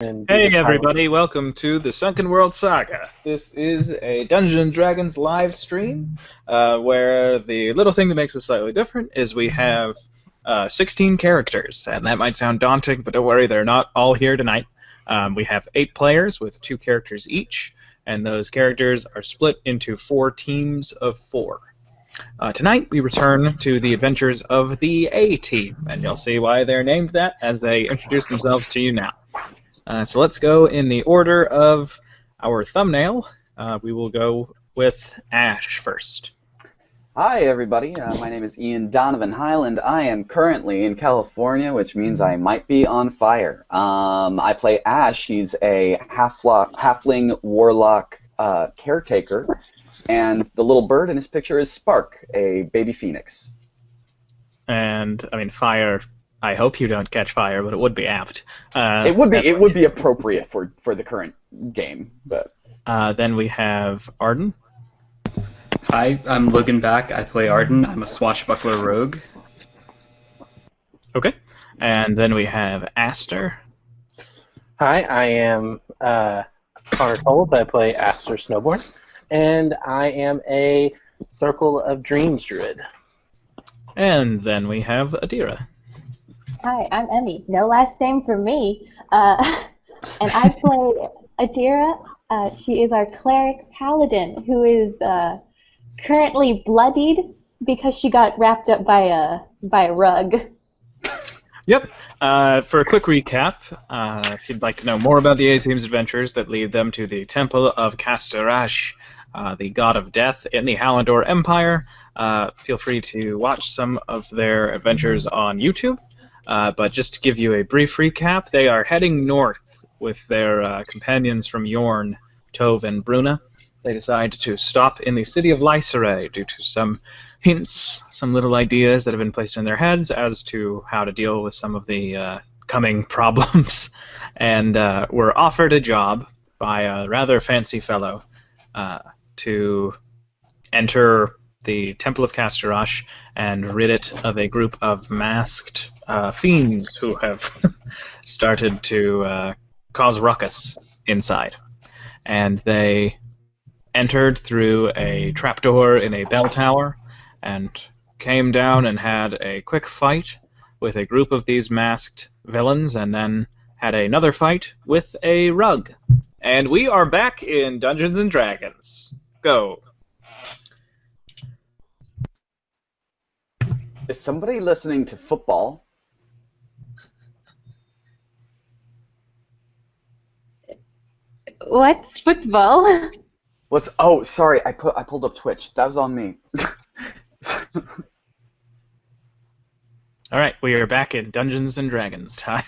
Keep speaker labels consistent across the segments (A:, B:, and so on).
A: Hey everybody, welcome to the Sunken World Saga. This is a Dungeons & Dragons live stream, where the little thing that makes us slightly different is we have 16 characters, and that might sound daunting, but don't worry, they're not all here tonight. We have 8 players with 2 characters each, and those characters are split into 4 teams of 4. Tonight, we return to the adventures of the A Team, and you'll see why they're named that as they introduce themselves to you now. So let's go in the order of our thumbnail. We will go with Ash first.
B: Hi, everybody. My name is Ian Donovan Highland. I am currently in California, which means I might be on fire. I play Ash. He's a halfling warlock caretaker, and the little bird in his picture is Spark, a baby phoenix.
A: And, I mean, fire... I hope you don't catch fire, but it would be apt.
B: It would be appropriate for the current game, but...
A: Then we have Arden.
C: Hi, I'm Logan Back. I play Arden. I'm a swashbuckler rogue.
A: Okay. And then we have Aster.
D: Hi, I am Connor Toles. I play Aster Snowborn, and I am a Circle of Dreams druid.
A: And then we have Adira.
E: Hi, I'm Emmy. No last name for me. And I play Adira. She is our cleric paladin who is currently bloodied because she got wrapped up by a rug.
A: Yep. For a quick recap, if you'd like to know more about the A-Team's adventures that lead them to the Temple of Kastorash, the god of death in the Hallandor Empire, feel free to watch some of their adventures on YouTube. But just to give you a brief recap, they are heading north with their companions from Yorn, Tove, and Bruna. They decide to stop in the city of Lyserae due to some hints, some little ideas that have been placed in their heads as to how to deal with some of the coming problems, and were offered a job by a rather fancy fellow to enter the Temple of Kastorash and rid it of a group of masked fiends who have started to cause ruckus inside. And they entered through a trapdoor in a bell tower and came down and had a quick fight with a group of these masked villains, and then had another fight with a rug. And we are back in Dungeons & Dragons. Go.
B: Is somebody listening to football?
E: What's football?
B: What's? Oh, sorry. I pulled up Twitch. That was on me.
A: All right, we are back in Dungeons & Dragons time.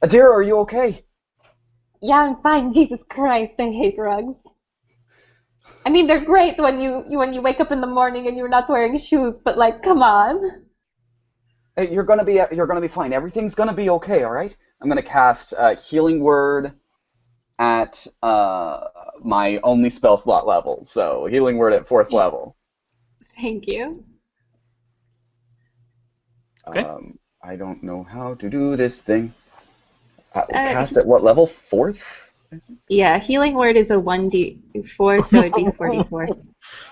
B: Adira, are you okay?
E: Yeah, I'm fine. Jesus Christ, I hate rugs. I mean, they're great when you wake up in the morning and you're not wearing shoes, but like, come on.
B: Hey, you're gonna be fine. Everything's gonna be okay. All right. I'm gonna cast Healing Word at my only spell slot level. So Healing Word at 4th level.
E: Thank you.
A: Okay.
B: I don't know how to do this thing. Cast at what level? 4th?
E: Yeah, Healing Word is a 1d4, so it'd be 44.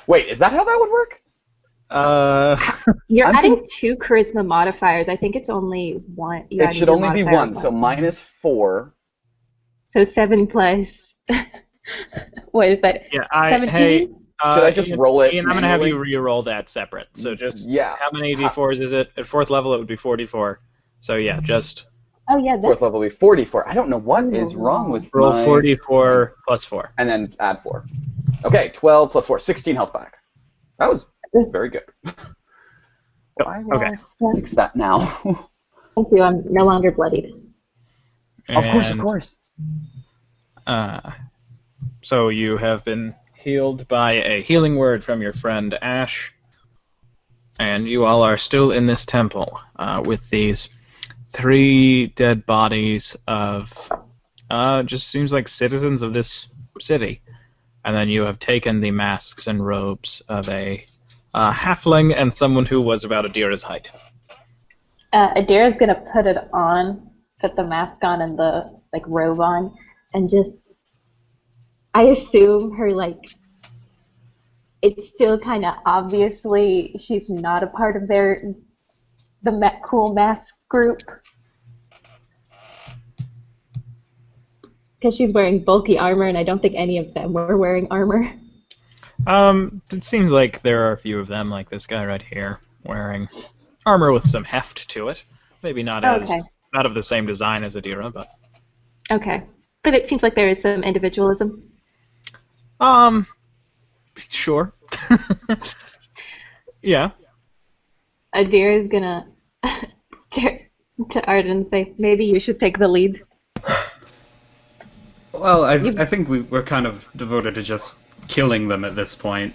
B: Wait, is that how that would work?
E: You're adding 2 charisma modifiers. I think it's only 1.
B: It should only be 1, so -4.
E: So 7 plus... what is that?
A: Yeah,
E: 17?
A: Hey,
B: should I just roll it?
A: Ian, I'm going to have you re-roll that separate. So just, how many d4s is it? At 4th level, it would be 44. So yeah, just...
E: Oh yeah, that's...
B: 4th level would be 44. I don't know what is wrong with
A: roll 44 plus 4.
B: And then add 4. Okay, 12 plus 4, 16 health back. That was very good. I will fix that now.
E: Thank you, I'm no longer bloodied.
A: And,
B: of course.
A: So you have been healed by a healing word from your friend Ash, and you all are still in this temple with these 3 dead bodies of just seems like citizens of this city, and then you have taken the masks and robes of a halfling and someone who was about Adira's height.
E: Adira's gonna put it on put the mask on and the like robe on, and just I assume her like it's still kind of obviously she's not a part of cool mask group because she's wearing bulky armor, and I don't think any of them were wearing armor.
A: It seems like there are a few of them, like this guy right here, wearing armor with some heft to it. Maybe not
E: Okay.
A: not of the same design as Adira, but
E: Okay, but it seems like there is some individualism.
A: Sure. Yeah.
E: Adira is gonna to Arden say, maybe you should take the lead.
C: Well, I think we're kind of devoted to just killing them at this point.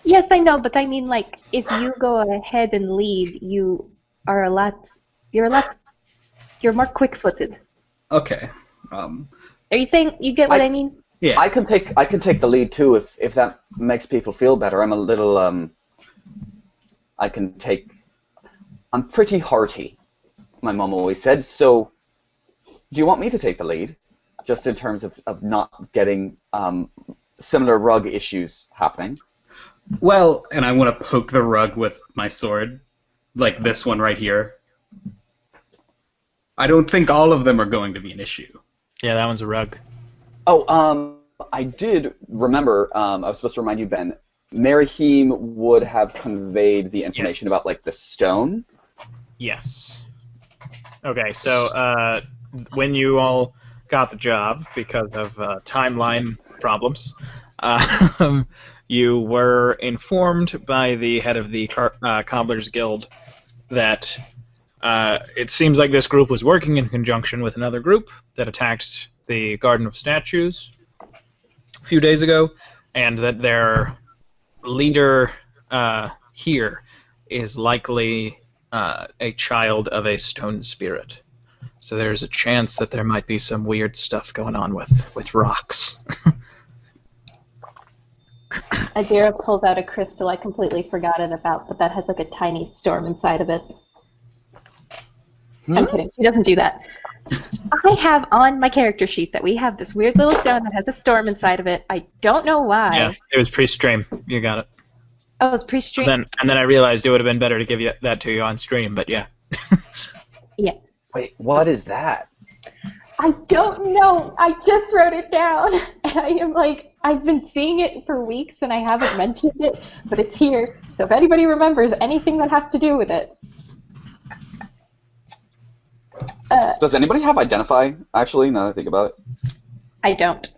E: Yes, I know, but I mean, like, if you go ahead and lead, you're more quick-footed.
C: Okay.
E: Are you saying you get what I mean?
C: Yeah.
B: I can take the lead too if that makes people feel better. I'm a little I'm pretty hearty, my mom always said. So do you want me to take the lead? Just in terms of not getting similar rug issues happening.
C: Well, and I want to poke the rug with my sword, like this one right here. I don't think all of them are going to be an issue.
A: Yeah, that one's a rug.
B: Oh, I did remember, I was supposed to remind you, Ben, Merihim would have conveyed the information about, like, the stone.
A: Yes. Okay, so when you all got the job because of timeline problems, you were informed by the head of the Cobblers Guild that it seems like this group was working in conjunction with another group that attacked the Garden of Statues a few days ago, and that their leader here is likely a child of a stone spirit. So there's a chance that there might be some weird stuff going on with rocks.
E: Adira pulls out a crystal I completely forgot it about, but that has like a tiny storm inside of it. I'm kidding. She doesn't do that. I have on my character sheet that we have this weird little stone that has a storm inside of it. I don't know why.
A: Yeah, it was pre-stream. You got it.
E: Oh, it was pre-stream?
A: And then I realized it would have been better to give that to you on stream, but yeah.
E: Yeah.
B: Wait, what is that?
E: I don't know. I just wrote it down, and I am like, I've been seeing it for weeks, and I haven't mentioned it, but it's here. So if anybody remembers anything that has to do with it.
B: Does anybody have Identify, actually, now that I think about it?
E: I don't.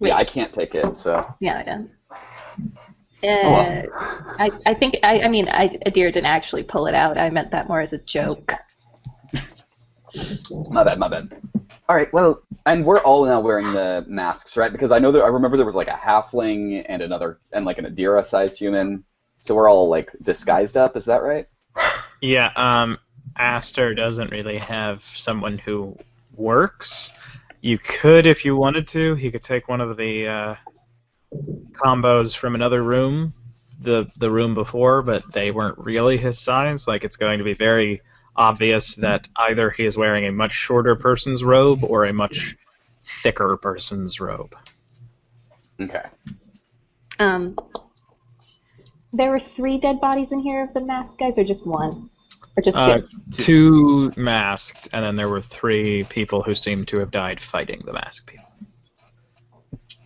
E: Wait.
B: Yeah, I can't take it, so...
E: Yeah, I don't.
B: well.
E: I think, Adira didn't actually pull it out. I meant that more as a joke.
B: My bad. All right, well, and we're all now wearing the masks, right? Because I remember there was like a halfling and an Adira-sized human, so we're all like disguised up. Is that right?
A: Yeah. Aster doesn't really have someone who works. You could, if you wanted to. He could take one of the combos from another room, the room before, but they weren't really his size. Like, it's going to be very obvious that either he is wearing a much shorter person's robe or a much thicker person's robe.
B: Okay.
E: There were 3 dead bodies in here of the masked guys, or just one? Or just 2?
A: 2 masked, and then there were 3 people who seemed to have died fighting the masked people.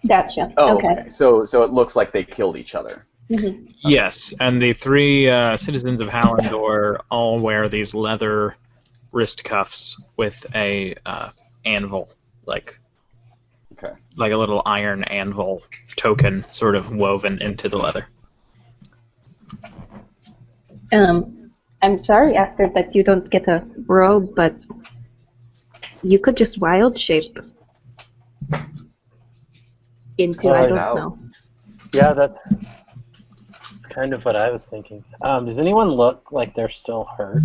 E: Gotcha.
B: Oh,
E: okay.
B: So it looks like they killed each other.
E: Mm-hmm.
A: Yes, and the 3 citizens of Hallandor all wear these leather wrist cuffs with a anvil, like a little iron anvil token sort of woven into the leather.
E: I'm sorry, Aster, that you don't get a robe, but you could just wild shape into, I don't know.
D: Yeah, that's kind of what I was thinking. Does anyone look like they're still hurt?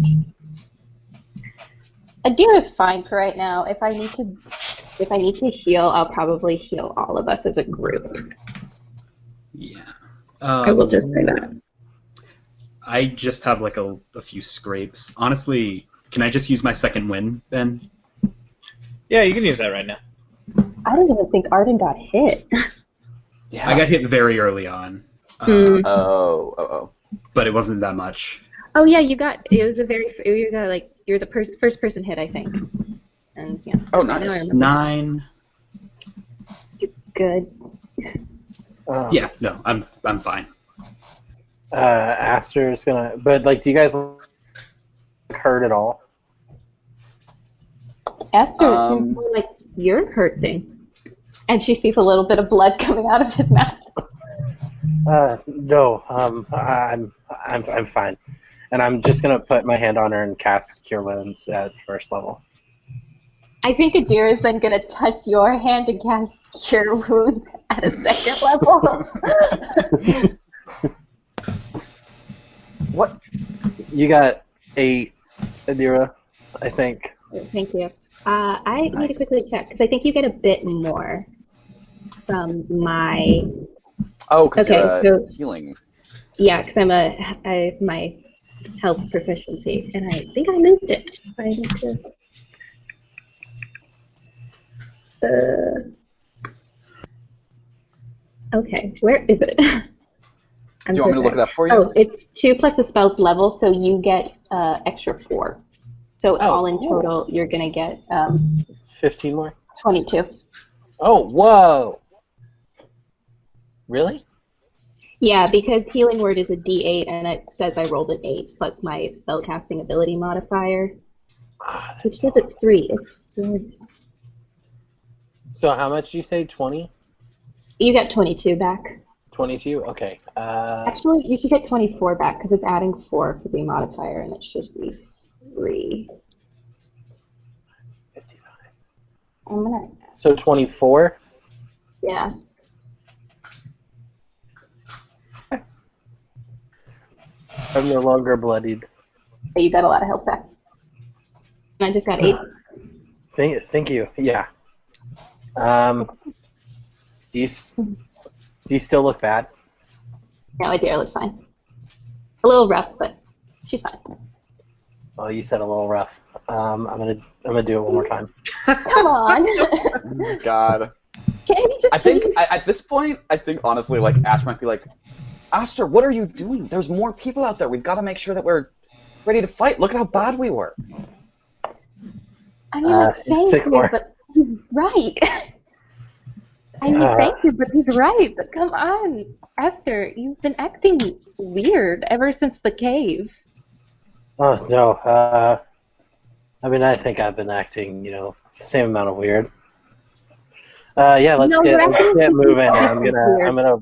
E: Adira's fine for right now. If I need to heal, I'll probably heal all of us as a group.
C: Yeah.
E: I will just say that.
C: I just have like a few scrapes. Honestly, Can I just use my second win, Ben?
A: Yeah, you can use that right now.
E: I didn't even think Arden got hit.
B: Yeah.
C: I got hit very early on,
B: Oh.
C: but it wasn't that much.
E: Oh yeah, you got. It was the very. You got like you're the first person hit, I think. And yeah.
B: Oh,
E: now I
B: nice.
E: remember.
C: 9.
E: Good.
C: Yeah, no, I'm fine.
D: Aster's gonna. But like, do you guys hurt at all?
E: Esther, it seems more like you're hurting. And she sees a little bit of blood coming out of his mouth.
D: No. I'm fine. And I'm just gonna put my hand on her and cast Cure Wounds at first level.
E: I think Adira is then going to touch your hand and cast Cure Wounds at a second level.
B: What?
D: You got 8, Adira, I think.
E: Thank you. I need to quickly check, because I think you get a bit more from my...
B: Oh, because
E: Okay,
B: you're
E: so-
B: healing.
E: Yeah, because I have my health proficiency, and I think I moved it. So I need to... Okay, where is it?
B: Do you want me to look it up for you?
E: Oh, it's 2 plus the spell's level, so you get extra 4. So all in total, you're gonna get
D: 15 more?
E: 22.
D: Oh, whoa! Really?
E: Yeah, because Healing Word is a D8, and it says I rolled an 8 plus my spellcasting ability modifier, which says it's 3. It's 3.
D: So how much did you say? 20?
E: You get 22 back.
D: 22? Okay.
E: Actually, you should get 24 back because it's adding 4 for the modifier, and it should be 3.
D: 55.
E: I'm gonna.
D: So 24?
E: Yeah.
D: I'm no longer bloodied.
E: So you got a lot of health back. And I just got 8.
D: Thank you. Yeah. Do you still look bad?
E: No, Adira looks fine. A little rough, but she's fine.
D: Oh, you said a little rough. I'm gonna do it one more time.
E: Come on.
B: Oh, God.
E: Can you just
B: I think at this point, I think honestly, like Ash might be like, Aster, what are you doing? There's more people out there. We've got to make sure that we're ready to fight. Look at how bad we were.
E: I mean, like, thank
D: 6
E: you,
D: more.
E: but he's right. I mean, thank you, but he's right. But come on, Esther, you've been acting weird ever since the cave.
D: Oh no. I mean, I think I've been acting, the same amount of weird. Yeah, let's
E: No,
D: get
E: you're acting
D: moving.
E: weird.
D: I'm gonna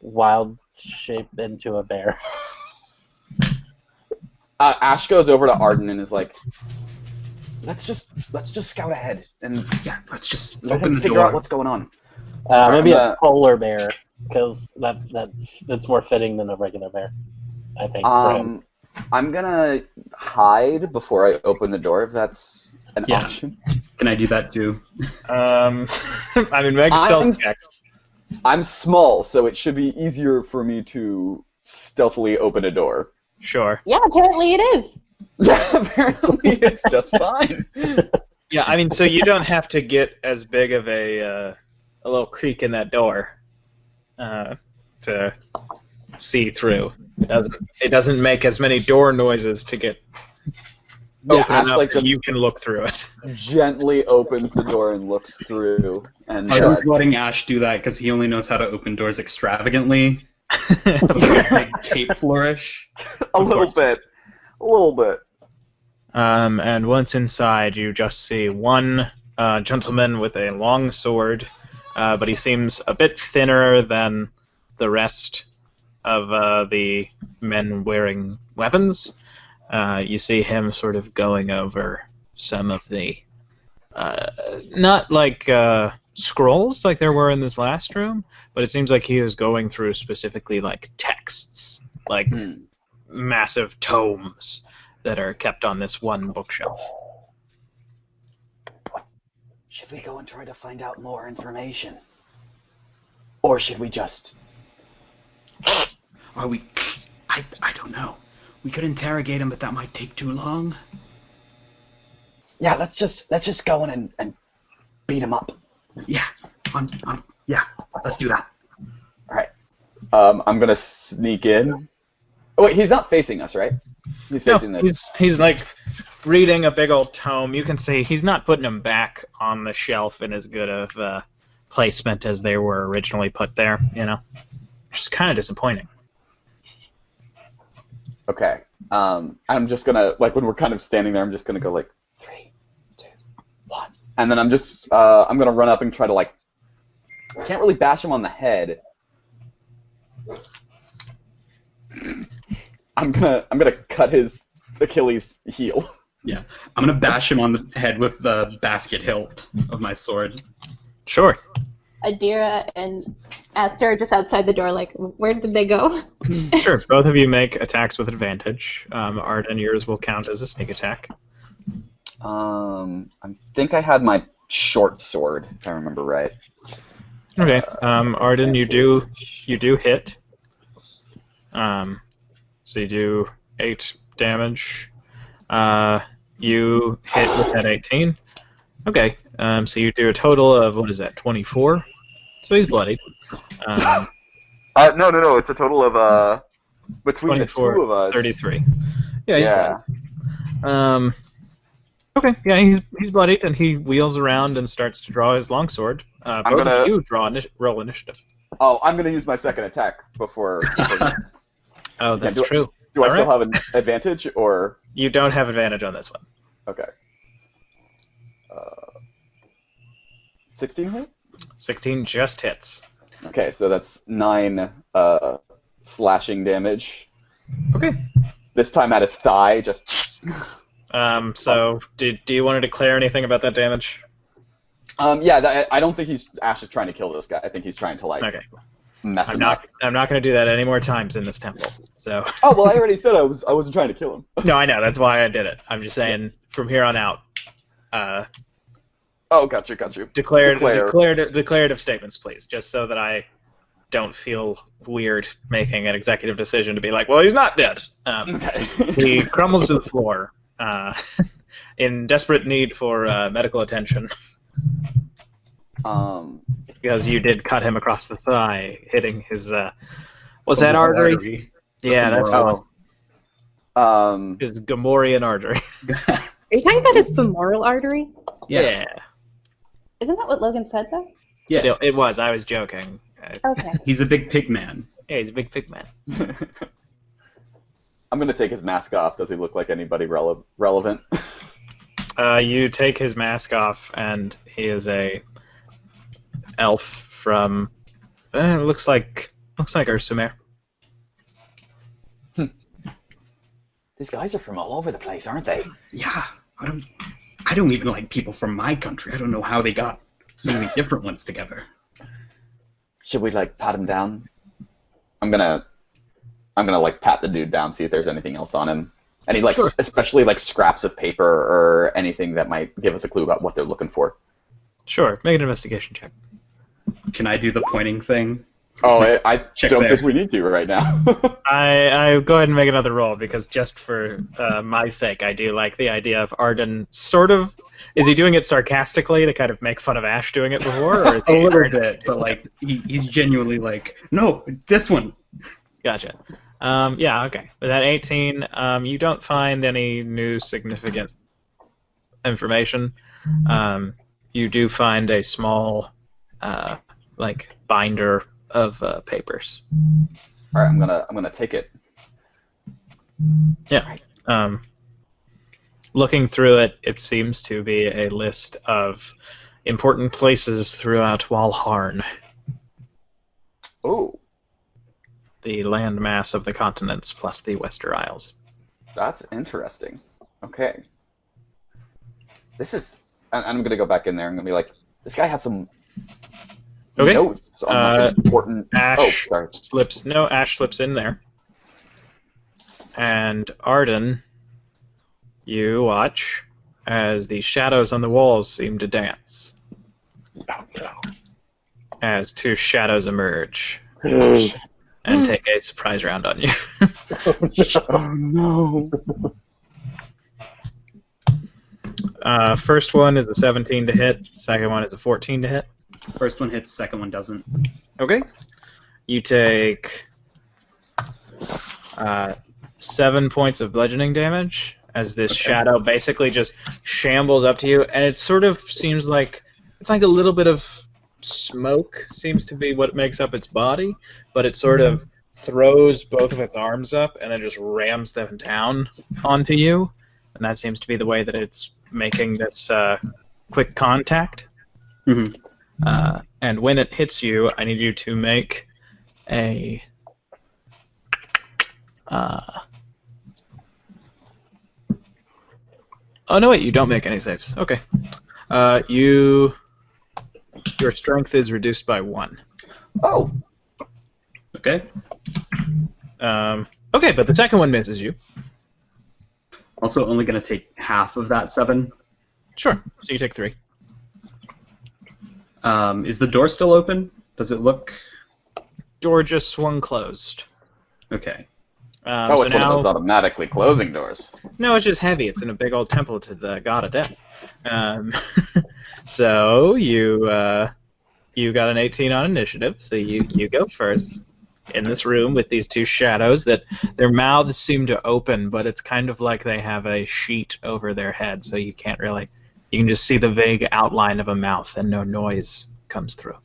D: wild shape into a bear.
B: Ash goes over to Arden and is like, let's just scout ahead and
C: Yeah, let's just
B: let
C: open
B: him
C: the
B: figure
C: door.
B: out what's going on.
D: Maybe
B: I'm
D: a polar bear, because that's more fitting than a regular bear, I think. for him.
B: I'm gonna hide before I open the door if that's an
C: Yeah.
B: option.
C: Can I do that too?
A: I mean, make stealth checks.
B: I'm small, so it should be easier for me to stealthily open a door.
A: Sure.
E: Yeah, apparently it is.
B: Apparently, it's just fine.
A: Yeah, I mean, so you don't have to get as big of a little creak in that door to see through. It doesn't make as many door noises to get
B: Yeah,
A: open
B: Ash
A: enough
B: like
A: that
B: just
A: you can look through it.
B: gently opens the door and looks through. And
C: I'm letting Ash do that because he only knows how to open doors extravagantly. With like a big cape flourish.
B: a little bit.
A: And once inside, you just see one gentleman with a long sword, but he seems a bit thinner than the rest of the men wearing weapons. You see him sort of going over some of the, not like scrolls like there were in this last room, but it seems like he is going through specifically like texts, like massive tomes that are kept on this one bookshelf.
B: Should we go and try to find out more information? Or should we just...
C: Are we... I don't know. We could interrogate him, but that might take too long.
B: Yeah, let's just go in and beat him up.
C: Yeah, yeah, let's do that.
B: All right. I'm gonna sneak in. Oh wait, he's not facing us, right? He's
A: No,
B: facing the.
A: he's like reading a big old tome. You can see he's not putting them back on the shelf in as good of placement as they were originally put there. Which is kind of disappointing.
B: Okay. I'm just gonna when we're kind of standing there, I'm just gonna go 3, 2, 1, and then I'm gonna run up and try to I can't really bash him on the head. I'm gonna cut his Achilles heel.
C: Yeah, I'm gonna bash him on the head with the basket hilt of my sword.
A: Sure.
E: Adira and Aster are just outside the door, where did they go?
A: Sure. Both of you make attacks with advantage. Arden, yours will count as a sneak attack.
B: I think I had my short sword, if I remember right.
A: Okay. Arden, you do hit. So you do 8 damage. You hit with that 18. Okay. So you do a total of 24. So he's bloodied.
B: No. It's a total of between
A: 24,
B: the two of us.
A: 33. Yeah, he's bloodied. Okay, yeah, he's bloodied, and he wheels around and starts to draw his longsword. Both of you roll initiative.
B: Oh, I'm gonna use my second attack before.
A: Oh, that's true.
B: Do I still have an advantage, or
A: you don't have advantage on this one?
B: Okay. 16 hit?
A: 16 just hits.
B: Okay, so that's 9 slashing damage.
A: Okay.
B: This time at his thigh, just.
A: So, do you want to declare anything about that damage?
B: Yeah, I don't think Ash is trying to kill this guy. I think he's trying to
A: Okay.
B: mess
A: I'm
B: him
A: not
B: up.
A: I'm not going to do that any more times in this temple. So.
B: Oh well, I already said I wasn't trying to kill him.
A: No, I know. That's why I did it. I'm just saying from here on out.
B: Oh, got you.
A: Declarative statements, please, just so that I don't feel weird making an executive decision to be like, well, he's not dead.
B: Okay.
A: He crumbles to the floor in desperate need for medical attention. Because you did cut him across the thigh, hitting his. Was that artery? Yeah, that's the one. His Gamorrean artery.
E: Are you talking about his femoral artery?
A: Yeah.
E: Isn't that what Logan said, though?
A: Yeah, it was. I was joking.
E: Okay.
C: He's a big pig man.
A: Yeah, he's a big pig man.
B: I'm gonna take his mask off. Does he look like anybody relevant?
A: You take his mask off, and he is a elf from. Looks like Ursumer.
B: These guys are from all over the place, aren't they?
C: Yeah, I don't even like people from my country. I don't know how they got so many different ones together.
B: Should we pat him down? I'm gonna pat the dude down, see if there's anything else on him. Any
A: Sure.
B: especially scraps of paper or anything that might give us a clue about what they're looking for.
A: Sure, make an investigation check.
C: Can I do the pointing thing?
B: Oh, I
C: Check
B: don't
C: there.
B: think we need to right now.
A: I go ahead and make another roll because just for my sake, I do like the idea of Arden sort of. Is he doing it sarcastically to kind of make fun of Ash doing it before, or is
C: A
A: he
C: little bit, but he's genuinely no, this one.
A: Gotcha. Yeah, okay. With that 18, you don't find any new significant information. You do find a small, binder of papers.
B: All right, I'm gonna take it.
A: Yeah. Looking through it, it seems to be a list of important places throughout Walharn,
B: Oh,
A: the landmass of the continents plus the Wester Isles.
B: that's interesting. Okay. This is. And I'm gonna go back in there. I'm gonna be like, this guy had some
A: Okay.
B: notes on important.
A: Ash
B: Oh, sorry.
A: Ash slips in there. And Arden, you watch as the shadows on the walls seem to dance. As 2 shadows emerge. and take a surprise round on you.
B: Oh no.
A: First one is a 17 to hit. Second one is a 14 to hit.
C: First one hits, second one doesn't.
A: Okay. You take 7 points of bludgeoning damage as this shadow basically just shambles up to you, and it sort of seems like it's like a little bit of smoke seems to be what makes up its body, but it sort of throws both of its arms up and then just rams them down onto you, and that seems to be the way that it's making this quick contact.
C: Mm-hmm.
A: And when it hits you, I need you to make a oh no, wait! You don't make any saves. Okay. Your strength is reduced by 1.
B: Oh.
C: Okay.
A: Okay, but the second one misses you.
C: Also, only going to take half of that 7.
A: Sure. So you take 3.
C: Is the door still open? Does it look...
A: Door just swung closed.
C: Okay.
B: Oh, it's
A: so
B: one
A: now,
B: of those automatically closing doors.
A: No, it's just heavy. It's in a big old temple to the god of death. So you got an 18 on initiative. So you go first in this room with these two shadows that their mouths seem to open, but it's kind of like they have a sheet over their head, so you can't really. You can just see the vague outline of a mouth, and no noise comes through.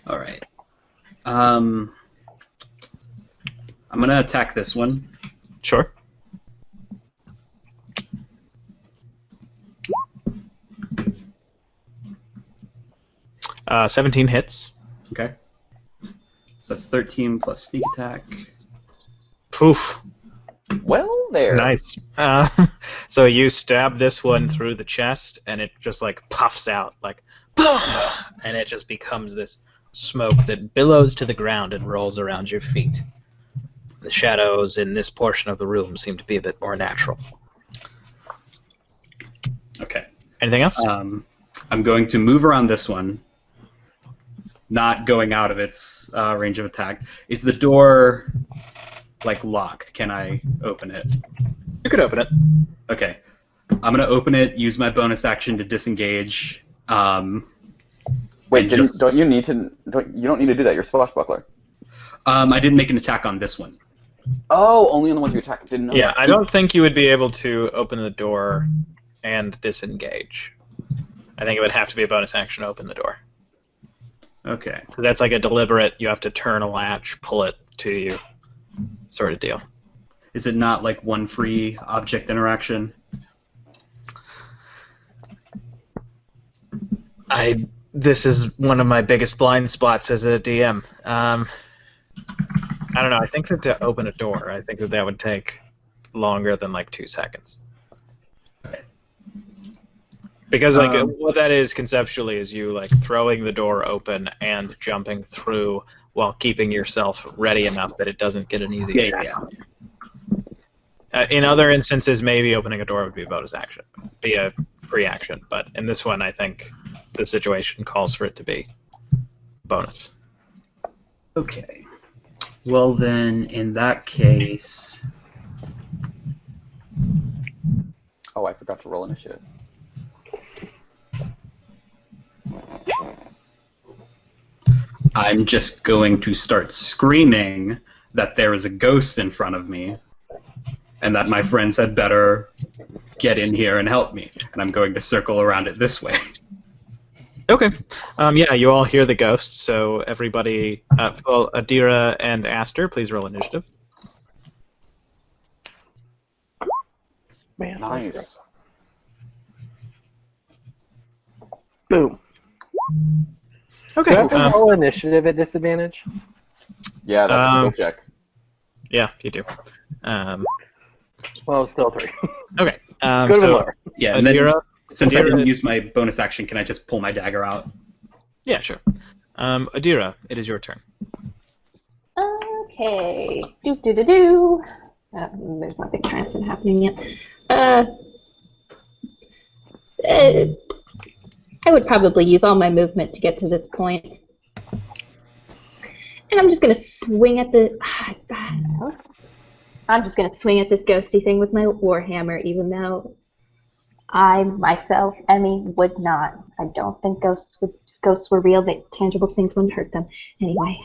C: All right. I'm going to attack this one.
A: Sure. Uh, 17 hits.
C: Okay. So that's 13 plus sneak attack.
A: Poof.
B: Well, there.
A: Nice. So you stab this one through the chest, and it just like puffs out, like, and it just becomes this smoke that billows to the ground and rolls around your feet. The shadows in this portion of the room seem to be a bit more natural.
C: Okay.
A: Anything else?
C: I'm going to move around this one, not going out of its range of attack. Is the door, like, locked? Can I open it?
A: You could open it.
C: Okay. I'm going to open it, use my bonus action to disengage.
B: Wait, you don't need to do that. You're swashbuckler.
C: I didn't make an attack on this one.
B: Oh, only on the ones you attacked. Didn't know.
A: Yeah,
B: that.
A: I don't think you would be able to open the door and disengage. I think it would have to be a bonus action to open the door.
C: Okay.
A: So that's like a deliberate, you have to turn a latch, pull it to you sort of deal.
C: Is it not like one free object interaction?
A: This is one of my biggest blind spots as a DM. I don't know. I think that to open a door, I think that would take longer than like 2 seconds.
C: Okay.
A: Because like what that is conceptually is you like throwing the door open and jumping through while keeping yourself ready enough that it doesn't get an easy attack. In other instances, maybe opening a door would be a bonus action, be a free action. But in this one, I think the situation calls for it to be bonus.
C: Okay. Well then, in that case...
B: Oh, I forgot to roll initiative.
C: I'm just going to start screaming that there is a ghost in front of me and that my friends had better get in here and help me. And I'm going to circle around it this way.
A: Okay. Yeah, you all hear the ghost, so everybody, well, Adira and Aster, please roll initiative.
D: Man,
B: Nice.
D: Boom.
A: Okay.
D: Do I have to roll initiative at disadvantage?
B: Yeah, that's a skill check.
A: Yeah, you do.
D: Well, still 3.
A: Okay.
D: Could have been
A: So,
D: lower.
C: Yeah, and then
A: Adira,
C: since I
A: Adira-
C: didn't use my bonus action, can I just pull my dagger out?
A: Yeah, sure. Adira, it is your turn.
E: Okay. Do. There's nothing triumphant happening yet. I would probably use all my movement to get to this point. And I'm just gonna swing at the. I'm just gonna swing at this ghosty thing with my warhammer, even though I myself, Emmy, would not. I don't think ghosts were real. That tangible things wouldn't hurt them anyway.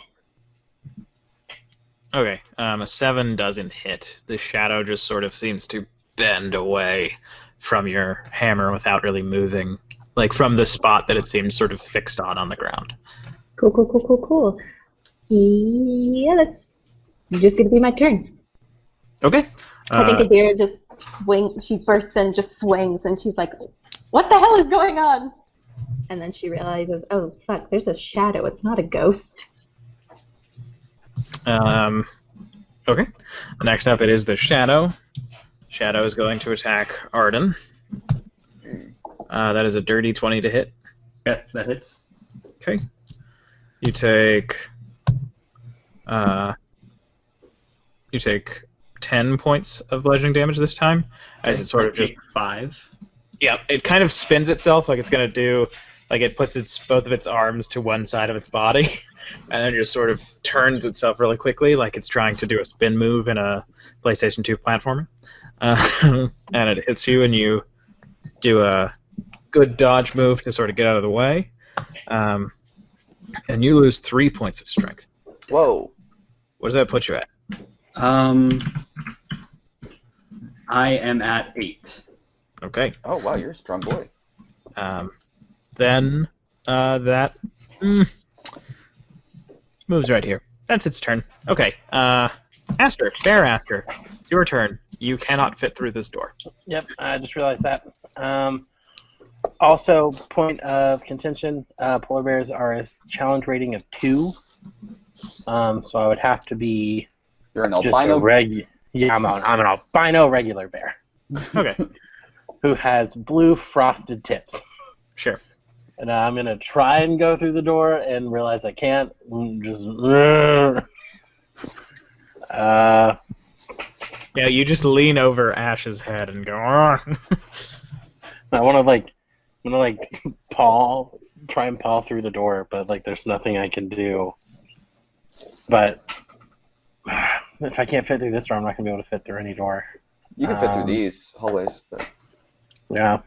A: Okay, a 7 doesn't hit. The shadow just sort of seems to bend away from your hammer without really moving, like from the spot that it seems sort of fixed on the ground.
E: Cool. Yeah, that's just gonna be my turn.
A: Okay.
E: I think Adira just swings. She bursts and just swings, and she's like, "What the hell is going on?" And then she realizes, "Oh fuck, there's a shadow. It's not a ghost."
A: Okay. Next up, it is the shadow. Shadow is going to attack Arden. That is a dirty 20 to hit.
C: Yeah, that hits.
A: Okay. You take 10 points of bludgeoning damage this time, as it sort of just
C: 5.
A: Yeah, it kind of spins itself like it's gonna do, like it puts both of its arms to one side of its body, and then just sort of turns itself really quickly, like it's trying to do a spin move in a PlayStation 2 platformer, and it hits you, and you do a good dodge move to sort of get out of the way, and you lose 3 points of strength.
B: Whoa.
A: What does that put you at?
C: I am at 8.
A: Okay.
B: Oh, wow, you're a strong boy.
A: Then that moves right here. That's its turn. Okay. Aster, Bear Aster, it's your turn. You cannot fit through this door.
D: Yep, I just realized that. Also, point of contention, polar bears are a challenge rating of 2. So I would have to be
B: You're an
D: just
B: albino.
D: Yeah, I'm an albino regular bear
A: Okay.
D: who has blue frosted tips.
A: Sure.
D: And I'm going to try and go through the door and realize I can't. Just...
A: Yeah, you just lean over Ash's head and go, "Argh."
D: I want to try and paw through the door, but like there's nothing I can do. But if I can't fit through this door, I'm not gonna be able to fit through any door.
B: You can fit through these hallways, but
D: Yeah.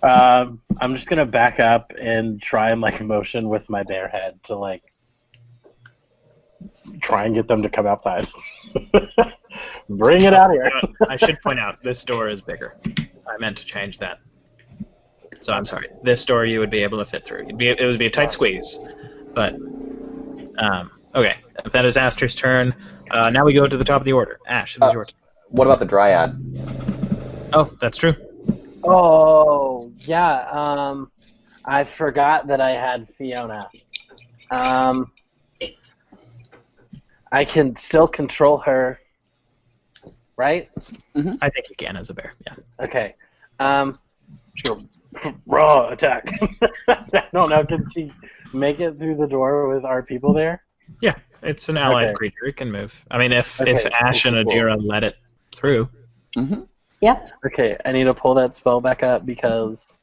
D: I'm just gonna back up and try and like motion with my bear head to like try and get them to come outside. Bring it out here.
A: I should point out, this door is bigger. I meant to change that. So I'm sorry. This door you would be able to fit through. It would be a tight squeeze. But, okay. If that is Aster's turn, now we go to the top of the order. Ash, it is your turn.
B: what about the dryad?
A: Oh, that's true.
D: Oh, yeah. I forgot that I had Fiona. I can still control her, right?
A: I think you can as a bear, yeah.
D: Okay. She'll raw attack. I don't know. Can she make it through the door with our people there?
A: Yeah, it's an allied
D: Okay.
A: creature. It can move. I mean, if
D: Okay,
A: Ash
D: cool,
A: and
D: cool.
A: Adira let it through.
B: Mm-hmm.
E: Yep.
D: Okay, I need to pull that spell back up because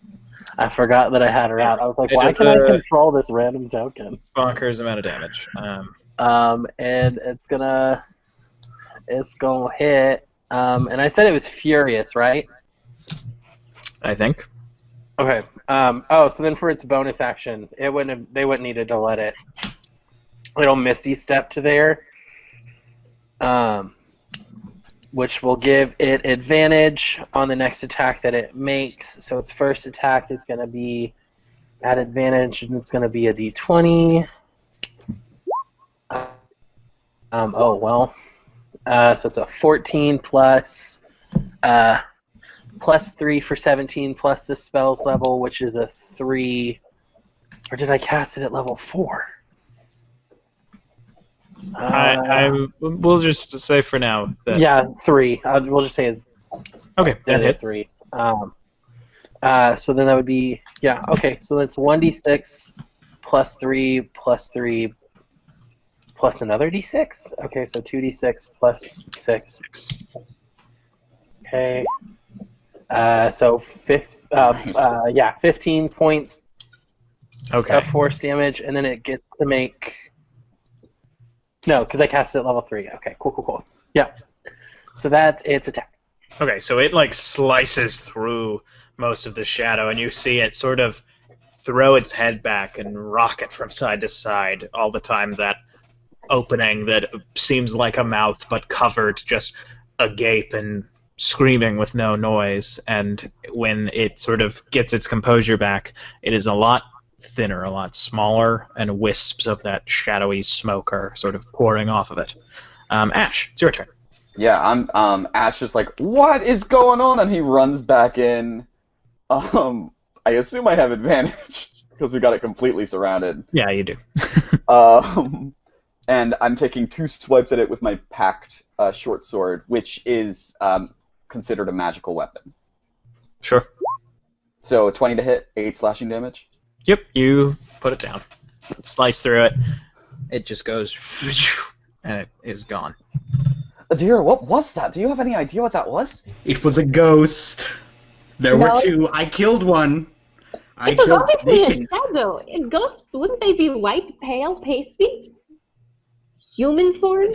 D: I forgot that I had her out. I was like,
A: It
D: why
A: does
D: can I
A: a-
D: control this random token?
A: Bonkers amount of damage.
D: And it's gonna hit. And I said it was furious, right?
A: I think.
D: Okay. So then for its bonus action, they wouldn't needed to let it. It'll Misty Step to there. Which will give it advantage on the next attack that it makes. So its first attack is going to be at advantage, and it's going to be a d20. So it's a 14 plus 3 for 17 plus the spell's level, which is a 3. Or did I cast it at level 4?
A: We'll just say for now that.
D: Yeah, 3. We'll just say
A: Okay, that hits.
D: 3. So then that would be, yeah, okay, so that's 1d6 plus 3 plus 3 plus another d6? Okay, so 2d6 plus 6. Okay. So 15 points
A: Okay.
D: of force damage, and then it gets to make No, because I cast it at level 3. Okay, cool. Yeah. So that's its attack.
A: Okay, so it like slices through most of the shadow, and you see it sort of throw its head back and rock it from side to side all the time. That opening that seems like a mouth but covered, just agape and screaming with no noise. And when it sort of gets its composure back, it is a lot thinner, a lot smaller, and wisps of that shadowy smoke are sort of pouring off of it. Ash, it's your turn.
B: Yeah, I'm Ash is like, what is going on? And he runs back in. I assume I have advantage because we got it completely surrounded.
A: Yeah, you do.
B: And I'm taking 2 swipes at it with my packed short sword, which is considered a magical weapon.
A: Sure.
B: So 20 to hit, 8 slashing damage.
A: Yep, you put it down. Slice through it. It just goes, and it is gone.
B: Adira, what was that? Do you have any idea what that was?
C: It was a ghost. There were 2. I killed one.
E: It was obviously a shadow. Ghosts, wouldn't they be white, pale, pasty? Human form?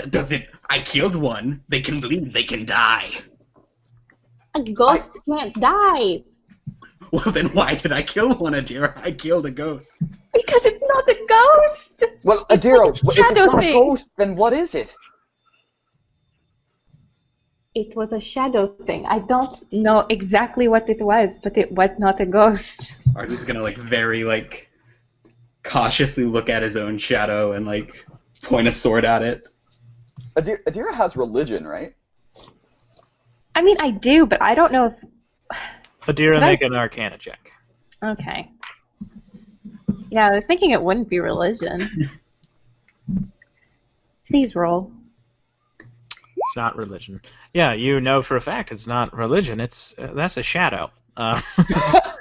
C: Does it? I killed one. They can bleed. They can die.
E: A ghost can't die.
C: Well, then why did I kill one, Adira? I killed a ghost.
E: Because it's not a ghost.
B: Well, Adira, if it's
E: shadow
B: not a
E: thing.
B: ghost, then what is it?
E: It was a shadow thing. I don't know exactly what it was, but it was not a ghost.
C: Arden's gonna very cautiously look at his own shadow and point a sword at it.
B: Adira has religion, right?
E: I mean, I do, but I don't know if...
A: Adira, make an Arcana check.
E: Okay. Yeah, I was thinking it wouldn't be religion. Please roll.
A: It's not religion. Yeah, you know for a fact it's not religion. It's that's a shadow.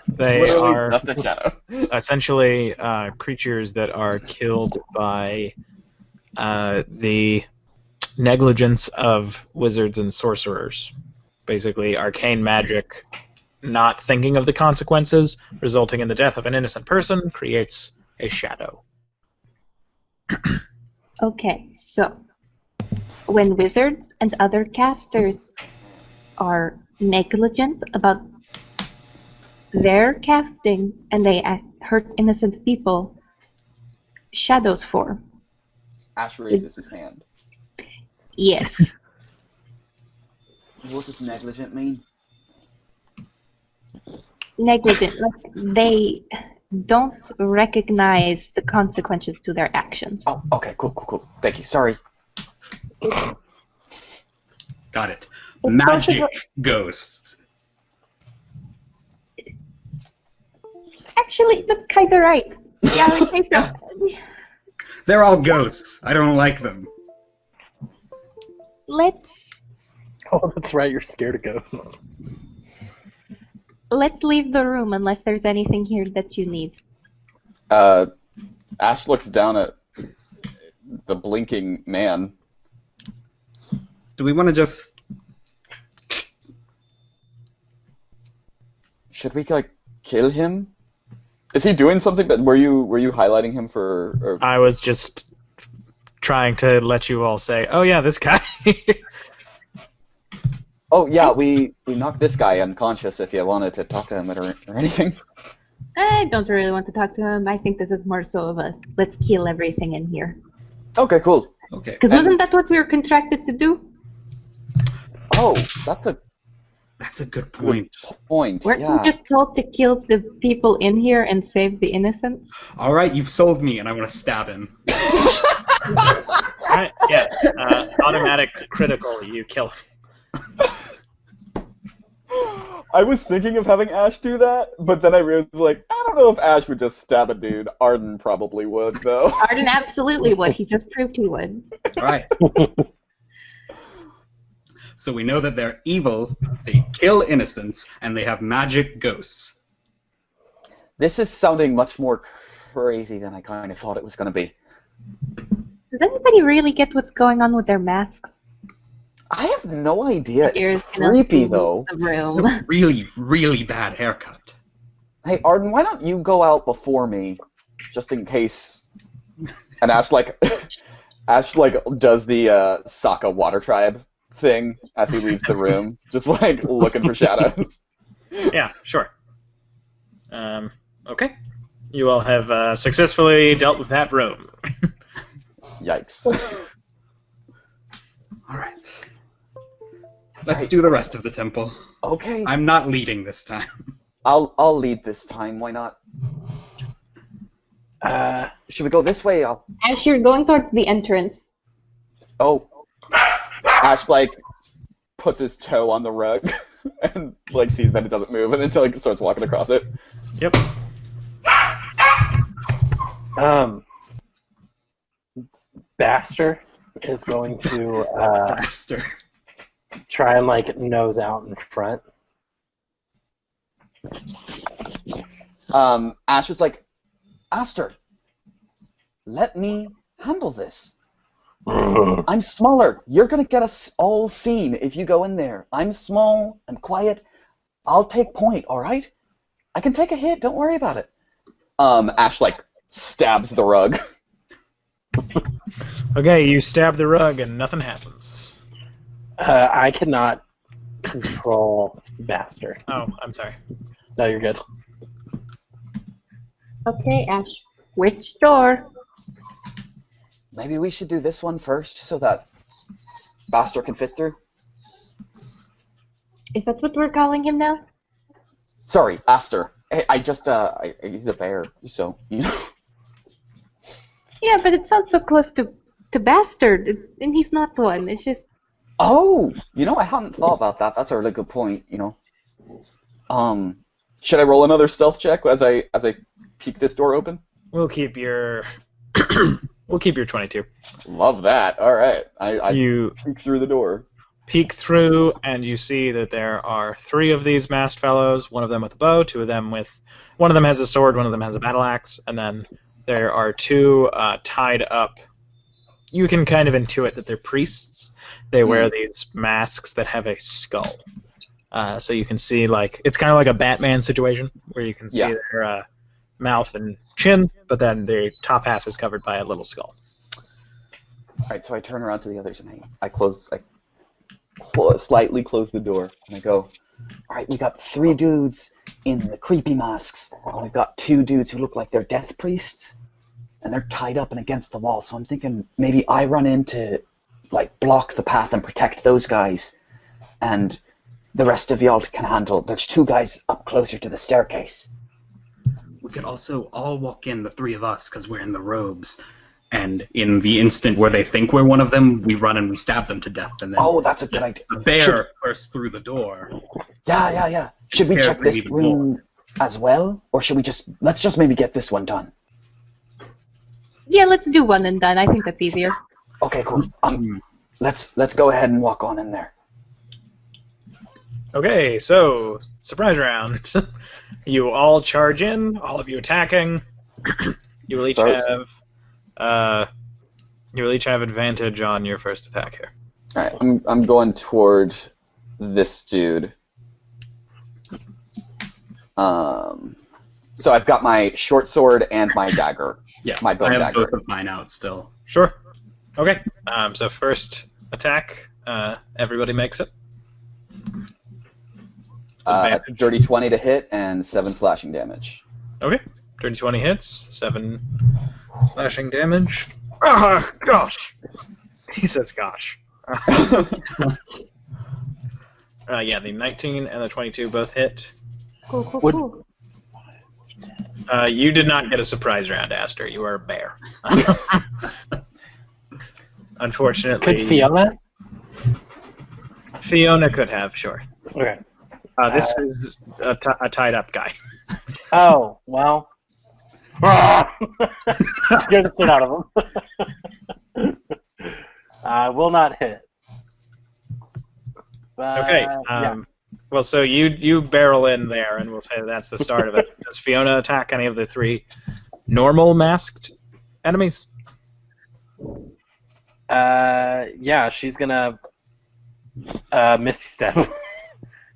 A: They
B: Literally,
A: are
B: that's a shadow.
A: essentially creatures that are killed by the negligence of wizards and sorcerers. Basically, arcane magic, not thinking of the consequences, resulting in the death of an innocent person, creates a shadow.
E: Okay, so when wizards and other casters are negligent about their casting and they hurt innocent people, shadows form.
B: Ash raises his hand.
E: Yes.
B: What does negligent mean?
E: Negligent, like they don't recognize the consequences to their actions.
B: Oh, okay, cool. Thank you. Sorry.
C: Got it.
E: It's
C: Magic ghosts.
E: Actually, that's kind of right. Yeah, in case of...
C: They're all ghosts. I don't like them.
D: Oh, that's right. You're scared of ghosts.
E: Let's leave the room unless there's anything here that you need.
B: Ash looks down at the blinking man.
C: Do we want to just...
B: Should we kill him? Is he doing something? But were you highlighting him for? Or...
A: I was just trying to let you all say, "Oh yeah, this guy."
B: Oh yeah, we knocked this guy unconscious. If you wanted to talk to him or anything.
E: I don't really want to talk to him. I think this is more so of a let's kill everything in here.
B: Okay, cool.
C: Okay.
E: Because wasn't that what we were contracted to do?
B: Oh, that's a
C: good point.
B: point.
E: Weren't
B: Yeah.
E: we just told to kill the people in here and save the innocent?
C: All right, you've sold me, and I want to stab him.
A: Right, yeah, automatic critical, you kill him.
B: I was thinking of having Ash do that, but then I realized, I don't know if Ash would just stab a dude. Arden probably would, though.
E: Arden absolutely would. He just proved he would.
C: All right. So we know that they're evil, they kill innocents, and they have magic ghosts.
B: This is sounding much more crazy than I kind of thought it was going to be.
E: Does anybody really get what's going on with their masks?
B: I have no idea.
E: Ears
B: It's creepy, though.
E: The
C: It's
E: room.
C: a really, really bad haircut.
B: Hey, Arden, why don't you go out before me, just in case? And Ash Ash like does the Sokka Water Tribe thing as he leaves the room, just like looking for shadows.
A: Yeah, sure. Okay. You all have successfully dealt with that room.
B: Yikes.
C: All right. Let's do the rest of the temple.
B: Okay.
C: I'm not leading this time.
B: I'll lead this time. Why not? Should we go this way?
E: As you're going towards the entrance,
B: Oh. Ash like puts his toe on the rug and like sees that it doesn't move, and then like starts walking across it.
A: Yep.
D: Baxter is going to
C: Faster.
D: try and like nose out in front.
B: Ash is like, Aster, let me handle this. I'm smaller. You're gonna get us all seen if you go in there. I'm small. I'm quiet. I'll take point. All right. I can take a hit. Don't worry about it. Ash like stabs the rug.
A: Okay, you stab the rug and nothing happens.
D: I cannot control Baxter.
A: Oh, I'm sorry.
D: No, you're good.
E: okay, Ash. Which door?
B: Maybe we should do this one first so that Baster can fit through.
E: Is that what we're calling him now?
B: Sorry, Aster. Hey, he's a bear, so you know.
E: Yeah, but it sounds so close to Bastard, and he's not one. It's just.
B: Oh, I hadn't thought about that. That's a really good point. Should I roll another stealth check as I peek this door open?
A: We'll keep your 22.
B: Love that. All right, I
A: You
B: peek through the door.
A: peek through and you see that there are 3 of these masked fellows, one of them with a bow, one of them has a sword, one of them has a battle axe, and then there are 2 tied up. You can kind of intuit that they're priests. They wear these masks that have a skull. So you can see, it's kind of like a Batman situation, where you can see their mouth and chin, but then the top half is covered by a little skull.
B: All right, so I turn around to the others and I slightly close the door and I go, all right, we got 3 dudes in the creepy masks, and we've got 2 dudes who look like they're death priests, and they're tied up and against the wall. So I'm thinking maybe I run in to block the path and protect those guys, and the rest of y'all can handle. There's 2 guys up closer to the staircase.
C: We could also all walk in, the 3 of us, because we're in the robes. And in the instant where they think we're one of them, we run and we stab them to death. And then
B: That's a good idea.
C: the bear bursts through the door.
B: Yeah. Should we check this room as well, or should we let's just maybe get this one done?
E: Yeah, let's do one and done. I think that's easier.
B: Okay, cool. Let's go ahead and walk on in there.
A: Okay, so surprise round. You all charge in, all of you attacking. You will each have advantage on your first attack here.
B: All right, I'm going toward this dude. So I've got my short sword and my dagger.
C: Yeah,
B: my bone
C: I have
B: dagger.
C: both of mine out still.
A: Sure. Okay. So first attack, everybody makes it.
B: Dirty 20 to hit and 7 slashing damage.
A: Okay. Dirty 20 hits, 7 slashing damage. Ah, gosh. He says gosh. Yeah, the 19 and the 22 both hit.
E: Cool.
A: You did not get a surprise round, Aster. You are a bear. Unfortunately.
D: Could Fiona?
A: Fiona could have, sure.
D: Okay.
A: This is a tied-up guy.
D: Oh, well. Scared the shit out of him. Will not hit.
A: Okay.
D: Yeah.
A: Well, so you barrel in there, and we'll say that's the start of it. Does Fiona attack any of the 3 normal masked enemies?
D: Yeah, she's gonna Misty Step.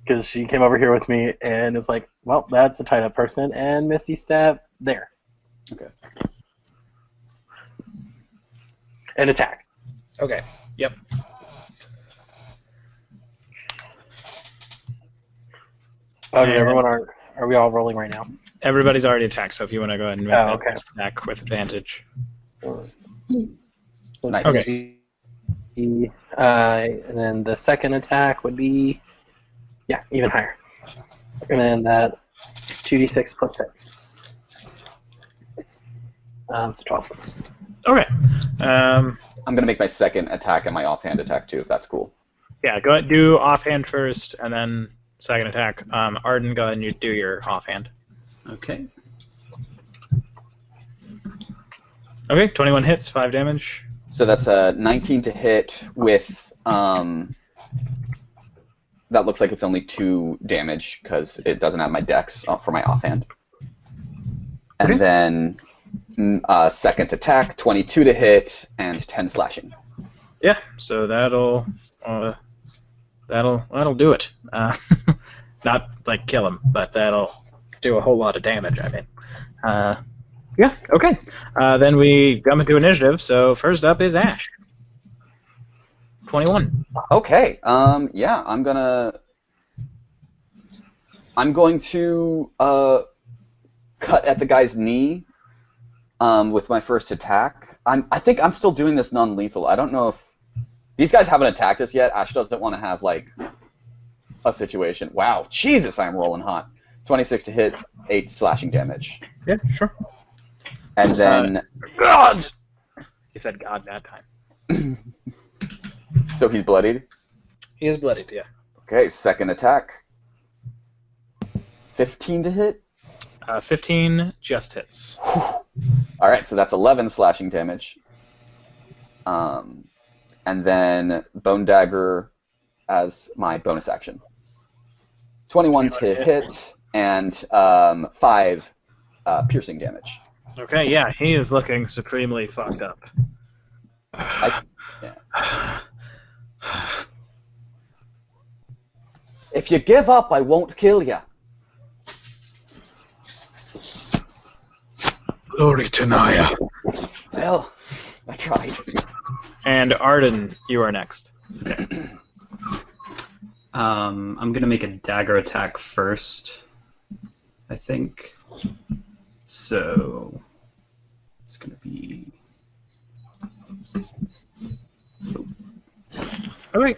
D: Because she came over here with me and is like, well, that's a tied up person, and Misty Step there.
B: Okay.
D: And attack.
A: Okay. Yep.
D: Oh, did
A: And
D: everyone are we all rolling right now?
A: everybody's already attacked, so if you want to go ahead and make
D: Oh,
A: that
D: okay.
A: attack with advantage.
B: Nice.
A: Okay.
D: And then the second attack would be, yeah, even higher. And then that 2d6 plus 6. It's 12.
A: Okay.
B: I'm gonna make my second attack and my offhand attack too, if that's cool.
A: Yeah, go ahead, do offhand first, and then second attack. Arden, go ahead and you do your offhand.
C: Okay.
A: Okay, 21 hits, 5 damage.
B: So that's a 19 to hit with that looks like it's only 2 damage because it doesn't have my dex for my offhand. And
A: Okay.
B: then second attack, 22 to hit and 10 slashing.
A: Yeah, so that'll do it. Not like kill him, but that'll do a whole lot of damage. I mean, yeah. Okay. Then we jump into initiative. So first up is Ash. 21.
B: Okay. Yeah, I'm going to cut at the guy's knee with my first attack. I think I'm still doing this non-lethal. I don't know if these guys haven't attacked us yet. Ash doesn't want to have like a situation. Wow, Jesus, I'm rolling hot. 26 to hit, 8 slashing damage,
A: Yeah, sure.
B: and then
A: God. He said God that time.
B: so he's bloodied.
A: He is bloodied. Yeah.
B: Okay, second attack. 15 to hit.
A: 15 just hits.
B: All right, so that's 11 slashing damage. And then Bone Dagger as my bonus action. 21 to hit and 5 piercing damage.
A: Okay, yeah, he is looking supremely fucked up.
B: Yeah. If you give up, I won't kill you.
A: Glory to Naya.
B: Well, I tried.
A: And Arden, you are next.
C: I'm gonna make a dagger attack first, I think. So it's gonna be.
A: All right.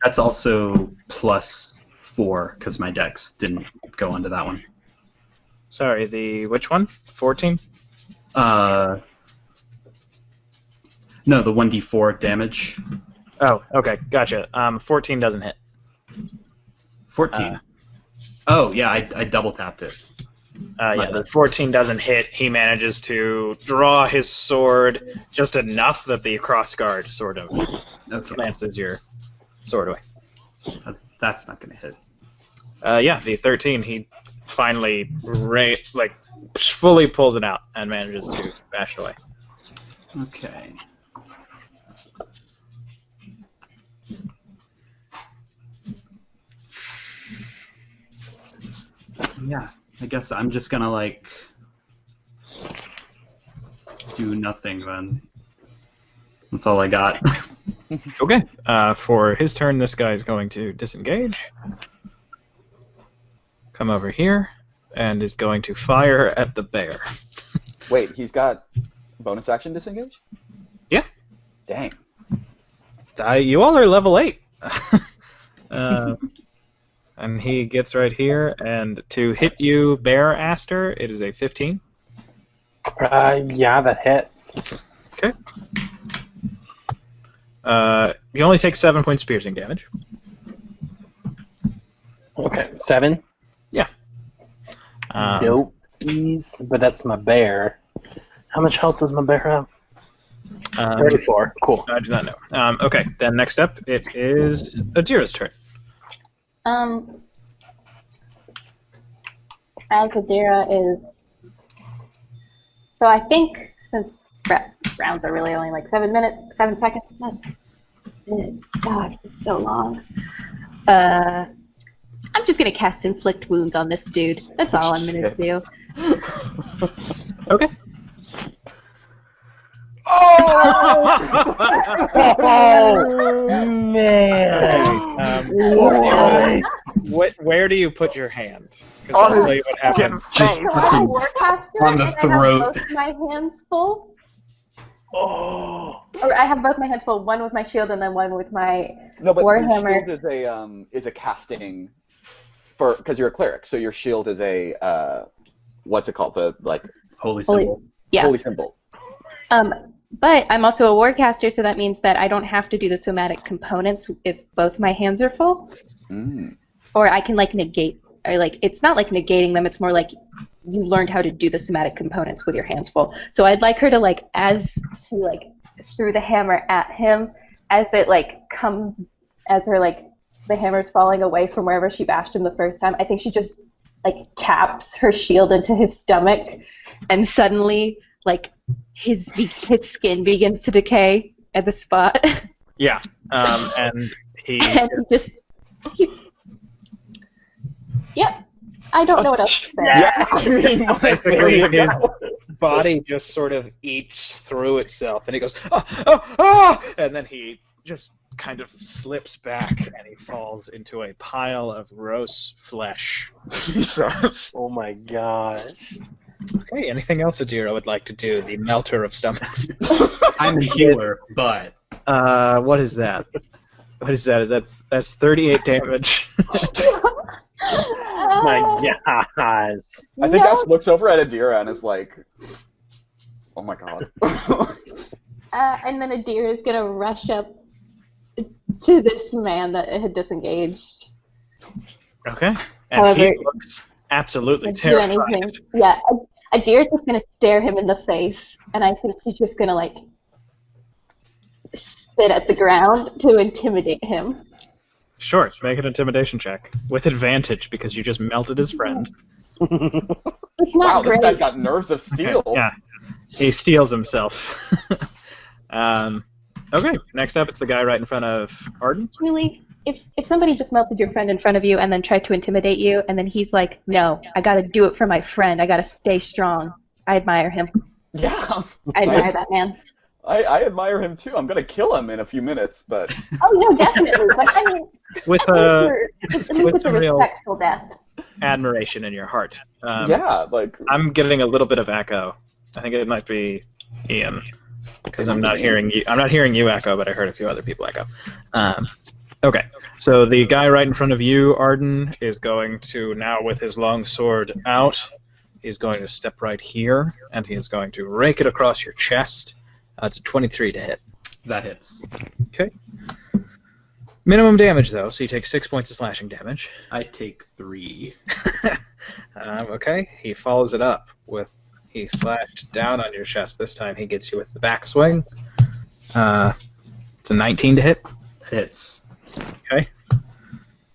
C: That's also +4 because my dex didn't go onto that one.
A: Sorry, the which one? 14?
C: No, the 1d4 damage.
A: Oh, okay, gotcha. 14 doesn't hit.
C: 14. Oh yeah, I double tapped it.
A: Yeah, the 14 doesn't hit. He manages to draw his sword just enough that the crossguard sort of
C: Okay,
A: lances your sword away.
C: that's not gonna hit.
A: Yeah, the 13, he finally fully pulls it out and manages to bash it away.
C: Okay. Yeah, I guess I'm just gonna like do nothing then. That's all I got.
A: Okay, for his turn, this guy is going to disengage. Come over here, and is going to fire at the bear.
B: Wait, he's got bonus action disengage?
A: Yeah.
B: Dang.
A: You all are level 8. And he gets right here, and to hit you, Bear Aster, it is a 15.
D: Yeah, that hits.
A: Okay. You only take 7 points of piercing damage.
D: Okay, 7.
A: Yeah.
D: Nope. Please, but that's my bear. How much health does my bear have? 34. Cool.
A: I do not know. Okay, then next up, it is Adira's turn.
E: As Adira is. So I think since rounds are really only like 7 seconds. Not minutes. God, it's so long. I'm just gonna cast Inflict Wounds on this dude. That's all I'm gonna do.
A: Okay.
B: Oh!
D: Oh, man.
A: Where do you put your hand? Because
F: On
A: I'll tell
F: his
A: you what
F: fucking
A: happens.
E: So
F: face.
E: I'm a warcaster,
C: On the
E: and I
C: throat.
E: have both my hands full.
D: Oh.
E: Or I have both my hands full, one with my shield and then one with my
B: No, but
E: warhammer.
B: your shield is a casting for because you're a cleric, so your shield is a what's it called? The
C: Holy symbol.
E: Yeah.
B: holy symbol.
E: But I'm also a warcaster, so that means that I don't have to do the somatic components if both my hands are full.
B: Mm.
E: Or I can negate, or it's not like negating them, it's more like you learned how to do the somatic components with your hands full. So I'd like her to as she threw the hammer at him, as it comes, as her the hammer's falling away from wherever she bashed him the first time, I think she just taps her shield into his stomach, and suddenly his skin begins to decay at the spot.
A: Yeah, and he.
E: And yep. I don't know what else to say.
F: Yeah, I mean,
A: Basically,
F: there you
A: his
F: go.
A: body just sort of eats through itself, and he goes, ah, and then he just kind of slips back, and he falls into a pile of roast flesh.
F: Jesus.
D: Oh my gosh.
A: Okay, anything else Adira would like to do? The melter of stomachs.
C: I'm a healer, but
A: What is that? What is that? That's 38 damage.
D: My gosh.
B: I think Ash looks over at Adira and is like, "Oh my god."
E: And then Adira is gonna rush up to this man that had disengaged.
A: Okay. And
E: However,
A: he looks absolutely
E: do
A: terrified.
E: anything. Yeah, Adira's just gonna stare him in the face, and I think she's just gonna spit at the ground to intimidate him.
A: Sure, make an intimidation check. With advantage, because you just melted his friend.
E: It's
B: Wow,
E: not
B: this
E: great.
B: guy's got nerves of steel.
A: Yeah. He steals himself. Okay, next up it's the guy right in front of Arden.
E: Really, if somebody just melted your friend in front of you and then tried to intimidate you, and then he's like, "No, I gotta do it for my friend. I gotta stay strong." I admire him.
B: Yeah.
E: I admire that man.
B: I admire him too. I'm gonna kill him in a few minutes, but
E: Oh no, definitely. But I mean,
A: With
E: at least it's a
A: some real-
E: respectful death.
A: admiration in your heart.
B: yeah,
A: I'm getting a little bit of echo. I think it might be Ian, because I'm not hearing you. I'm not hearing you echo, but I heard a few other people echo. Okay, so the guy right in front of you, Arden, is going to now, with his long sword out, he's going to step right here, and he is going to rake it across your chest. It's a 23 to hit.
C: that hits.
A: Okay. Minimum damage, though, so you take 6 points of slashing damage.
C: I take 3.
A: Okay, he follows it up with, he slashed down on your chest. This time he gets you with the backswing. It's a 19 to hit.
C: Hits.
A: Okay.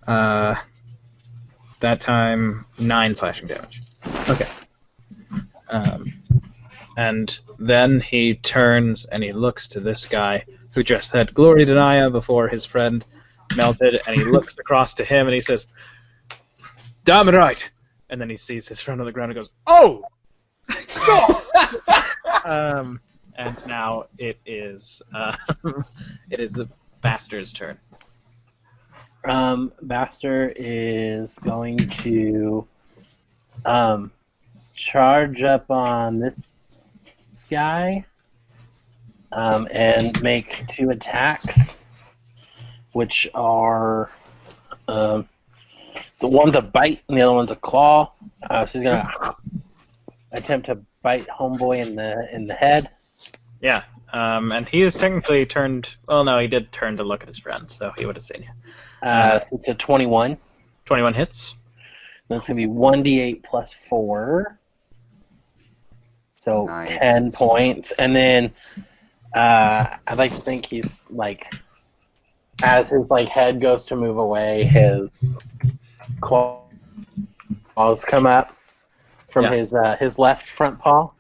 A: That time, 9 slashing damage. Okay. And then he turns and he looks to this guy who just had Glory Denia before his friend melted, and he looks across to him and he says, "Damn right!" And then he sees his friend on the ground and goes, "Oh! God!" And now it is the Bastard's turn.
D: Baster is going to charge up on this guy and make 2 attacks, which are so one's a bite and the other one's a claw. So he's gonna attempt to bite homeboy in the head.
A: Yeah, and he is technically turned. Well, no, he did turn to look at his friend, so he would have seen you.
D: It's a 21.
A: 21 hits.
D: That's gonna be 1d8 plus 4. So
B: Nice.
D: 10 points, and then I'd like to think he's as his head goes to move away, his claws come up from his left front paw.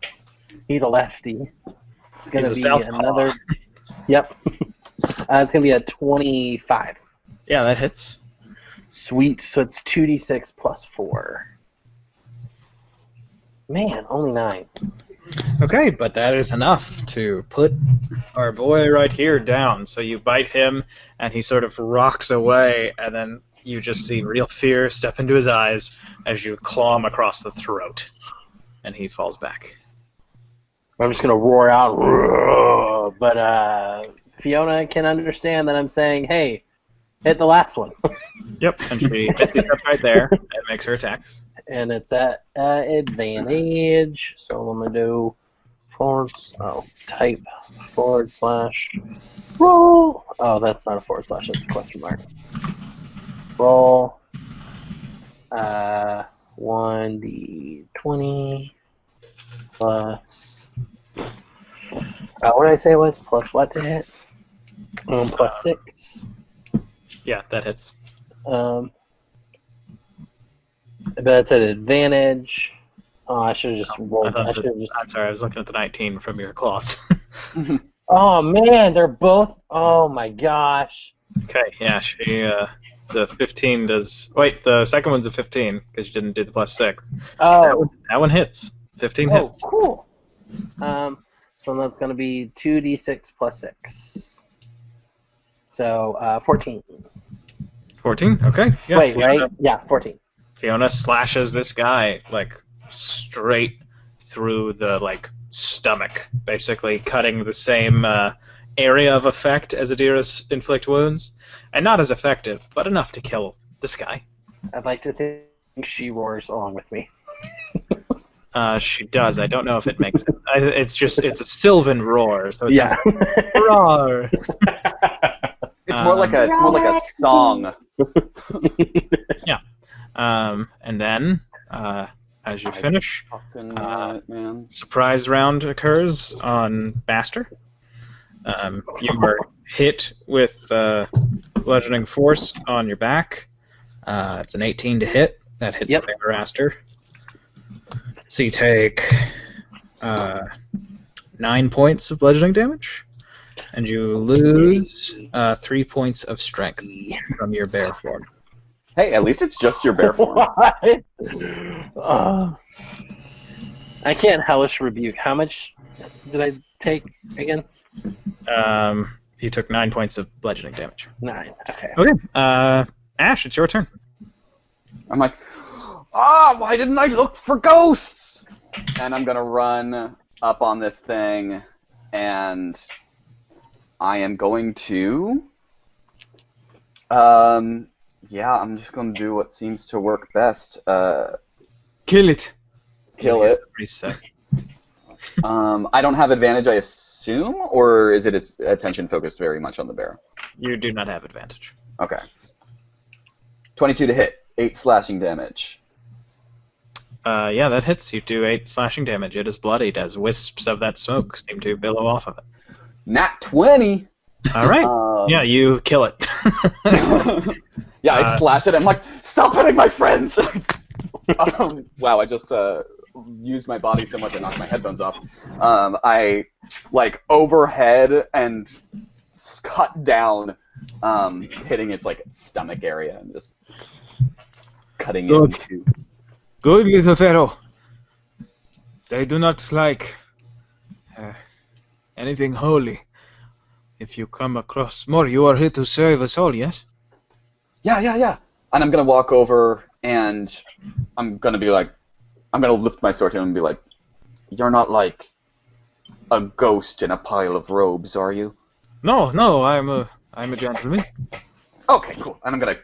D: He's a lefty. It's gonna
A: He's a
D: be
A: southpaw.
D: another. Yep. It's gonna be a 25.
A: Yeah, that hits.
D: Sweet. So it's 2d6 plus 4. Man, only 9.
A: Okay, but that is enough to put our boy right here down. So you bite him, and he sort of rocks away, and then you just see real fear step into his eyes as you claw him across the throat, and he falls back.
D: I'm just gonna roar out, "Roar," but Fiona can understand that I'm saying, "Hey, hit the last one,"
A: Yep, and she misty steps right there and makes her attacks.
D: and it's at advantage. So I'm gonna do type / roll. Oh, that's not a / that's a question mark. Roll 1d20 plus. What did I say it was? Plus what to hit? Plus 6.
A: Yeah, that hits.
D: But that's at advantage. Oh, I should have just rolled.
A: I'm sorry, I was looking at the 19 from your claws.
D: Oh man, they're both. Oh my gosh.
A: Okay, yeah, the 15 does. Wait, the second one's a 15 because you didn't do the plus 6.
D: Oh.
A: That one hits. 15
D: Oh,
A: hits.
D: cool. So that's going to be 2d6 plus 6. So 14.
A: 14. Okay. Yeah,
D: Wait, right? Yeah, 14.
A: Fiona slashes this guy like straight through the stomach, basically cutting the same area of effect as Adira's inflict wounds, and not as effective, but enough to kill this guy.
D: I'd like to think she roars along with me.
A: She does. I don't know if it makes it. It's a Sylvan roar, so it's
D: Yeah.
A: roar.
B: It's more like a song.
A: Yeah. And then, as you finish,
B: man.
A: surprise round occurs on Master. You were hit with bludgeoning force on your back. It's an 18 to hit. That hits Master. So you take 9 points of bludgeoning damage, and you lose 3 points of strength from your bear form.
B: Hey, at least it's just your bear form.
D: What? I can't hellish rebuke. How much did I take again?
A: You took 9 points of bludgeoning damage.
D: 9. Okay.
A: Okay. Ash, it's your turn.
B: I'm like, why didn't I look for ghosts? And I'm gonna run up on this thing, and I am going to, I'm just gonna do what seems to work best.
A: Kill it.
B: Kill it.
A: Reset.
B: I don't have advantage, I assume, or is its attention focused very much on the bear?
A: You do not have advantage.
B: Okay. 22 to hit, 8 slashing damage.
A: Yeah, that hits. You do 8 slashing damage. It is bloodied as wisps of that smoke seem to billow off of it.
B: Nat 20!
A: All right. Yeah, you kill it.
B: Yeah, I slash it. I'm like, stop hitting my friends! Wow, I just used my body so much I knocked my headphones off. I, overhead and cut down, hitting its, stomach area and just cutting it into...
A: Good little fellow. They do not like anything holy. If you come across more, you are here to serve us all, yes?
B: Yeah. And I'm going to walk over and I'm going to be like, I'm going to lift my sword to him and be like, you're not like a ghost in a pile of robes, are you?
A: No, I'm a gentleman.
B: Okay, cool. And I'm going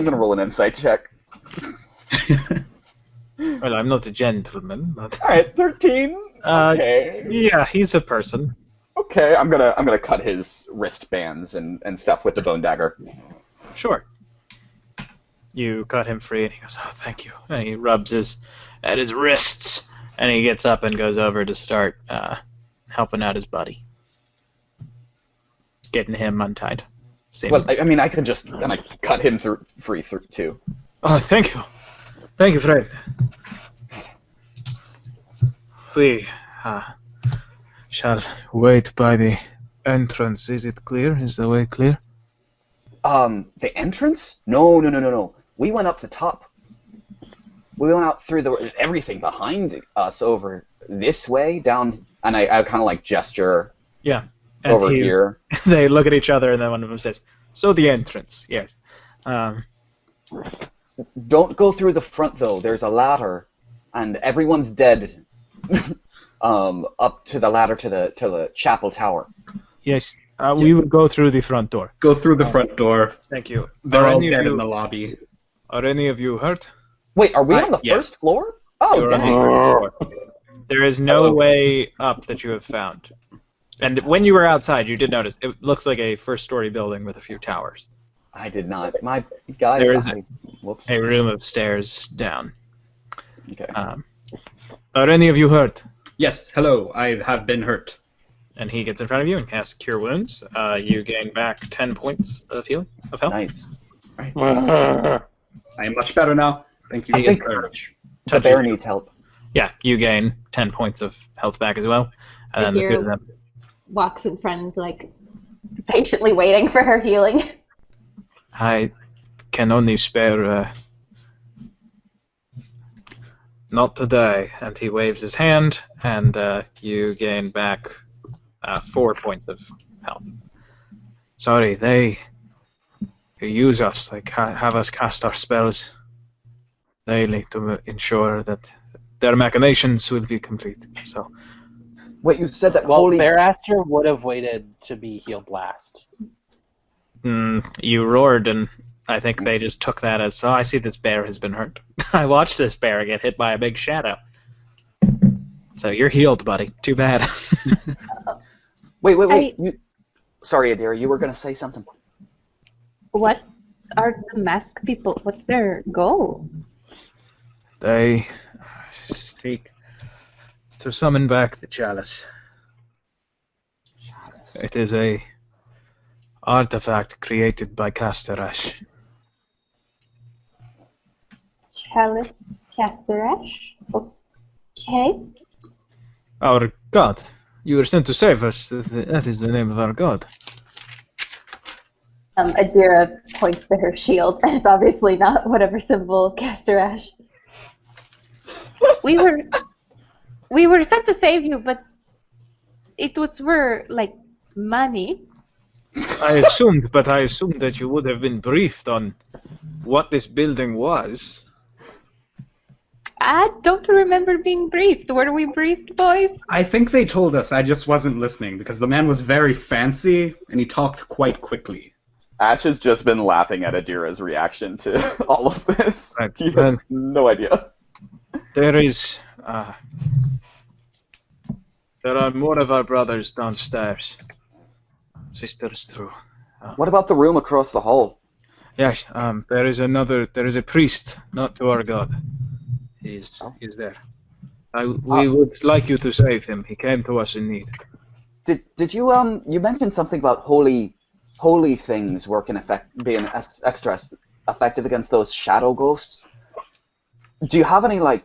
B: to roll an insight check.
A: Well, I'm not a gentleman, but...
B: Alright, 13. Okay.
A: Yeah, he's a person.
B: Okay, I'm gonna cut his wristbands and stuff with the bone dagger.
A: Sure. You cut him free, and he goes, "Oh, thank you." And he rubs at his wrists, and he gets up and goes over to start helping out his buddy, getting him untied.
B: Well, I could just cut him free too.
A: Oh, thank you, Fred. We shall wait by the entrance. Is it clear? Is the way clear?
B: The entrance? No. We went up the top. We went out through everything behind us over this way down, and I kind of like gesture
A: Yeah. And
B: over here.
A: They look at each other, and then one of them says, "So the entrance, yes."
B: Don't go through the front though. There's a ladder, and everyone's dead. Up to the ladder to the chapel tower.
A: Yes. We will go through the front door.
C: Go through the front door.
A: Thank you.
C: They're all dead in the lobby.
A: Are any of you hurt?
B: Wait, are we on the
C: yes.
B: first floor? Oh,
A: You're on the
B: dang.
A: first floor. There is no way up that you have found. And when you were outside, you did notice it looks like a first-story building with a few towers.
B: I did not. My guys.
A: There is
B: Whoops.
A: a room of stairs down.
B: Okay.
A: Are any of you hurt?
C: Yes, hello, I have been hurt.
A: And he gets in front of you and casts Cure Wounds. You gain back 10 points of healing, of health.
B: Nice.
C: I am much better now. Thank you
B: I think
C: very much.
B: the bear needs help.
A: Yeah, you gain 10 points of health back as well. And then the two of them.
E: Walks in front, like, patiently waiting for her healing.
A: I can only spare... not today. And he waves his hand, and you gain back 4 points of health. Sorry, they use us, like have us cast our spells daily to ensure that their machinations will be complete. So,
B: Wait, you said that
D: Well,
B: holy...
D: Bearaster would have waited to be healed last.
A: you roared, and I think they just took that as, I see this bear has been hurt. I watched this bear get hit by a big shadow. So you're healed, buddy. Too bad.
B: Wait. Sorry, Adira, you were going to say something.
E: What are the mask people? What's their goal?
A: They seek to summon back the chalice. It is a artifact created by Kastorash.
E: Chalice Kastorash? Okay.
A: Our god. You were sent to save us. That is the name of our god.
E: Adira points to her shield. It's obviously not whatever symbol Kastorash. We were sent to save you, but it was for, like, money.
A: I assumed that you would have been briefed on what this building was.
E: I don't remember being briefed. Were we briefed, boys?
C: I think they told us, I just wasn't listening, because the man was very fancy, and he talked quite quickly.
G: Ash has just been laughing at Adira's reaction to all of this.
A: Right,
G: He has no idea.
A: There is... there are more of our brothers downstairs. Sisters too.
B: What about the room across the hall?
A: Yes, there is a priest, not to our god. He's there. We would like you to save him. He came to us in need.
B: Did you you mentioned something about holy things being extra effective against those shadow ghosts? Do you have any, like,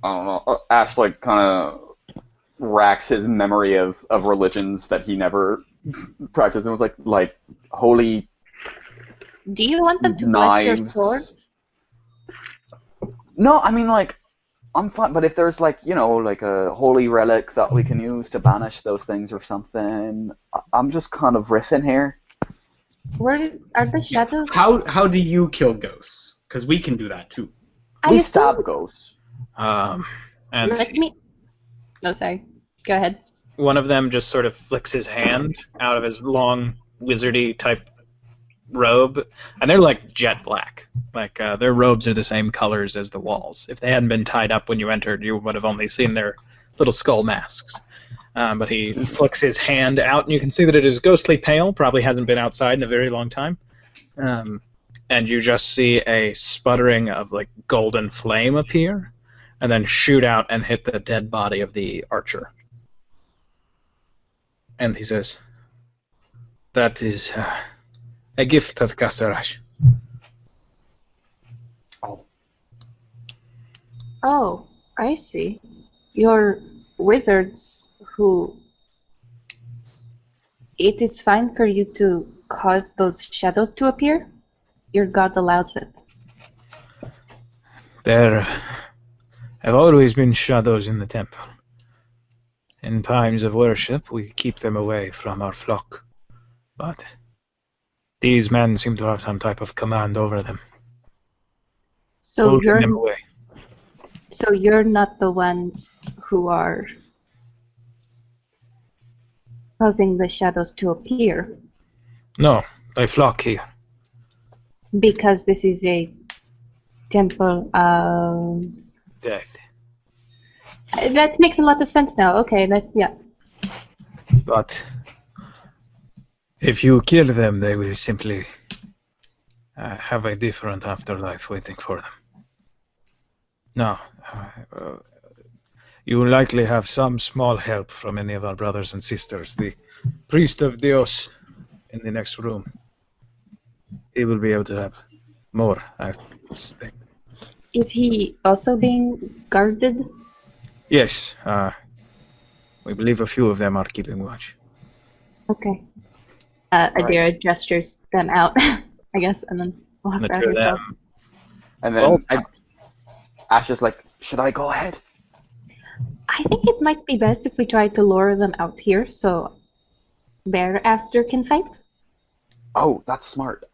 G: I don't know. Ash like kind of racks his memory of religions that he never practiced and was like holy
E: Do you want them to bless your
G: knives.
E: swords?
B: No, I mean, like, I'm fine, but if there's, like, you know, like a holy relic that we can use to banish those things or something, I'm just kind of riffing here.
E: Where are the shadows?
C: How do you kill ghosts? Because we can do that too.
E: I
B: We
E: assume-
B: stab ghosts.
A: And
E: Let me. No, sorry. Go ahead.
A: one of them just sort of flicks his hand out of his long wizardy type robe, and they're like jet black. Like their robes are the same colors as the walls. If they hadn't been tied up when you entered, you would have only seen their little skull masks. But he flicks his hand out, and you can see that it is ghostly pale. Probably hasn't been outside in a very long time. And you just see a sputtering of like golden flame appear, and then shoot out and hit the dead body of the archer. And he says, "That is a gift of Kastorash."
E: Oh, I see. You're wizards who. It is fine for you to cause those shadows to appear? Your god allows it.
A: There have always been shadows in the temple. In times of worship, we keep them away from our flock. But these men seem to have some type of command over them,
E: So
A: holding them away.
E: you're not the ones who are causing the shadows to appear,
A: No, they flock here.
E: because this is a temple.
A: Death.
E: That makes a lot of sense now. Okay, yeah.
A: But if you kill them, they will simply have a different afterlife waiting for them. No, you will likely have some small help from any of our brothers and sisters. The priest of Dios in the next room. He will be able to have more, I think.
E: Is he also being guarded?
A: Yes, we believe a few of them are keeping watch.
E: Okay. Adira gestures them out, I guess, and then walks
A: The
E: out
A: two of
E: herself.
A: them.
G: And then Ash is like, should I go ahead?
E: I think it might be best if we try to lure them out here so Bear Aster can fight.
G: Oh, that's smart.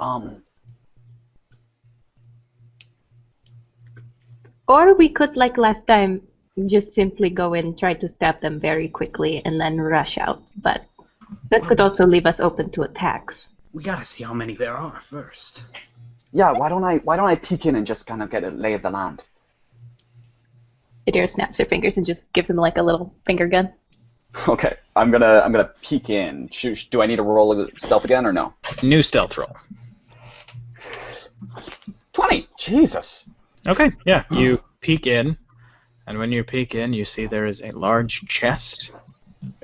E: Or we could, like last time, just simply go in, try to stab them very quickly, and then rush out. But that could also leave us open to attacks.
C: We gotta see how many there are first.
B: Yeah, why don't I peek in and just kind of get a lay of the land?
E: Adira snaps her fingers and just gives him like a little finger gun.
G: Okay, I'm gonna peek in. Do I need to roll a stealth again or no?
A: New stealth roll.
G: 20. Jesus.
A: Okay, yeah. You peek in, and when you peek in, you see there is a large chest.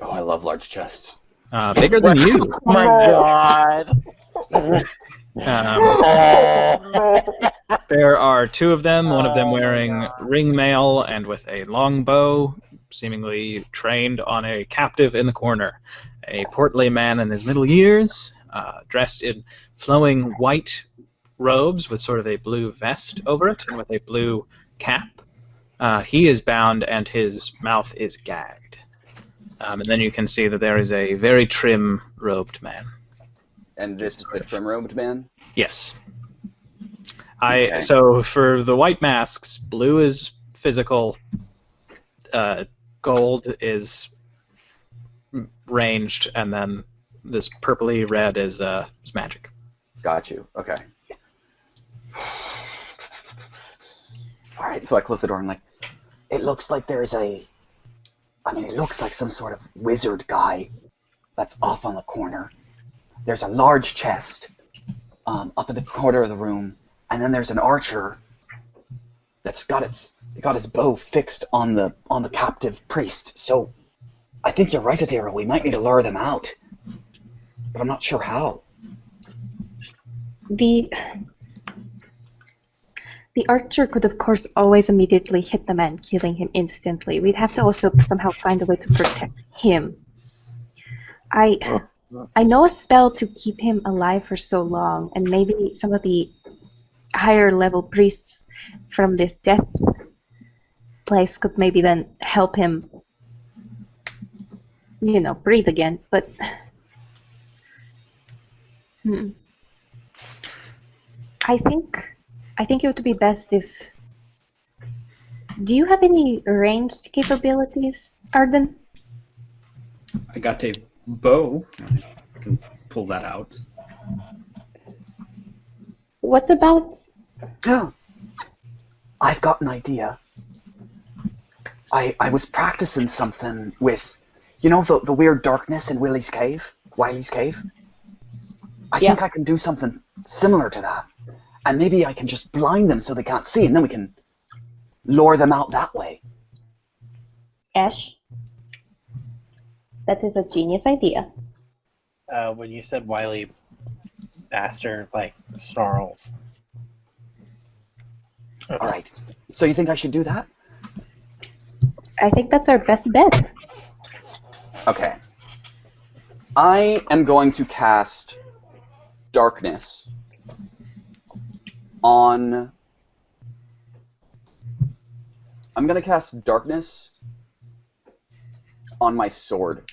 G: Oh, I love large chests.
A: Bigger than you.
D: Oh my god.
A: There are two of them, one of them wearing ring mail and with a long bow, seemingly trained on a captive in the corner. A portly man in his middle years, dressed in flowing white robes with sort of a blue vest over it and with a blue cap. He is bound and his mouth is gagged. And then you can see that there is a very trim-robed man.
B: And this is the trim-robed man?
A: Yes.
B: Okay.
A: So for the white masks, blue is physical, gold is ranged, and then this purpley red is magic.
B: Got you. Okay. Alright, so I close the door and it looks like it looks like some sort of wizard guy that's off on the corner. There's a large chest up in the corner of the room, and then there's an archer that's got his bow fixed on the captive priest. So I think you're right, Adira. We might need to lure them out, but I'm not sure how.
E: The archer could, of course, always immediately hit the man, killing him instantly. We'd have to also somehow find a way to protect him. I know a spell to keep him alive for so long, and maybe some of the higher level priests from this death place could maybe then help him, breathe again. But I think it would be best if... Do you have any ranged capabilities, Arden?
C: I got a bow. I can pull that out.
E: What about...
B: Oh, I've got an idea. I was practicing something with, the weird darkness in Wiley's cave? I think I can do something similar to that. And maybe I can just blind them so they can't see, and then we can lure them out that way.
E: Ash? That is a genius idea.
D: When you said Wiley Aster, snarls.
B: Alright, so you think I should do that?
E: I think that's our best bet.
B: Okay. I am going to cast Darkness on I'm gonna cast darkness on my sword.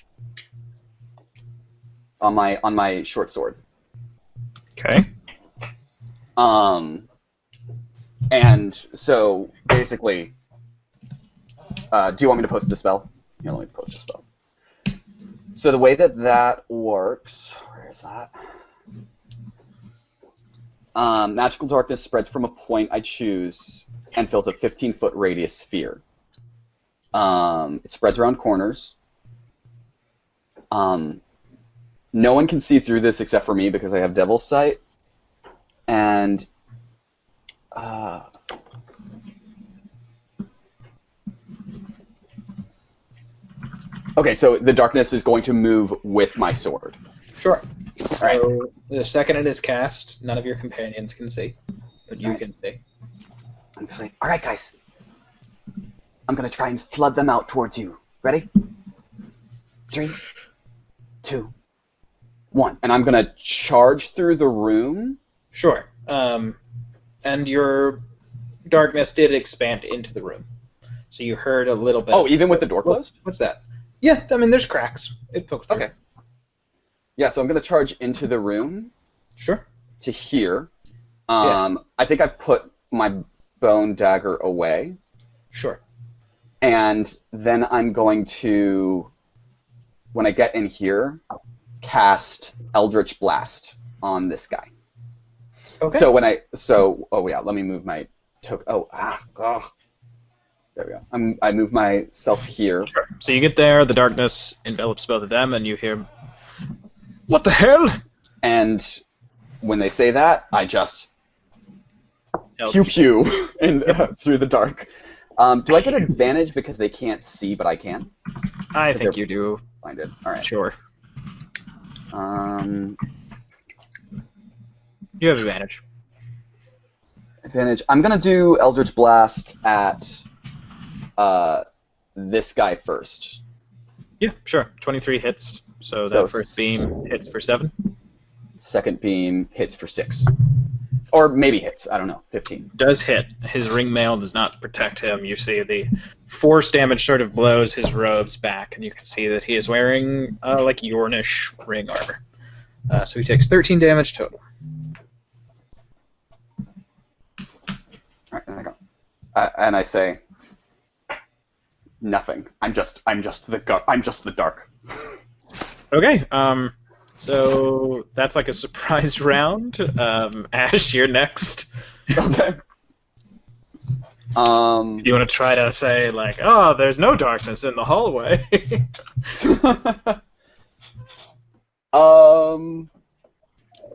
B: On my short sword.
A: Okay.
B: And so basically, do you want me to post the spell? Here, let me post the spell. So the way that works, where is that? Magical darkness spreads from a point I choose and fills a 15-foot radius sphere. It spreads around corners. No one can see through this except for me because I have Devil's Sight. And okay, so the darkness is going to move with my sword.
A: Sure. So
B: Alright.
A: the second it is cast, none of your companions can see, but you
B: Alright.
A: can see.
B: I'm just like, all right, guys. I'm going to try and flood them out towards you. Ready? 3, 2, 1. And I'm going to charge through the room.
A: Sure. And your darkness did expand into the room, so you heard a little bit.
B: Oh, even with the door closed?
A: What's that? Yeah, I mean, there's cracks. It pokes through.
B: Okay. Yeah, so I'm going to charge into the room
A: Sure.
B: to here. I think I've put my bone dagger away.
A: Sure.
B: And then I'm going to, when I get in here, cast Eldritch Blast on this guy.
A: Okay.
B: Oh yeah, let me move my token. There we go. I move myself here.
A: Sure. So you get there, the darkness envelops both of them, and you hear, "What the hell?"
B: And when they say that, I just
A: Eldritch.
B: pew and through the dark. Do I get advantage because they can't see, but I can?
A: I think you do.
B: Blinded. All right.
A: Sure.
B: Um,
A: You have advantage.
B: advantage. I'm gonna do Eldritch Blast at this guy first.
A: Yeah, sure. 23 hits. So
B: So
A: that first beam hits for 7.
B: Second beam hits for 6. Or maybe hits, I don't know, 15.
A: Does hit. His ring mail does not protect him. You see the force damage sort of blows his robes back, and you can see that he is wearing like Yornish ring armor. So he takes 13 damage total.
B: Alright, there I go. And I say, nothing. I'm just the dark.
A: Okay. So that's like a surprise round. Ash, you're next.
B: Okay.
A: You want to try to say like, "Oh, there's no darkness in the hallway."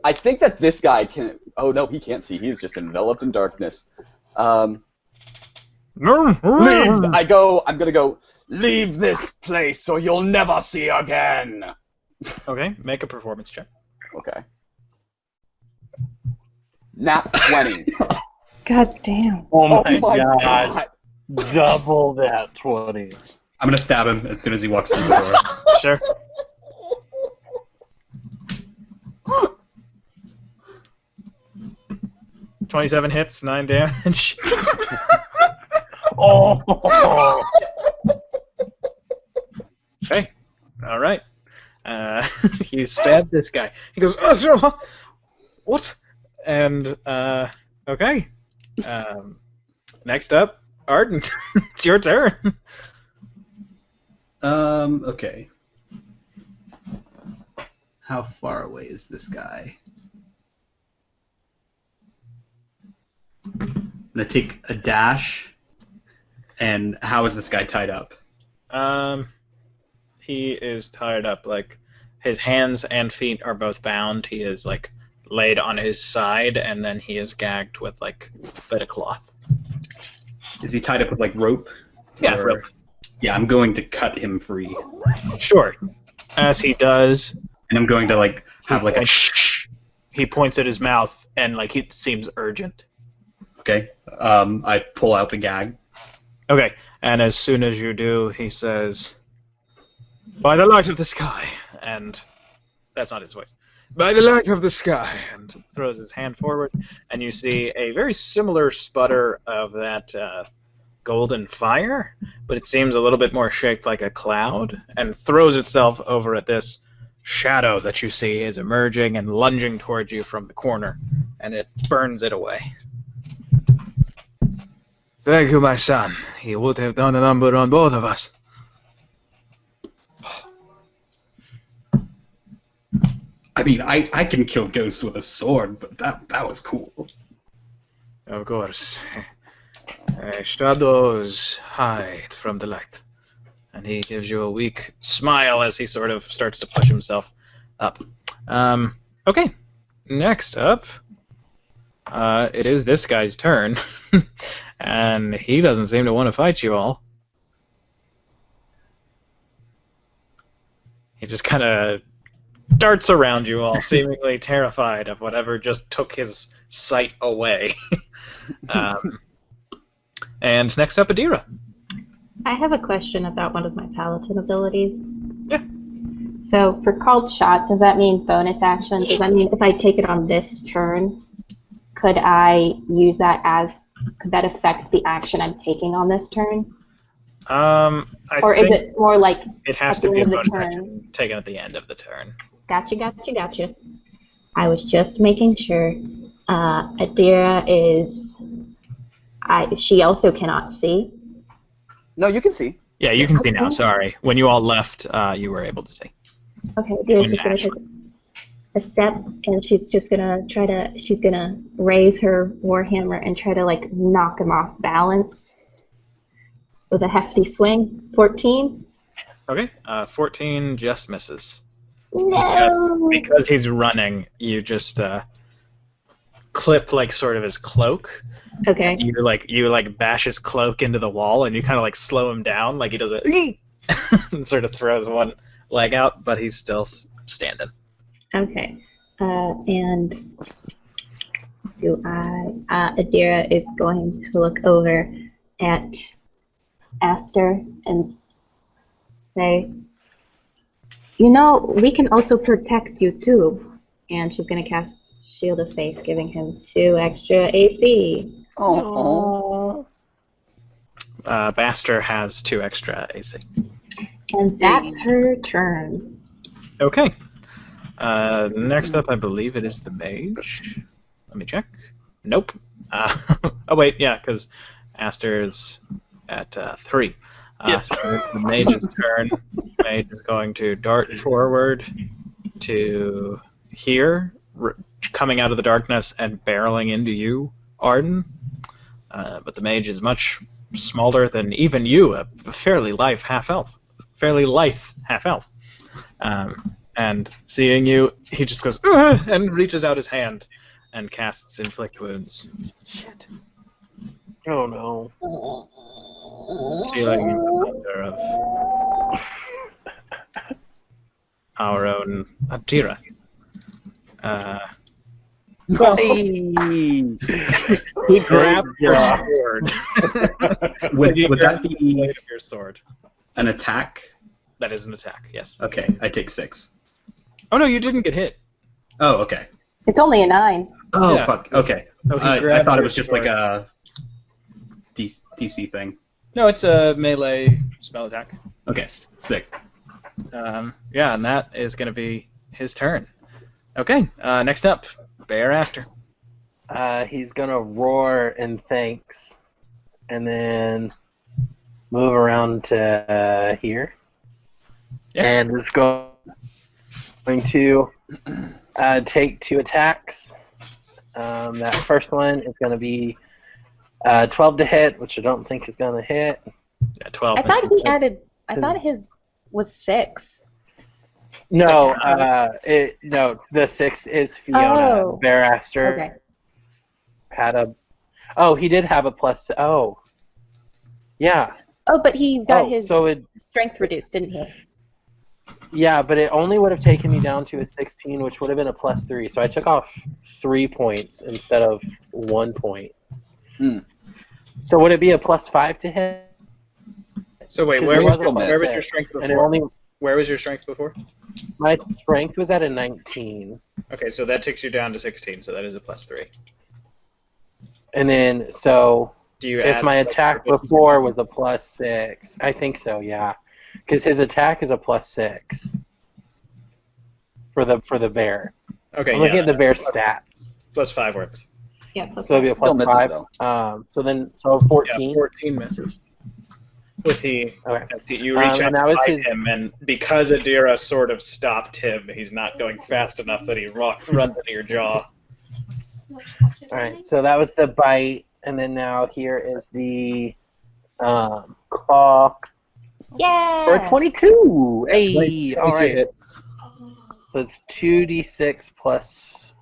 B: I think that this guy can. Oh no, he can't see. He's just enveloped in darkness. Leave. I'm gonna go. Leave this place, or you'll never see again.
A: Okay, make a performance check.
B: Okay. Nat 20.
E: God damn.
D: Oh my,
B: Oh my
D: god.
B: God.
D: Double that 20.
C: I'm gonna stab him as soon as he walks through the door.
A: Sure. "27 hits, 9 damage."
D: Oh!
A: Okay. All right. You stab this guy. He goes, "Oh, sure. What?" And okay. Next up, Ardent. It's your turn.
C: Okay. How far away is this guy? I'm gonna take a dash. And how is this guy tied up?
A: He is tied up, like his hands and feet are both bound. He is like laid on his side, and then he is gagged with like a bit of cloth.
C: Is he tied up with like rope?
A: Yeah,
C: Or-
A: rope.
C: Yeah, I'm going to cut him free,
A: Sure. As he does,
C: and I'm going to like have like a
A: he points at his mouth, and like it seems urgent.
C: Okay. I pull out the gag.
A: Okay, and as soon as you do, he says, "By the light of the sky," and that's not his voice. "By the light of the sky," and throws his hand forward, and you see a very similar sputter of that golden fire, but it seems a little bit more shaped like a cloud, and throws itself over at this shadow that you see is emerging and lunging towards you from the corner, and it burns it away. Thank you, my son. He would have done a number on both of us.
C: I mean, I can kill ghosts with a sword, but that was cool.
A: Of course. Shadows hide from the light. And he gives you a weak smile as he sort of starts to push himself up. Okay. Next up, it is this guy's turn. And he doesn't seem to want to fight you all. He just kind of darts around you all, seemingly terrified of whatever just took his sight away. And next up, Adira.
E: I have a question about one of my paladin abilities.
A: Yeah.
E: So for called shot, does that mean bonus action? Does that mean if I take it on this turn, could I use that could that affect the action I'm taking on this turn?
A: Or
E: is it more like
A: it has
E: at
A: to
E: the
A: be a
E: end of the
A: bonus
E: turn?
A: action taken at the end of the turn.
E: Gotcha. I was just making sure. Adira is... she also cannot see.
B: No, you can see.
A: Yeah, you can see now. Sorry. When you all left, you were able to see.
E: Okay, Adira's just going to take a step, and she's just going to she's going to raise her warhammer and try to, like, knock him off balance with a hefty swing. 14?
A: Okay, 14 just misses.
E: No!
A: Because he's running, you just clip, like, sort of his cloak.
E: Okay.
A: You bash his cloak into the wall, and you kind of like slow him down, like he does a and sort of throws one leg out, but he's still standing.
E: Okay. And Adira is going to look over at Aster and say, we can also protect you too. And she's going to cast Shield of Faith, giving him 2 extra AC.
B: Oh.
A: Baster has 2 extra AC.
E: And that's her turn.
A: Okay. Next up, I believe it is the mage. Let me check. Nope. Oh, wait, yeah, because Aster's at 3.
D: Yep.
A: So the mage's turn. The mage is going to dart forward to here, coming out of the darkness and barreling into you, Arden. But the mage is much smaller than even you, a fairly lithe half-elf. And seeing you, he just goes, "Ugh!" and reaches out his hand and casts Inflict Wounds.
B: Shit.
D: Oh no.
A: Stealing thunder of our own Adira. He grabbed your sword.
C: Would that
A: the
C: be
A: blade of your sword?
C: an attack?
A: That is an attack, yes.
C: Okay, I take 6.
A: Oh no, you didn't get hit.
C: Oh, okay.
E: It's only a 9.
C: Oh,
A: Yeah.
C: fuck. Okay.
A: So he
C: I
A: grabbed
C: thought it
A: your
C: was just
A: sword.
C: like a DC thing.
A: No, it's a melee spell attack.
C: Okay, sick.
A: Yeah, and that is going to be his turn. Okay, next up, Bear Aster.
D: He's gonna roar in thanks, and then move around to here,
A: Yeah.
D: and is going to take 2 attacks. That first one is going to be 12 to hit, which I don't think is going to hit.
A: Yeah, 12.
E: I thought
A: misses.
E: he added. I thought his was 6.
D: No, the 6 is Fiona.
E: Oh.
D: Bearaster
E: Okay.
D: had a. Oh, he did have a plus. Oh, yeah.
E: Oh, but he got
D: Oh,
E: his
D: so it.
E: strength reduced, didn't he?
D: Yeah, but it only would have taken me down to a 16, which would have been a plus 3. So I took off 3 points instead of 1 point.
B: Hmm.
D: So would it be a plus 5 to hit?
A: So wait,
D: 'Cause
A: where
D: it
A: was,
D: wasn't
A: where was
D: six,
A: your strength
D: and it
A: before?
D: only
A: Where was your strength before?
D: my strength was at a 19,
A: Okay, so that takes you down to 16, so that is a plus 3.
D: and then so
A: Do you
D: If
A: add,
D: my
A: like,
D: attack
A: proficiency
D: before
A: bonus?
D: was a +6, I think so. Yeah, because his attack is a +6 for the bear.
A: Okay,
D: I'm looking
A: yeah,
D: at the bear's stats,
A: +5 works.
E: Yeah, plus
D: so it'd be a
B: Still misses,
D: +5.
B: though.
D: So
A: Yeah,
D: 14.
A: 14 misses. With the
D: Okay.
A: you reach out
D: and that
A: to
D: was
A: bite
D: his-
A: him, and because Adira sort of stopped him, he's not going fast enough that he runs into your jaw.
D: All right, so that was the bite, and then now here is the claw for a
E: Yeah.
D: 22. Hey, all
A: 22
D: right.
A: hits.
D: So it's 2d6 plus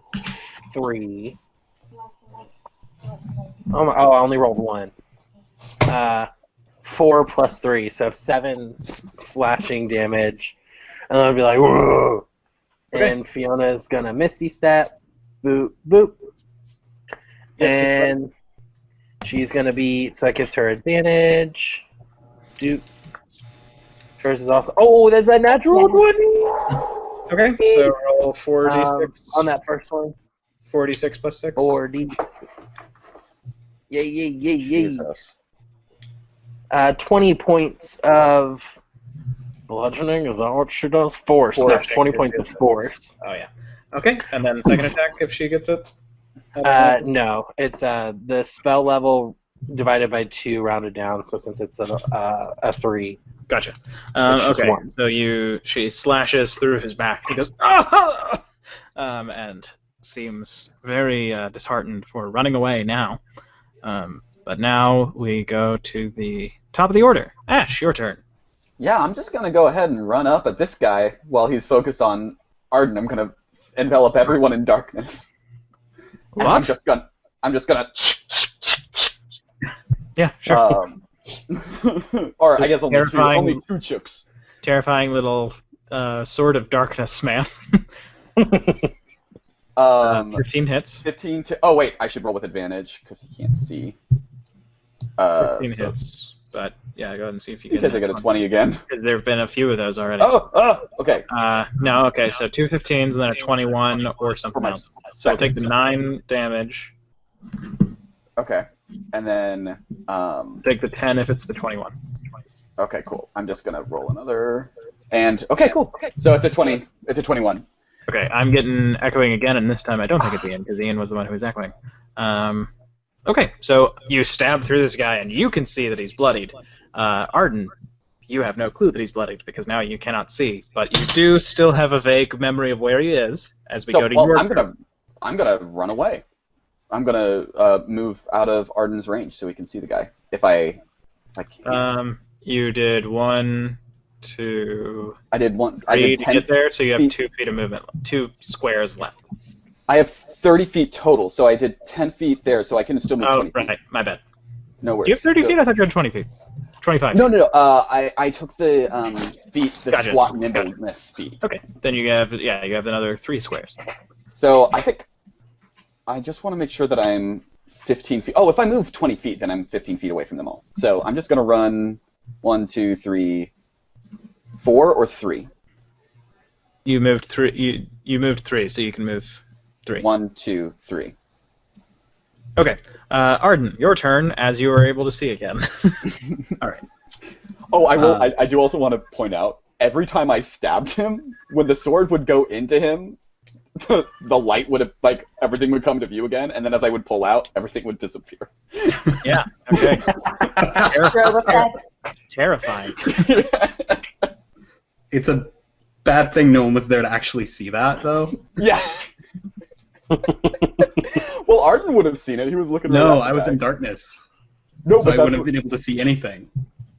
D: 3. Oh, I only rolled 1. 4 plus 3, so 7 slashing damage. And then I'll be like, whoa!
A: Okay.
D: And Fiona's gonna Misty Step. Boop, boop. And she's gonna be, so that gives her advantage. Doop. Hers is also, oh, there's a natural 20!
A: Okay, so roll 4d6.
D: On that first one.
A: 4d6 plus 6.
D: 4D. Yay, yay, yay, yay.
G: Jesus.
D: 20 points of bludgeoning, is that what she does? Force. No,
A: Force.
D: 20 points of force.
A: Oh, yeah. Okay, and then second attack if she gets it?
D: No, it's the spell level divided by 2 rounded down, so since it's a 3.
A: Gotcha.
D: It's just
A: Okay,
D: 1.
A: so she slashes through his back. He goes, ah! And seems very disheartened for running away now. But now we go to the top of the order. Ash, your turn.
B: Yeah, I'm just gonna go ahead and run up at this guy while he's focused on Arden. I'm gonna envelop everyone in darkness. And I'm just gonna.
A: Yeah, sure.
B: Or I guess only
A: Terrifying.
B: two chooks.
A: Terrifying little sword of darkness man. 15 hits.
B: 15 to. Oh wait, I should roll with advantage because he can't see.
A: 15
B: So-
A: hits. But yeah, go ahead and see if you get
B: Because I got a 20 again.
A: Because there have been a few of those already.
B: Okay.
A: No, okay, so 2 15s and then a 21 or
B: For
A: something
B: my
A: else. So I'll take the
B: second.
A: 9 damage.
B: Okay. And then,
A: Take the 10 if it's the 21.
B: okay, cool. I'm just gonna roll another. And okay, cool. So it's a 20. It's a 21.
A: Okay, I'm getting echoing again, and this time I don't think it's Ian, because Ian was the one who was echoing. Okay, so you stab through this guy, and you can see that he's bloodied. Arden, you have no clue that he's bloodied, because now you cannot see. But you do still have a vague memory of where he is, as we go to your turn.
B: I'm gonna run away. I'm gonna move out of Arden's range so we can see the guy. If I can.
A: You did 1, 2,
B: I did one.
A: 3
B: I did
A: to
B: 10
A: get there, so you have
B: feet.
A: 2 feet of movement, 2 squares left.
B: I have 30 feet total, so I did 10 feet there, so I can still move 20 feet.
A: Right, my bad.
B: No worries.
A: Do you have 30
B: So-
A: feet? I thought you had 20 feet. 25.
B: No. I took the feet, the
A: Gotcha.
B: squat nimbleness feet.
A: Okay, then you have another 3 squares.
B: So I think I just want to make sure that I'm 15 feet. Oh, if I move 20 feet, then I'm 15 feet away from them all. So I'm just gonna run 1, 2, 3, 4 or 3.
A: You moved 3. You moved 3, so you can move 3.
B: 1, 2, 3.
A: Okay, Arden, your turn. As you are able to see again. All right.
B: Oh, I do also want to point out, every time I stabbed him, when the sword would go into him, the light would have, like, everything would come to view again, and then as I would pull out, everything would disappear.
A: Yeah. Okay.
E: Strobe effect.
A: Terrifying.
C: It's a bad thing no one was there to actually see that, though.
B: Yeah. Well, Arden would have seen it. He was looking. right
C: No,
B: at the
C: I was
B: guy.
C: in darkness,
B: No,
C: so
B: but
C: I
B: that's
C: wouldn't have
B: what-
C: been able to see anything,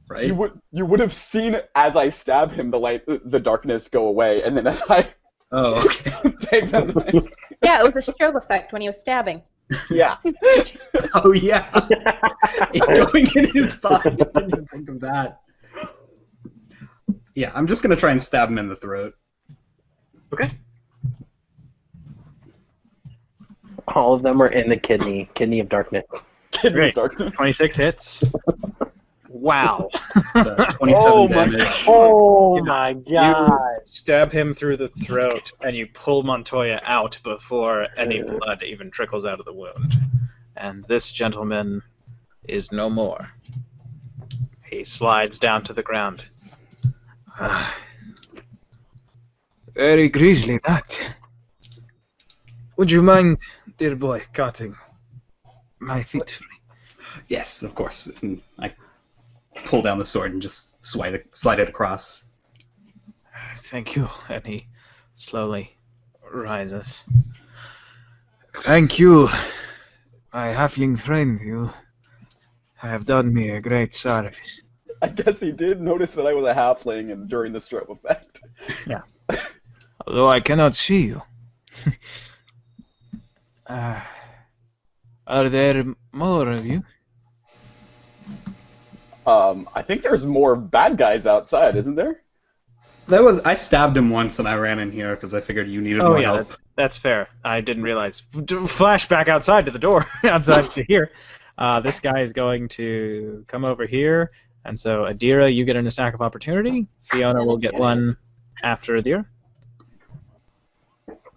C: right?
B: you would have seen as I stab him the darkness go away, and then as I
C: Oh, okay.
B: take the knife.
E: Yeah, it was a strobe effect when he was stabbing.
B: Yeah.
C: Oh, yeah. It going in his body. I didn't even think of that. Yeah, I'm just going to try and stab him in the throat.
A: Okay.
D: All of them are in the kidney of darkness.
B: Kid
A: Great.
B: darkness.
A: 26 hits. Wow.
C: So 27
B: Oh my
C: damage.
D: Oh my god!
A: Stab him through the throat, and you pull Montoya out before any blood even trickles out of the wound. And this gentleman is no more. He slides down to the ground. Very grisly, that. Would you mind, dear boy, cutting my feet free?
C: Yes, of course. And I pull down the sword and just slide it across.
A: Thank you. And he slowly rises. Thank you, my halfling friend. You have done me a great service.
G: I guess he did notice that I was a halfling and during the strobe effect.
A: Yeah. Although I cannot see you. Are there more of you?
G: I think there's more bad guys outside, isn't there?
C: I stabbed him once and I ran in here because I figured you needed
A: Oh
C: more
A: yeah,
C: help.
A: that's fair. I didn't realize. Flashback outside to the door, outside to here. This guy is going to come over here, and so Adira, you get an attack of opportunity. Fiona will get one after Adira.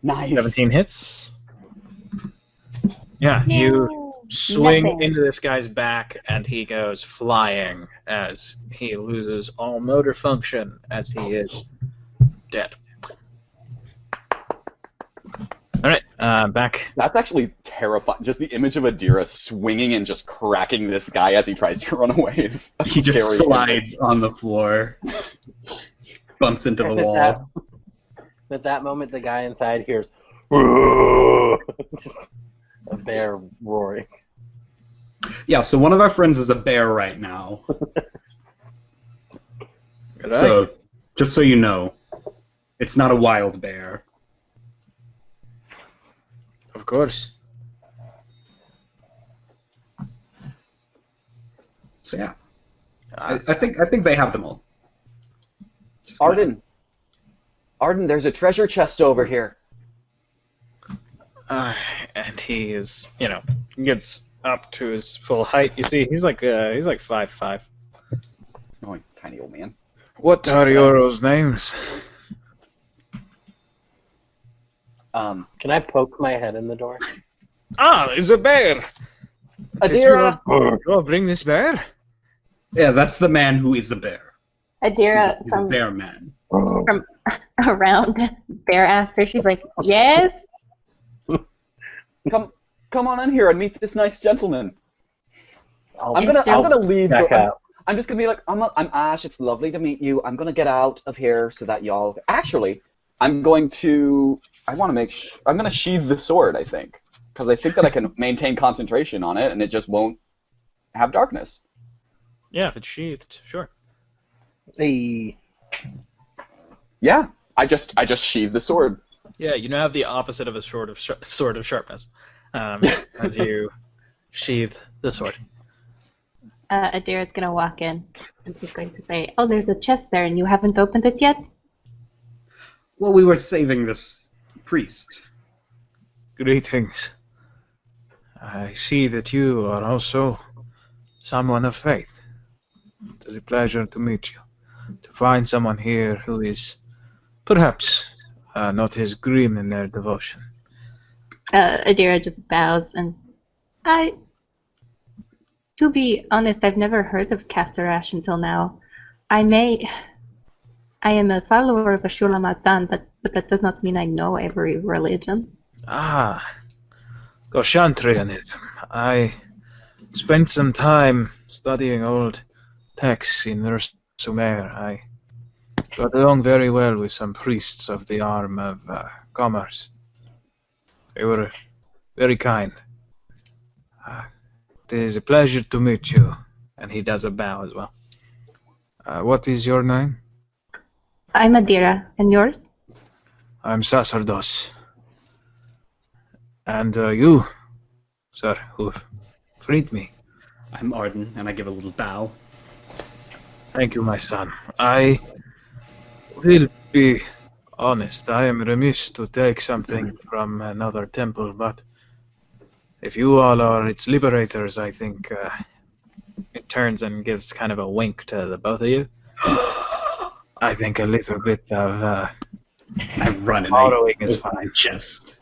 B: Nice.
A: 17 hits. Yeah, you swing
E: Nothing.
A: into this guy's back, and he goes flying as he loses all motor function as he is dead. All right, back.
G: That's actually terrifying. Just the image of Adira swinging and just cracking this guy as he tries to run away is a
C: He just
G: scary
C: slides on the floor, bumps into the wall.
D: At that moment, the guy inside hears a bear roaring.
C: Yeah, so one of our friends is a bear right now. So, just so you know, it's not a wild bear.
A: Of course.
C: So yeah, I think they have them all. Just
B: Arden, there's a treasure chest over here.
A: And he is, gets up to his full height. You see, he's like 5'5".
G: Oh, tiny old man.
A: What are your names?
D: Can I poke my head in the door?
A: It's a bear.
B: Adira!
A: Oh, bring this bear.
C: Yeah, that's the man who is a bear.
E: Adira
C: He's a bear man.
E: from around Bear asked her. She's like, yes.
G: Come on in here and meet this nice gentleman. I'm
E: Yes,
G: gonna leave.
D: Back out.
G: I'm just gonna be like, I'm Ash. It's lovely to meet you. I'm gonna get out of here so that y'all. Actually, I'm going to. I'm gonna sheathe the sword. I think because I think that I can maintain concentration on it and it just won't have darkness.
A: Yeah, if it's sheathed, sure.
D: Hey.
G: Yeah, I just sheathe the sword.
A: Yeah, you now have the opposite of a sword of sharpness, as you sheathe the sword.
E: Adira's gonna walk in and she's going to say, "Oh, there's a chest there, and you haven't opened it yet."
C: Well, we were saving this priest.
A: Greetings. I see that you are also someone of faith. It is a pleasure to meet you. To find someone here who is perhaps not as grim in their devotion.
E: Adira just bows and to be honest, I've never heard of Kastorash until now. I am a follower of Ashula Matan, but that does not mean I know every religion.
A: Goshantrianism. I spent some time studying old texts in Sumer. I got along very well with some priests of the arm of commerce. They were very kind. It is a pleasure to meet you. And he does a bow as well. What is your name?
E: I'm Adira, and yours?
A: I'm Sacerdos. And you, sir, who freed me.
C: I'm Arden, and I give a little bow.
A: Thank you, my son. I will be honest. I am remiss to take something from another temple, but if you all are its liberators, I think it turns and gives kind of a wink to the both of you. I think a little bit of
C: I run and
A: borrowing
C: I
A: is
C: open my
A: fine.
C: chest.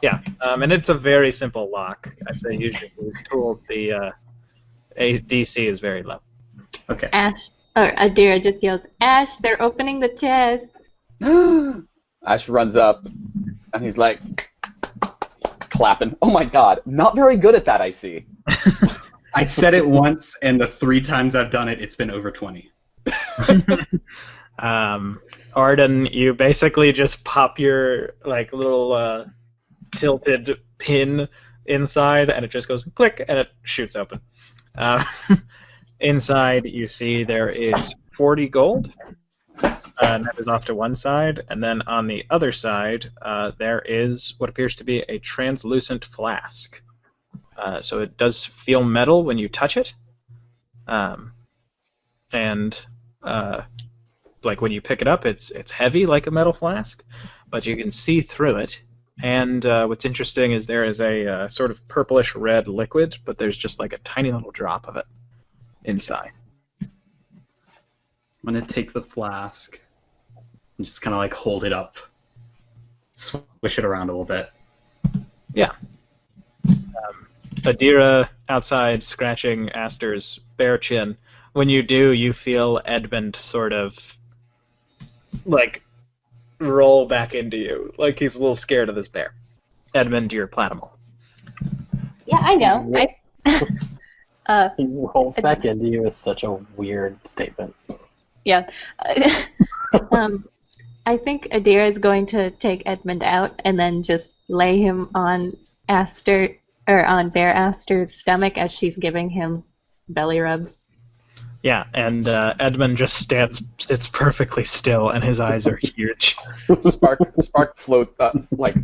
A: Yeah, and it's a very simple lock. I'd say usually use tools. The DC is very low.
C: Okay.
E: Ash, or Adira just yells, Ash, they're opening the chest.
G: Ash runs up, and he's like, clapping. Oh my god, not very good at that, I see.
C: I said it once, and the 3 times I've done it, it's been over 20.
A: Arden, you basically just pop your like little tilted pin inside, and it just goes click, and it shoots open. Inside, you see there is 40 gold, and that is off to one side, and then on the other side, there is what appears to be a translucent flask. So it does feel metal when you touch it, and like when you pick it up, it's heavy like a metal flask, but you can see through it. And what's interesting is there is a sort of purplish red liquid, but there's just like a tiny little drop of it inside.
C: I'm gonna take the flask and just kind of like hold it up, swish it around a little bit.
A: Yeah. Adira outside scratching Aster's bare chin. When you do, you feel Edmund sort of like roll back into you, like he's a little scared of this bear. Edmund, you're Platimal.
E: Yeah, I know.
D: He rolls back into you is such a weird statement.
E: Yeah. I think Adira is going to take Edmund out and then just lay him on Aster or on Bear Aster's stomach as she's giving him belly rubs.
A: Yeah, and Edmund just sits perfectly still, and his eyes are huge.
G: Spark float like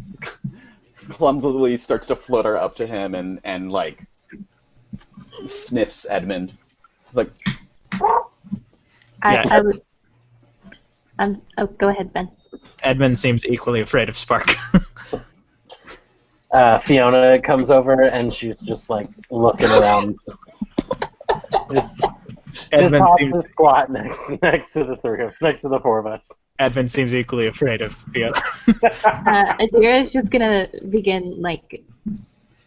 G: clumsily starts to flutter up to him and like sniffs Edmund, like.
E: Oh, go ahead, Ben.
A: Edmund seems equally afraid of Spark.
D: Fiona comes over and she's just like looking around. Just
A: Edmund
D: pops
A: seems,
D: a squat next to the 4 of us.
A: Edmund seems equally afraid of Fiona.
E: Adira is just gonna begin like.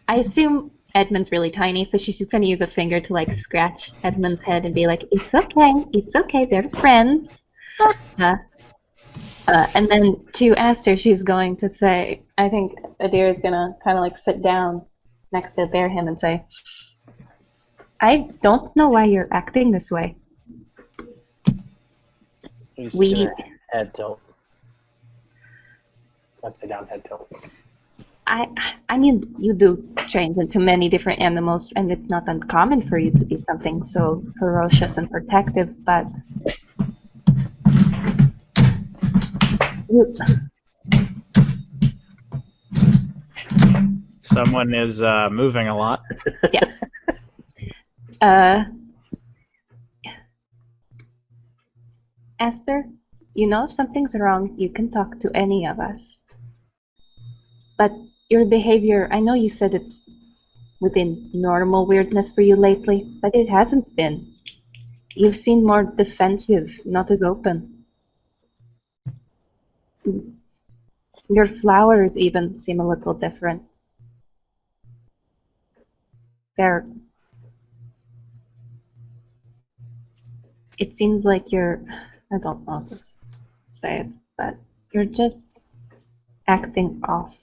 E: I assume Edmund's really tiny, so she's just gonna use a finger to like scratch Edmund's head and be like, "It's okay, they're friends." And then to Aster, she's going to say, I think Adira's gonna kind of like sit down next to Bearham and say, I don't know why you're acting this way.
D: Head tilt. Upside down head tilt.
E: I mean, you do change into many different animals, and it's not uncommon for you to be something so ferocious and protective, but
A: Someone is moving a lot.
E: Yeah. Esther, you know if something's wrong, you can talk to any of us. But your behavior, I know you said it's within normal weirdness for you lately, but it hasn't been. You've seemed more defensive, not as open. Your flowers even seem a little different. It seems like I don't know how to say it, but you're just acting off.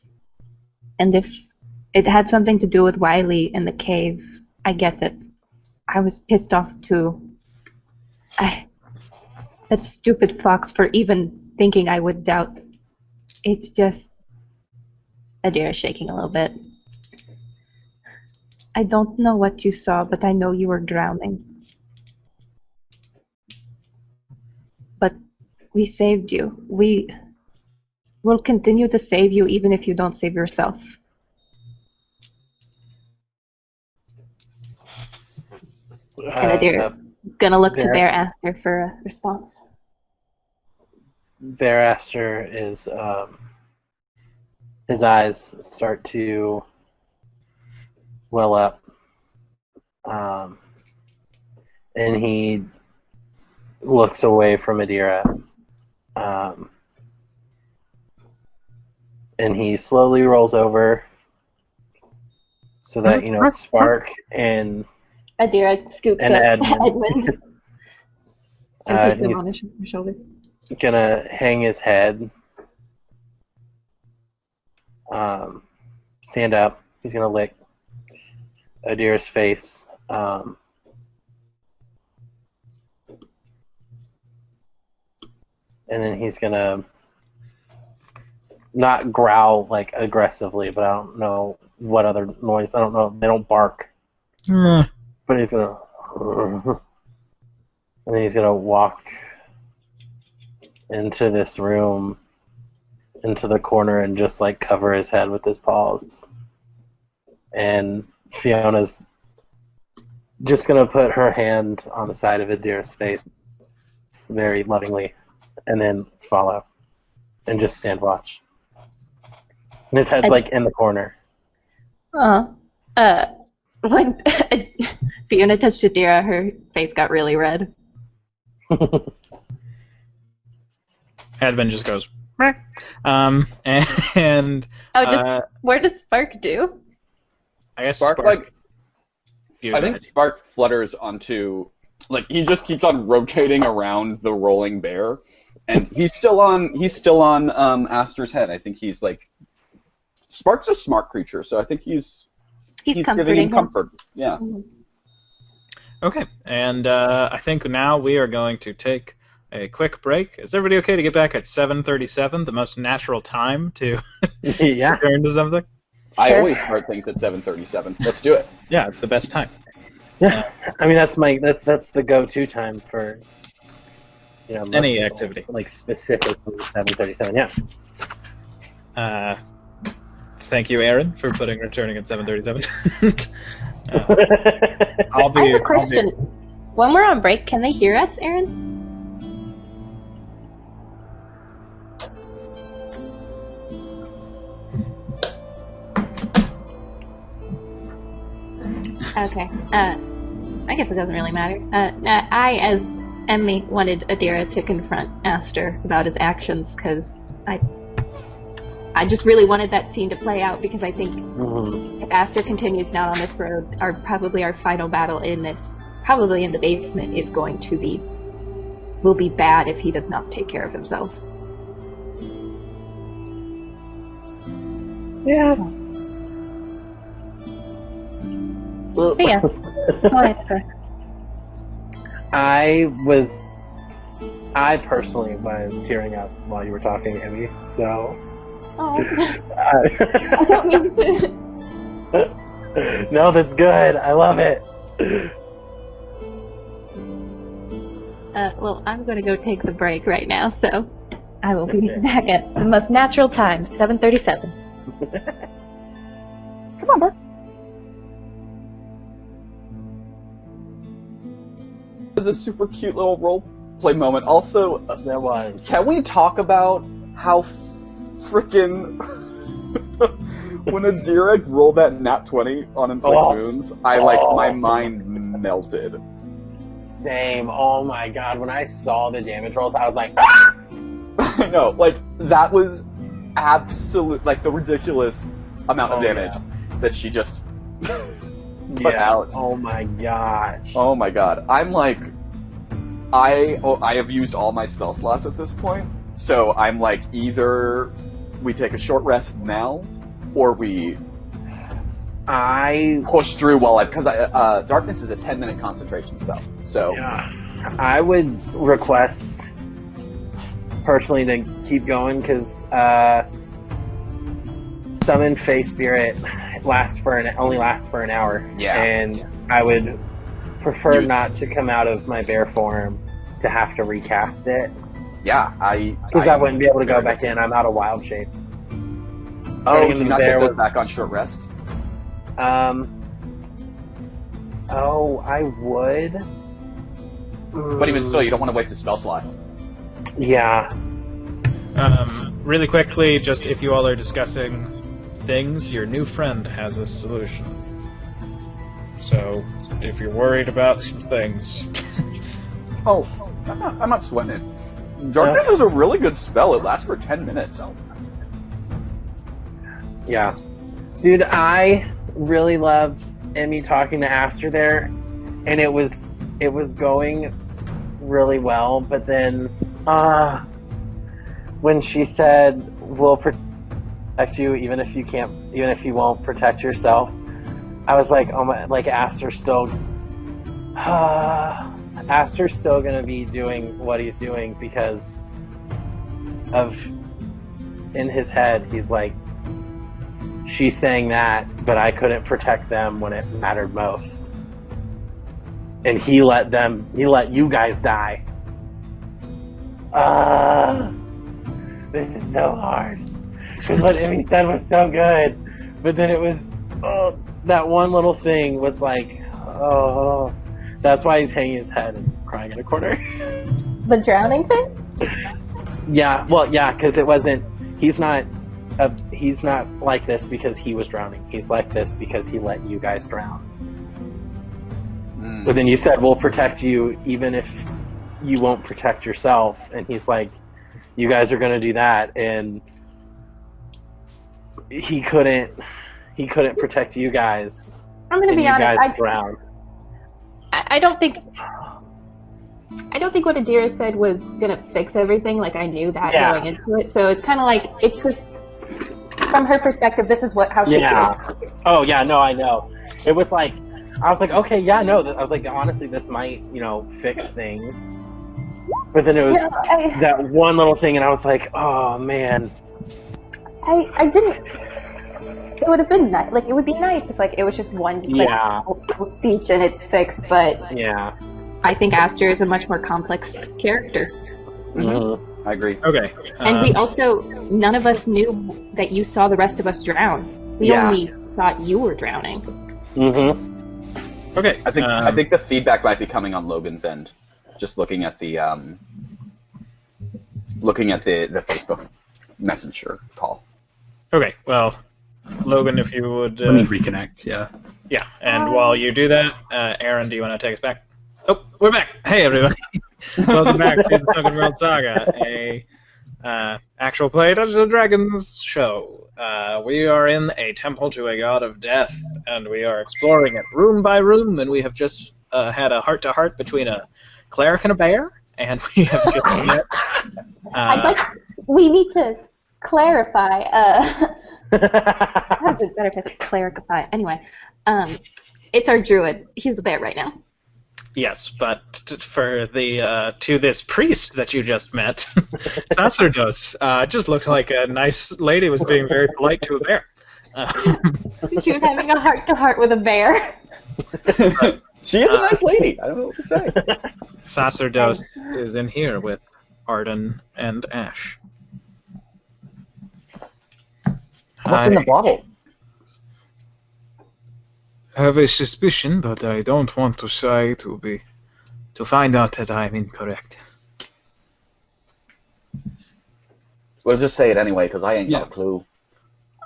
E: And if it had something to do with Wiley and the cave, I get it. I was pissed off too. That stupid fox for even thinking I would doubt. It's just... Adira's shaking a little bit. I don't know what you saw, but I know you were drowning. But we saved you. We will continue to save you even if you don't save yourself. And Adira gonna look to Bear Aster for a response.
D: Bear Aster is his eyes start to well up, and he looks away from Adira, and he slowly rolls over so that Spark and
E: Adira scoops
D: And
E: up
D: Edmund.
E: Edmund and puts him
D: He's
E: on his shoulder.
D: gonna hang his head, stand up. He's gonna lick Adira's face. And then he's gonna not growl like aggressively, but I don't know what other noise. I don't know. They don't bark.
A: Mm.
D: But he's gonna, and then he's gonna walk into this room, into the corner, and just like cover his head with his paws. And Fiona's just gonna put her hand on the side of Adira's face, very lovingly, and then follow, and just stand watch. And his head's like in the corner.
E: When Fiona touched Adira, her face got really red.
A: Edmund just goes, "Meh." And
E: Where does Spark do?
A: I guess
G: Spark,
A: you
G: I think
A: guys-
G: Spark flutters onto, he just keeps on rotating around the rolling bear, and he's still on Aster's head. I think he's Spark's a smart creature, so I think he's giving
E: comforting
G: him comfort. Yeah.
A: Okay, and I think now we are going to take a quick break. Is everybody okay to get back at 7:37, the most natural time to
D: Yeah.
A: turn to something?
G: I always start things at 7:37. Let's do it.
A: Yeah, it's the best time.
D: Yeah. I mean, that's the go-to time for most
A: Any
D: people,
A: activity.
D: like specifically 7:37. Yeah.
A: Thank you, Aaron, for returning at 7:37.
E: I have a question. When we're on break, can they hear us, Aaron? Okay. I guess it doesn't really matter. I, as Emmy, wanted Adira to confront Aster about his actions because I just really wanted that scene to play out because I think if Aster continues down on this road, our final battle in this, probably in the basement, will be bad if he does not take care of himself.
D: Yeah.
E: But yeah, that's all I have to say.
D: I personally was tearing up while you were talking, Emmy. So.
E: Oh, I don't mean to.
D: No, that's good. I love it.
E: Well, I'm going to go take the break right now, so I will be back at the most natural time, 7:37.
G: Come on, Bart. It was a super cute little role play moment. Also,
D: There was.
G: can we talk about how frickin' when Adira rolled that nat 20 on Inflict Wounds, my mind melted.
D: Same. Oh my god. When I saw the damage rolls, I was like, ah!
G: I know, that was absolute, the ridiculous amount of damage that she just put out.
D: Oh my gosh.
G: Oh my god. I'm I have used all my spell slots at this point, so I'm either we take a short rest now, or we push through because Darkness is a 10-minute concentration spell, so...
D: Yeah. I would request, personally, to keep going, because Summon Fey Spirit only lasts for an hour.
G: Yeah.
D: And I would prefer not to come out of my bear form to have to recast it.
G: Yeah,
D: Because I wouldn't be able to go back in. I'm out of wild shapes.
G: Oh, do you not get those back on short rest?
D: I would.
G: But even still, you don't want to waste a spell slot.
D: Yeah.
A: Really quickly, just if you all are discussing things, your new friend has a solution. So, if you're worried about some things...
G: Oh, I'm not sweating it. Darkness is a really good spell. It lasts for 10 minutes.
D: Yeah. Dude, I really loved Emmy talking to Aster there, and it was going really well, but then when she said we'll protect you even if you won't protect yourself, I was like, oh my, like Aster's still gonna be doing what he's doing because of, in his head he's like, she's saying that, but I couldn't protect them when it mattered most. And he let you guys die. This is so hard. Because what Emmy said was so good. But then it was, that one little thing was like, oh. That's why he's hanging his head and crying in a corner.
E: The drowning thing?
D: Yeah, well, yeah, because it wasn't, he's not like this because he was drowning. He's like this because he let you guys drown. But then you said, we'll protect you even if you won't protect yourself. And he's like, you guys are going to do that. And he couldn't protect you guys.
E: I'm going to be honest.
D: You guys drowned.
E: I don't think what Adira said was going to fix everything. Like, I knew that going into it. So it's kind of like, it's just, from her perspective, this is how she feels.
D: Oh, yeah, no, I know. It was like, I was like, okay, yeah, no. I was like, honestly, this might, fix things. But then it was that one little thing, and I was like, oh, man.
E: I didn't... It would have been nice. Like, it would be nice if, like, it was just one little speech and it's fixed, but...
D: Yeah.
E: I think Aster is a much more complex character.
D: Mm-hmm.
G: I agree.
A: Okay.
E: And we also... None of us knew that you saw the rest of us drown. We only thought you were drowning.
D: Mm-hmm.
A: Okay.
G: I think the feedback might be coming on Logan's end. Just looking at the Facebook Messenger call.
A: Okay. Well, Logan, if you would.
C: Let me reconnect. Yeah.
A: Yeah. And while you do that, Aaron, do you want to take us back? Oh, we're back. Hey, everybody. Welcome back to the Sunken World Saga, a actual play Dungeons & Dragons show. We are in a temple to a god of death, and we are exploring it room by room, and we have just had a heart-to-heart between a cleric and a bear, and we have just met...
E: we need to clarify... That's better if I clarify. Anyway, it's our druid. He's the bear right now.
A: Yes, but for the to this priest that you just met, Sacerdos, just looked like a nice lady was being very polite to a bear.
E: She was having a heart-to-heart with a bear.
G: She is a nice lady. I don't know what to say.
A: Sacerdos is in here with Arden and Ash.
G: What's in the bottle?
H: I have a suspicion, but I don't want to say to find out that I'm incorrect.
G: We'll just say it anyway, because I ain't got a clue.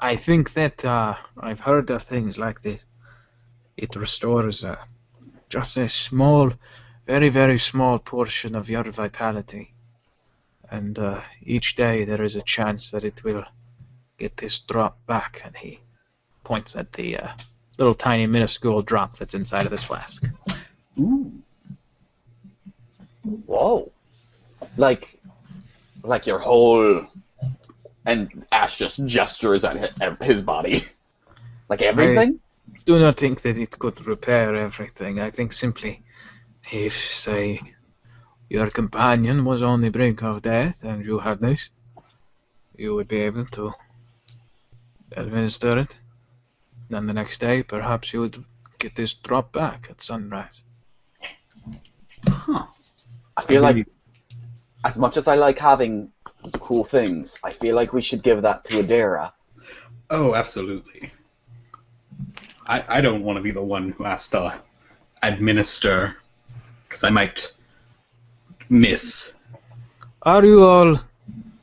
H: I think that I've heard of things like this. It restores just a small, very, very small portion of your vitality. And each day there is a chance that it will get this drop back. And he points at the little tiny minuscule drop that's inside of this flask.
G: Ooh. Whoa. Like your whole... And Ash just gestures at his body. Like everything?
H: I do not think that it could repair everything. I think simply if, say, your companion was on the brink of death and you had this, you would be able to administer it. Then the next day, perhaps you would get this drop back at sunrise.
G: Huh. I feel like, as much as I like having cool things, I feel like we should give that to Adira.
C: Oh, absolutely. I don't want to be the one who has to administer, because I might miss.
H: Are you all...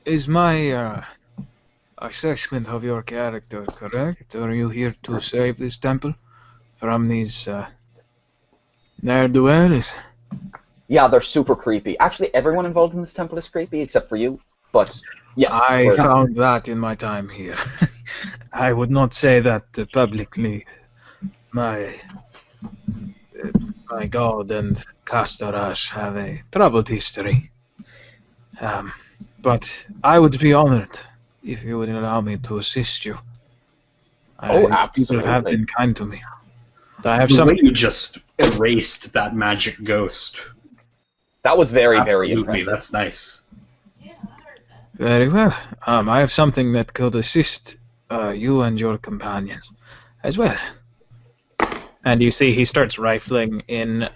H: Is my assessment of your character correct? Are you here to save this temple from these ne'er-do-wells?
G: Yeah, they're super creepy. Actually, everyone involved in this temple is creepy, except for you. But, yes.
H: I found that in my time here. I would not say that publicly. My my god and Kastorash have a troubled history. But I would be honored if you would allow me to assist you.
G: Oh,
H: People have
G: absolutely.
H: been kind to me. I have
C: The
H: some.
C: way you just erased that magic ghost.
G: That was very, very
C: Absolutely,
G: impressive.
C: that's nice.
H: Very well. I have something that could assist you and your companions as well.
A: And you see he starts rifling in.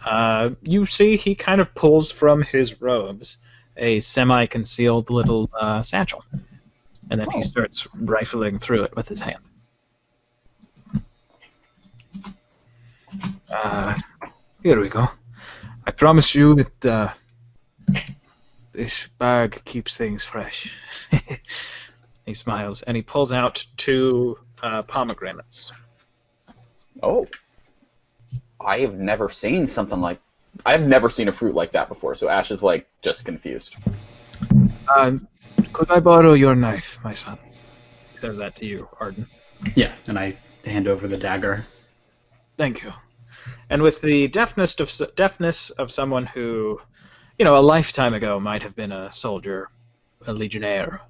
A: You see he kind of pulls from his robes a semi-concealed little satchel. And then he starts rifling through it with his hand.
H: Here we go. I promise you that this bag keeps things fresh.
A: He smiles, and he pulls out 2 pomegranates.
G: Oh. I have never seen something like... I've never seen a fruit like that before, so Ash is, like, just confused.
H: Could I borrow your knife, my son?
A: He says that to you, Arden.
C: Yeah, and I hand over the dagger.
H: Thank you.
A: And with the deftness of someone who, a lifetime ago might have been a soldier, a legionnaire,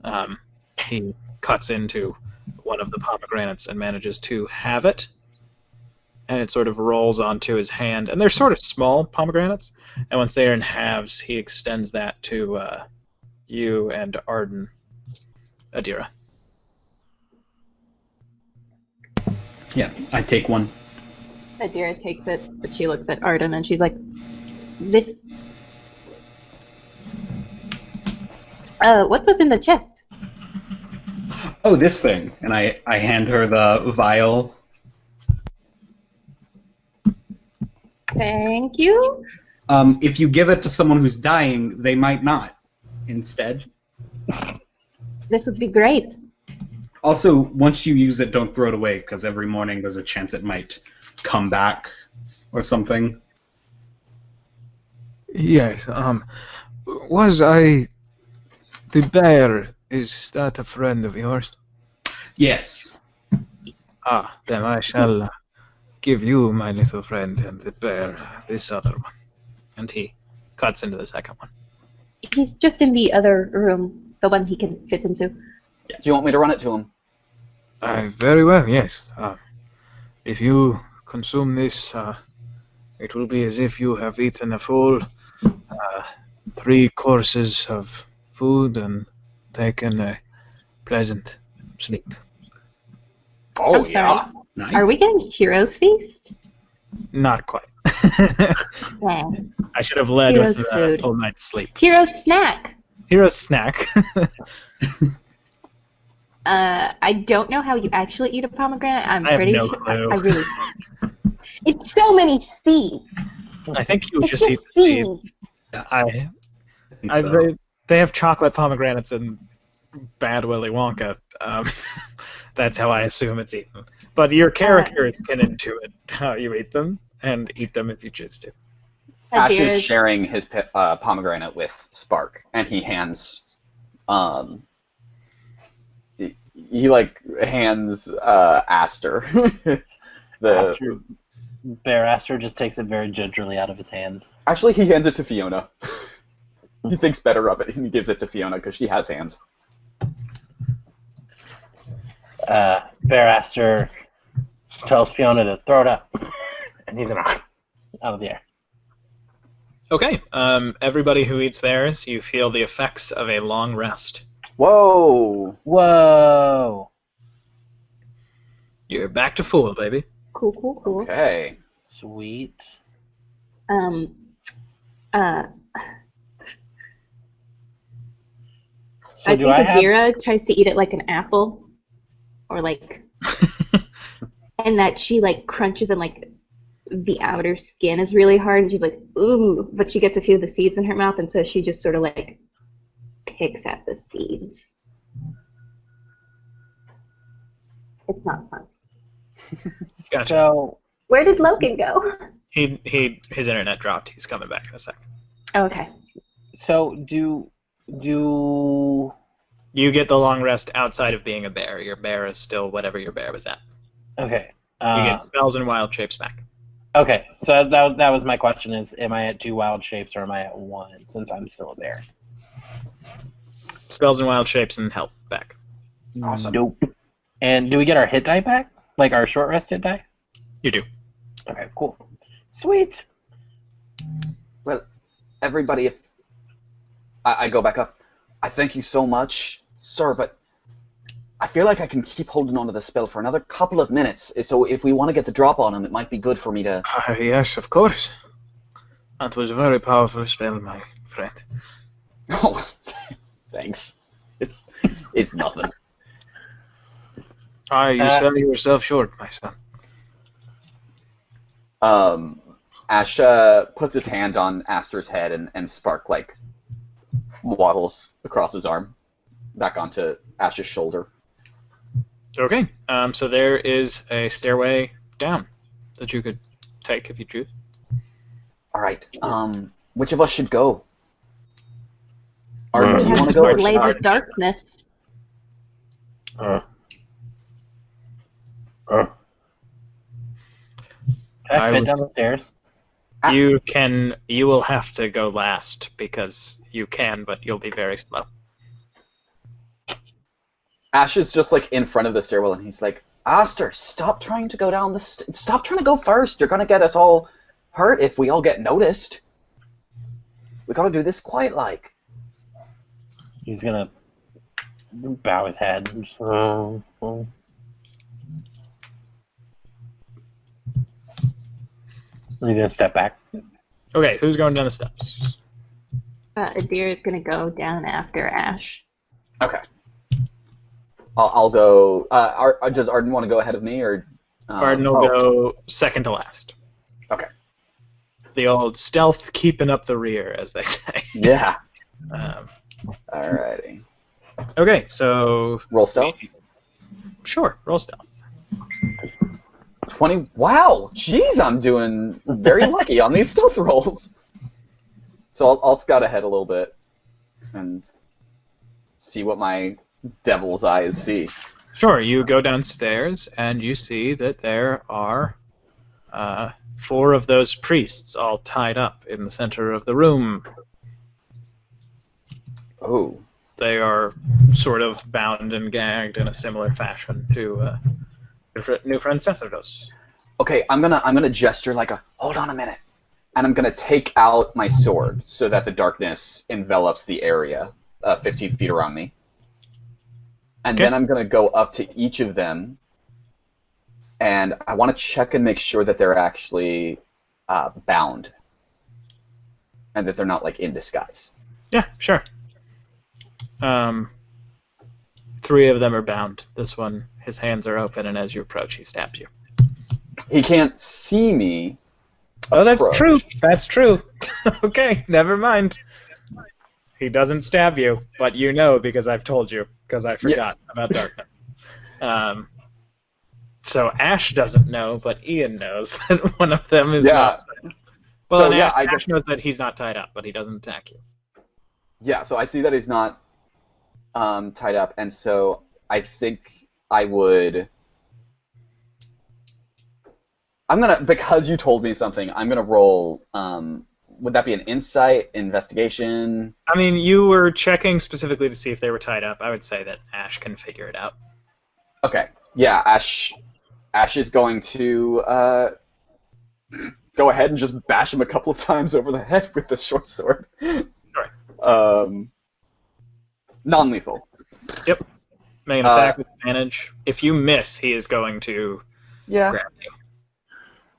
A: he cuts into one of the pomegranates and manages to have it. And it sort of rolls onto his hand. And they're sort of small pomegranates. And once they're in halves, he extends that to you and Arden, Adira.
C: Yeah, I take one.
E: Adira takes it, but she looks at Arden and she's like, "This. What was in the chest?"
C: Oh, this thing. And I hand her the vial.
E: Thank you.
C: If you give it to someone who's dying, they might not. Instead.
E: This would be great.
C: Also, once you use it, don't throw it away, because every morning there's a chance it might come back or something.
H: Yes, was I... The bear, is that a friend of yours?
C: Yes.
H: Then I shall give you my little friend and the bear this other one.
A: And he cuts into the second one.
E: He's just in the other room, the one he can fit into.
G: Do you want me to run it to him?
H: Very well, yes. If you consume this, it will be as if you have eaten a full 3 courses of food and taken a pleasant sleep.
G: Oh,
E: I'm sorry.
G: yeah.
C: Nice.
E: Are we getting Heroes Feast?
A: Not quite.
E: Yeah.
A: I should have led
E: Hero's
A: with
E: food.
A: full night's sleep.
E: Heroes Snack.
A: Hero's snack.
E: I don't know how you actually eat a pomegranate. I'm
A: I have
E: pretty
A: no
E: sure.
A: clue.
E: I really. It's so many seeds.
A: I think you
E: It's
A: just eat
E: just
A: the seeds.
E: seeds.
A: I
C: think so.
A: they have chocolate pomegranates and Bad Willy Wonka. That's how I assume it's eaten. But your characters can intuit how you eat them, and eat them if you choose to.
G: Ash is
E: Adira's-
G: sharing his pomegranate with Spark, and he hands, he like hands Aster the.
D: Bear Aster just takes it very gingerly out of his hand.
G: Actually, he hands it to Fiona. He thinks better of it, and he gives it to Fiona because she has hands.
D: Bear Aster tells Fiona to throw it up, and he's out of the air.
A: Okay. Everybody who eats theirs, you feel the effects of a long rest.
G: Whoa!
D: Whoa!
A: You're back to full, baby.
E: Cool, cool, cool.
G: Okay.
D: Sweet. So
E: I
D: do
E: think
D: I have?
E: Adira tries to eat it like an apple, or like, and that she like crunches and like the outer skin is really hard, and she's like, ooh, but she gets a few of the seeds in her mouth, and so she just sort of like picks at the seeds. It's not fun.
A: Gotcha.
D: So
E: Where did Logan go?
A: His internet dropped. He's coming back in a second.
E: Oh, okay.
D: so do
A: You get the long rest outside of being a bear. Your bear is still whatever your bear was at.
D: okay.
A: You get spells and wild shapes back.
D: Okay, so that was my question: is am I at 2 wild shapes or am I at 1? Since I'm still there.
A: Spells and wild shapes and health back.
B: Awesome.
D: Nope. And do we get our hit die back? Like our short rest hit die?
A: You do.
D: Okay, cool. Sweet.
B: Well, everybody, if I go back up, I thank you so much, sir, but I feel like I can keep holding on to the spell for another couple of minutes. So if we want to get the drop on him, it might be good for me to...
H: Yes, of course. That was a very powerful spell, my friend.
B: Oh, thanks. It's nothing.
H: You sell yourself short, my son.
B: Ash puts his hand on Aster's head, and Spark, like, waddles across his arm, back onto Ash's shoulder.
A: Okay. So there is a stairway down that you could take if you choose.
B: All right. Which of us should go? Arden, do you
E: We
B: want
E: have
B: to go? Or
E: lay
B: should
E: the darkness.
D: Can I
H: I
D: fit
H: would-
D: down the stairs?
A: You will have to go last because you can, but you'll be very slow.
B: Ash is just like in front of the stairwell, and he's like, Aster, stop trying to go down the. Stop trying to go first. You're gonna get us all hurt if we all get noticed. We gotta do this quiet like.
D: He's gonna bow his head. He's gonna step back.
A: Okay, who's going down the steps?
E: Adira is going to go down after Ash.
B: Okay. I'll go. Does Arden want to go ahead of me, or?
A: Arden will go second to last.
B: Okay.
A: The old stealth keeping up the rear, as they say.
B: Yeah.
A: Um,
B: Alrighty.
A: okay, so
B: Roll stealth.
A: sure, roll stealth.
B: 20. Wow. Jeez, I'm doing very lucky on these stealth rolls. So I'll scout ahead a little bit and see what my devil's eyes see.
A: Sure, you go downstairs and you see that there are 4 of those priests all tied up in the center of the room.
B: Oh.
A: They are sort of bound and gagged in a similar fashion to New Friend Sacerdos.
B: Okay, I'm gonna gesture like a hold on a minute, and I'm gonna take out my sword so that the darkness envelops the area, 15 feet around me, and
A: Okay.
B: then I'm gonna go up to each of them, and I want to check and make sure that they're actually bound, and that they're not like in disguise.
A: Yeah, sure. 3 of them are bound. This one, his hands are open, and as you approach, he stabs you.
B: He can't see me.
A: Oh, that's
B: approach.
A: true. That's true. Okay, never mind. He doesn't stab you, but you know because I've told you, because I forgot about darkness. So Ash doesn't know, but Ian knows that one of them is not. Well,
B: So,
A: and
B: yeah, I
A: Ash
B: guess-
A: knows that he's not tied up, but he doesn't attack you.
B: Yeah, so I see that he's not tied up, and so I think I would. Because you told me something, I'm gonna roll. Would that be an insight, investigation?
A: I mean, you were checking specifically to see if they were tied up. I would say that Ash can figure it out.
B: Okay, yeah, Ash is going to go ahead and just bash him a couple of times over the head with the short sword. Non-lethal.
A: Yep. Make an attack with advantage. If you miss, he is going to
B: Yeah.
A: grab you.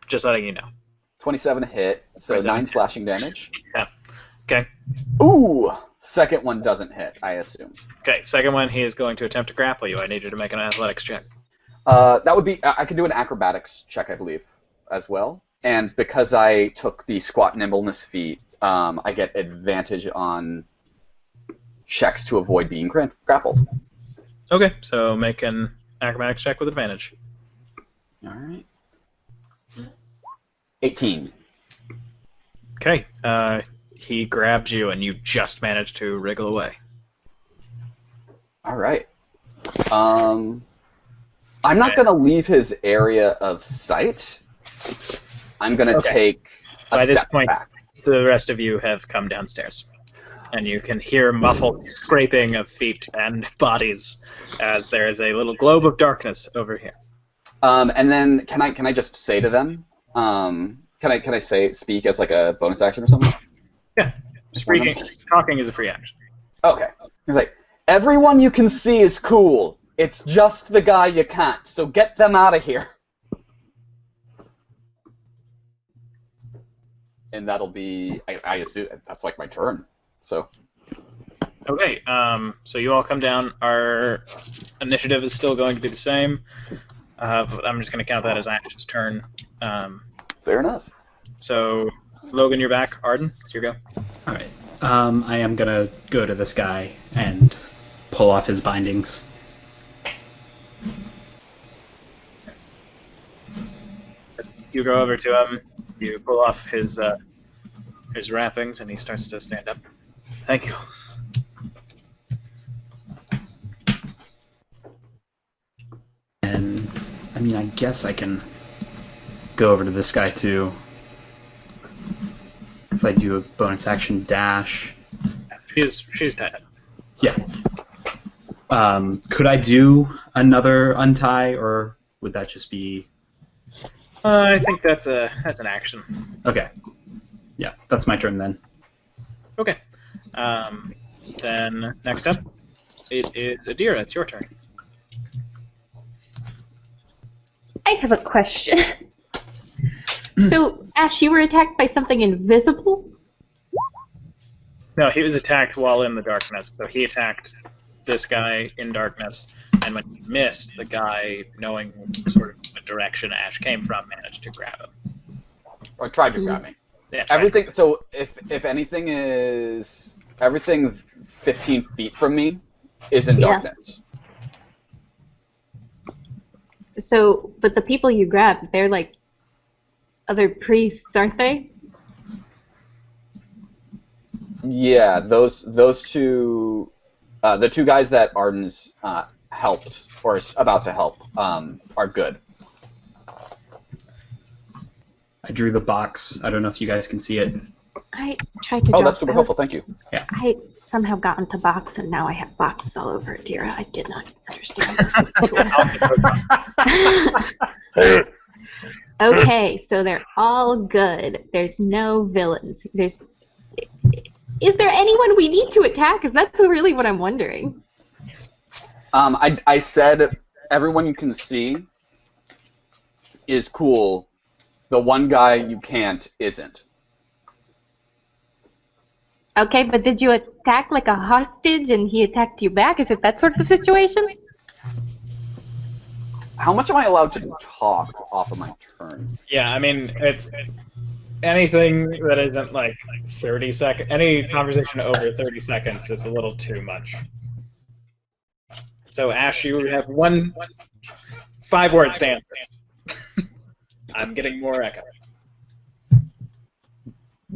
A: Just letting you know.
B: 27 hit, so
A: 27
B: 9
A: hit.
B: slashing damage.
A: Yeah. Okay.
B: Ooh! Second one doesn't hit, I assume.
A: Okay. Second one, he is going to attempt to grapple you. I need you to make an athletics check.
B: That would be. I can do an acrobatics check, I believe, as well. And because I took the squat nimbleness feat, I get advantage on checks to avoid being grappled.
A: Okay. So make an acrobatics check with advantage.
B: All right. 18.
A: Okay. He grabs you, and you just manage to wriggle away.
B: All right. I'm not gonna leave his area of sight, I'm going to take a
A: By this
B: step
A: point,
B: back.
A: the rest of you have come downstairs. And you can hear muffled scraping of feet and bodies as there is a little globe of darkness over here.
B: And then can I just say to them? Can I speak as like a bonus action or something?
A: Yeah. Talking is a free action.
B: Okay. He's like, everyone you can see is cool. It's just the guy you can't. So get them out of here. And that'll be, I assume that's like my turn. So.
A: Okay. So you all come down. Our initiative is still going to be the same. But I'm just going to count that as Ash's turn.
B: Fair enough.
A: So, Logan, you're back. Arden, it's your go.
C: All right. I am gonna go to this guy and pull off his bindings.
A: You go over to him. You pull off his wrappings, and he starts to stand up. Thank you.
C: And I mean, I guess I can go over to this guy too. If I do a bonus action dash.
A: She's dead.
C: Yeah. Could I do another untie, or would that just be?
A: I think that's an action.
C: Okay. Yeah, that's my turn then.
A: Okay. Then next up, it is Adira. It's your turn.
E: I have a question. So, Ash, you were attacked by something invisible?
A: No, he was attacked while in the darkness. So he attacked this guy in darkness, and when he missed, the guy, knowing sort of what direction Ash came from, managed to grab him.
B: Or tried to grab me.
A: Yeah,
B: Everything. So if anything is everything 15 feet from me is in darkness.
E: So, but the people you grabbed, they're like other priests, aren't they?
B: Yeah, those two, the two guys that Arden's helped or is about to help are good.
C: I drew the box. I don't know if you guys can see it.
E: I tried to.
B: Oh, that's super helpful. Thank you.
C: Yeah.
E: I somehow got into box, and now I have boxes all over Adira. I did not understand this. Okay, so they're all good. There's no villains. Is there anyone we need to attack? Because that's really what I'm wondering.
B: I said everyone you can see is cool. The one guy you can't isn't.
E: Okay, but did you attack like a hostage and he attacked you back? Is it that sort of situation?
B: How much am I allowed to talk off of my turn?
A: Yeah, I mean, it's anything that isn't like 30 seconds. Any conversation over 30 seconds is a little too much. So, Ash, you have 5 words to answer. I'm getting more echo.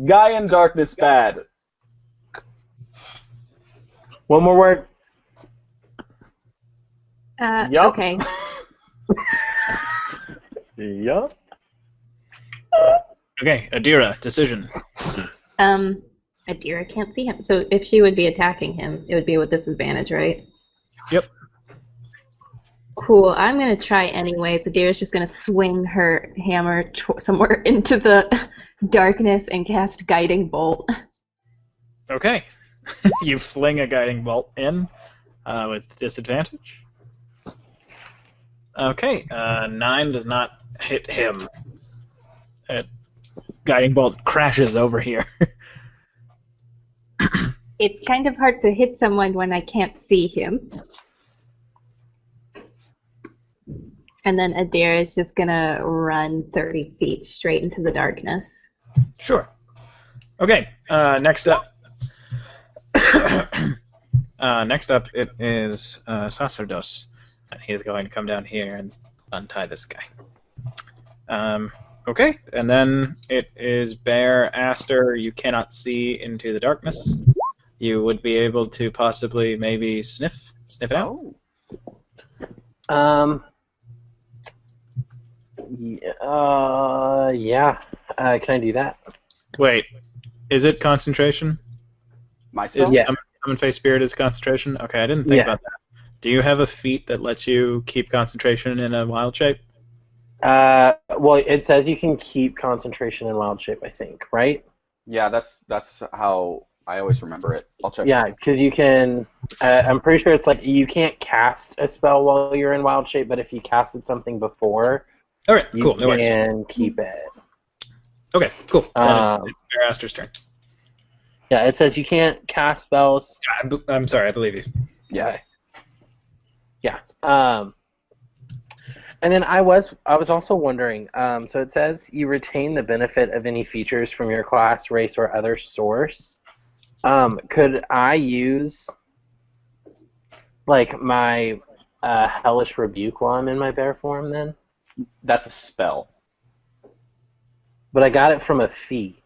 B: Guy in darkness bad.
D: One more word.
B: Yup.
E: Okay.
D: Yup.
A: Okay, Adira, decision.
E: Adira can't see him. So if she would be attacking him, it would be with disadvantage, right?
A: Yep.
E: Cool. I'm going to try anyways. Adira's just going to swing her hammer somewhere into the darkness and cast Guiding Bolt.
A: Okay. You fling a guiding bolt in with disadvantage. Okay, 9 does not hit him. Guiding bolt crashes over here.
E: It's kind of hard to hit someone when I can't see him. And then Adira is just going to run 30 feet straight into the darkness.
A: Sure. Okay, next up. Next up, it is Sacerdos. And he's going to come down here and untie this guy. Okay, and then it is Bear, Aster. You cannot see into the darkness. You would be able to possibly maybe sniff it out.
D: Yeah. Can I do that?
A: Wait, is it concentration?
G: My spell?
D: Yeah.
A: Summon Face Spirit is concentration? Okay, I didn't think
D: Yeah.
A: about that. Do you have a feat that lets you keep concentration in a wild shape?
D: Well, it says you can keep concentration in wild shape, I think, right?
G: Yeah, that's how I always remember it. I'll check.
D: Yeah, because you can. I'm pretty sure it's like you can't cast a spell while you're in wild shape, but if you casted something before,
A: All right,
D: you
A: cool. No worries.
D: can keep it.
A: Okay, cool.
D: Um,
A: It's Aster's turn.
D: Yeah, it says you can't cast spells.
A: I'm sorry, I believe you.
G: Yeah.
D: Yeah. And then I was also wondering. So it says you retain the benefit of any features from your class, race, or other source. Could I use like my hellish rebuke while I'm in my bear form then?
G: That's a spell.
D: But I got it from a feat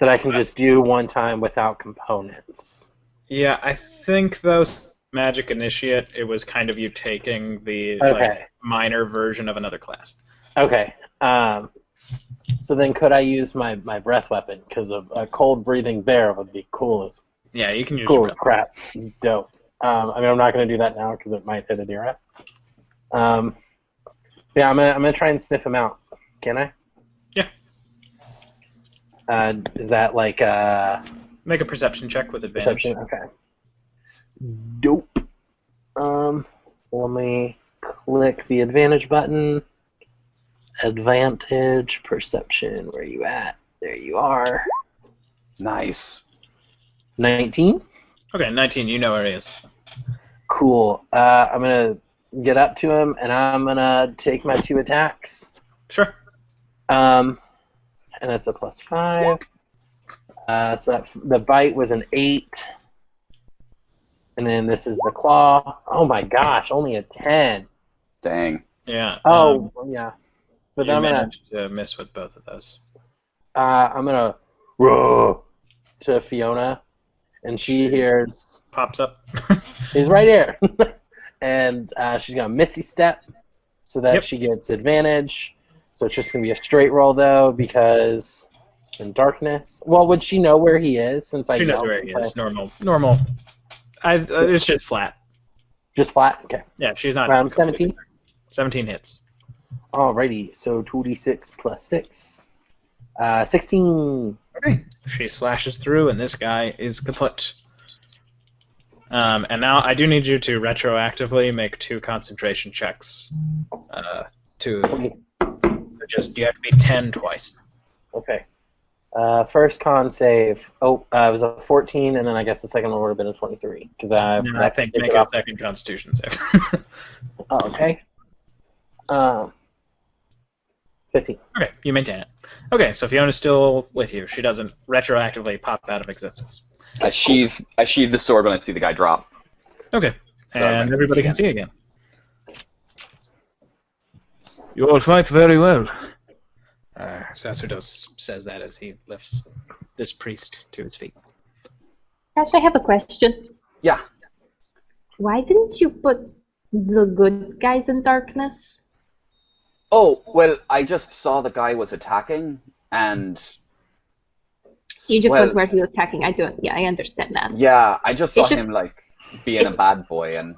D: that I can just do one time without components.
A: Yeah, I think those Magic Initiate, it was kind of you taking the
D: Okay.
A: minor version of another class.
D: Okay. So then could I use my breath weapon? Because a cold breathing bear would be cool as
A: Yeah, you can use
D: cool
A: your
D: as crap. Dope. I mean, I'm not going to do that now because it might hit Adira. Yeah, I'm gonna try and sniff him out. Can I?
A: Yeah.
D: Is that like
A: Make a perception check with advantage.
D: perception? Okay. Dope. Let me click the advantage button. Advantage perception. Where are you at? There you are.
G: Nice.
D: 19.
A: Okay, 19, you know where he is.
D: Cool. I'm gonna get up to him and I'm gonna take my 2 attacks.
A: Sure.
D: And that's a +5. So the bite was an 8. And then this is the claw. Oh my gosh, only a 10.
G: Dang.
A: Yeah.
D: Oh, yeah. But
A: you
D: then
A: managed to miss with both of those.
D: I'm gonna roar to Fiona, and she hears
A: Pops up.
D: he's right here, and she's gonna Misty Step so that
A: Yep.
D: she gets advantage. So it's just gonna be a straight roll though because it's in darkness. Well, would she know where he is since I
A: She knows
D: yelled?
A: where he is. Normal. It's just flat.
D: Just flat. Okay.
A: Yeah, she's not.
D: Round 17.
A: 17 hits.
D: Alrighty. So 2d6 plus 6. 16.
A: Okay. She slashes through, and this guy is kaput. And now I do need you to retroactively make 2 concentration checks. You have to be 10 twice.
D: Okay. First con save. Oh, it was a 14, and then I guess the second one would have been a 23 because
A: I think make a second Constitution save.
D: Oh, okay. 15.
A: Okay, you maintain it. Okay, so Fiona's still with you. She doesn't retroactively pop out of existence.
G: I sheathe the sword when I see the guy drop.
A: Okay,
G: So I
A: and
G: can
A: everybody
G: see
A: can see again.
H: You all fight very well.
A: Sacerdos says that as he lifts this priest to his feet.
E: Ash, I have a question.
G: Yeah.
E: Why didn't you put the good guys in darkness?
G: Oh, well, I just saw the guy was attacking, and...
E: You just
G: well,
E: went where he was attacking. I understand that.
G: Yeah, I just saw
E: It's just-
G: him, like, being a bad boy, and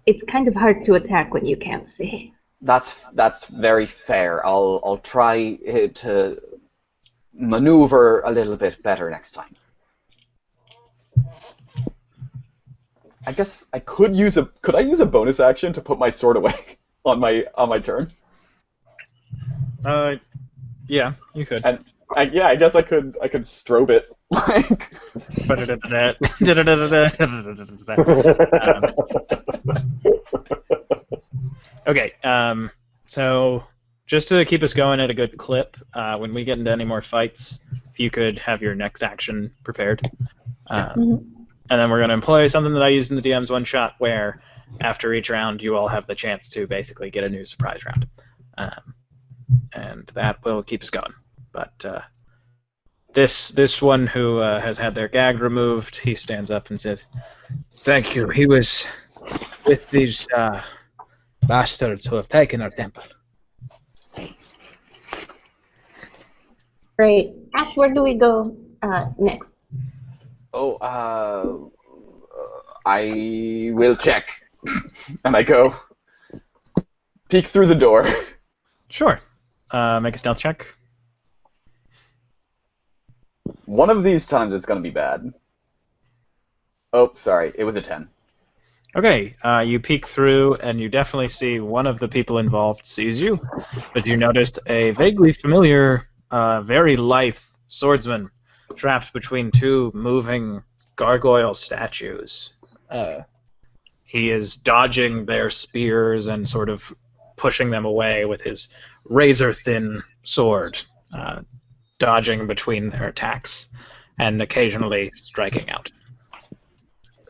E: It's kind of hard to attack when you can't see.
G: that's very fair. I'll try to maneuver a little bit better next time. I guess I could use could I use a bonus action to put my sword away on my turn?
A: Yeah, you could.
G: And I guess I could strobe it like.
A: Okay, so just to keep us going at a good clip, when we get into any more fights, if you could have your next action prepared. And then we're going to employ something that I used in the DM's one shot, where after each round you all have the chance to basically get a new surprise round. And that will keep us going. But this one who has had their gag removed, he stands up and says,
H: Thank you. He was with these bastards who have taken our temple.
E: Great. Ash, where do we go next?
G: Oh, I will check. And I go peek through the door.
A: Sure. Make a stealth check.
G: One of these times it's going to be bad. Oh, sorry. It was a 10.
A: Okay, you peek through, and you definitely see one of the people involved sees you, but you noticed a vaguely familiar, very lithe swordsman trapped between two moving gargoyle statues. He is dodging their spears and sort of pushing them away with his razor-thin sword, dodging between their attacks, and occasionally striking out.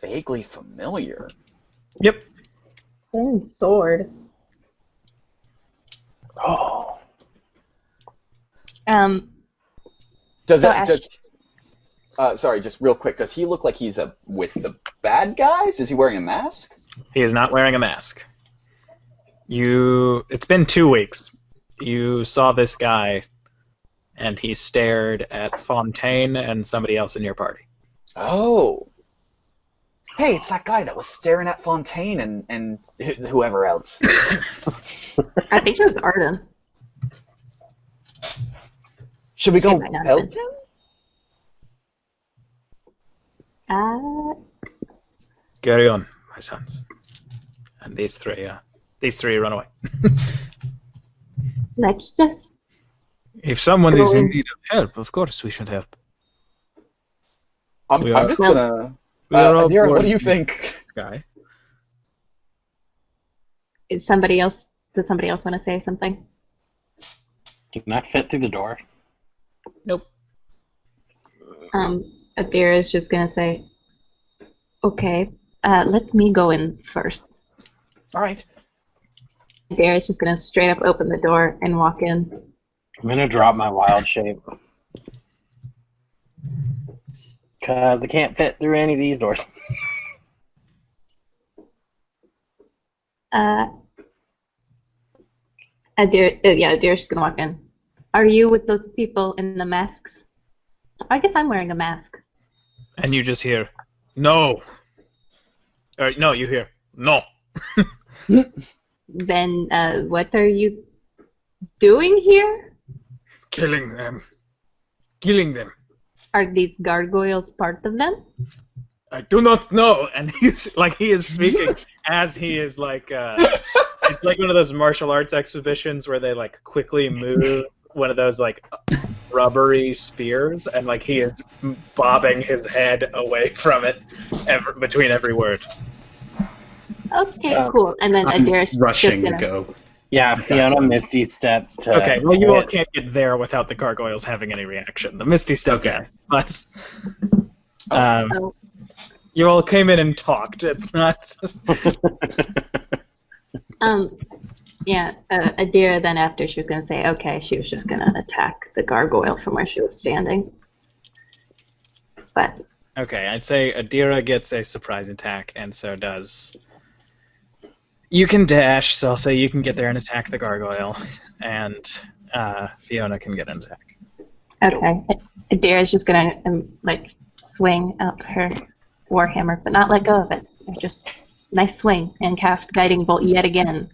G: Vaguely familiar.
A: Yep.
E: Thin sword.
D: Oh.
G: Does
E: So
G: it?
E: Ash-
G: Sorry, just real quick. Does he look like he's with the bad guys? Is he wearing a mask?
A: He is not wearing a mask. It's been 2 weeks. You saw this guy, and he stared at Fontaine and somebody else in your party.
G: Oh. Hey, it's that guy that was staring at Fontaine and whoever else.
E: I think it was Arden.
G: Should we
E: It
G: go
E: might not have
G: help
E: been.
G: him?
A: Carry on, my sons. And these three run away.
E: Let's just.
H: If someone is in
E: Everyone-
H: need of help, of course we should help.
G: I'm just
E: Well-
G: gonna.
H: We are all
G: Adira, what
H: born
G: do you
H: with
G: think?
H: this guy.
E: Does somebody else want to say something?
D: Can I fit through the door?
A: Nope.
E: Adira is just gonna say, okay, let me go in first.
G: All right.
E: Adira is just gonna straight up open the door and walk in.
D: I'm gonna drop my wild shape. Cause I can't fit through any of these doors.
E: Adira's just gonna walk in. Are you with those people in the masks? I guess I'm wearing a mask.
A: And you just hear, no. Or, no, you hear, no.
E: Then what are you doing here?
H: Killing them. Killing them.
E: Are these gargoyles part of them?
A: I do not know. And he is speaking as he is like, it's like one of those martial arts exhibitions where they like quickly move one of those like rubbery spears, and like he is bobbing his head away from it between every word.
E: Okay, cool. And then
C: I'm
E: Adira's just
C: rushing to
E: gonna.
C: go.
D: Yeah, Fiona Misty steps to.
A: Okay, well you all
D: hit.
A: can't get there without the gargoyles having any reaction. The Misty stuff,
C: Okay.
A: yes, but
E: Oh,
A: you all came in and talked. It's not.
E: yeah. Adira then after she was gonna say, okay, she was just gonna attack the gargoyle from where she was standing. But
A: Okay, I'd say Adira gets a surprise attack, and so does. You can dash, so I'll say you can get there and attack the gargoyle, and Fiona can get an attack.
E: okay, Adira's just gonna like swing out her warhammer, but not let go of it. Just nice swing and cast guiding bolt yet again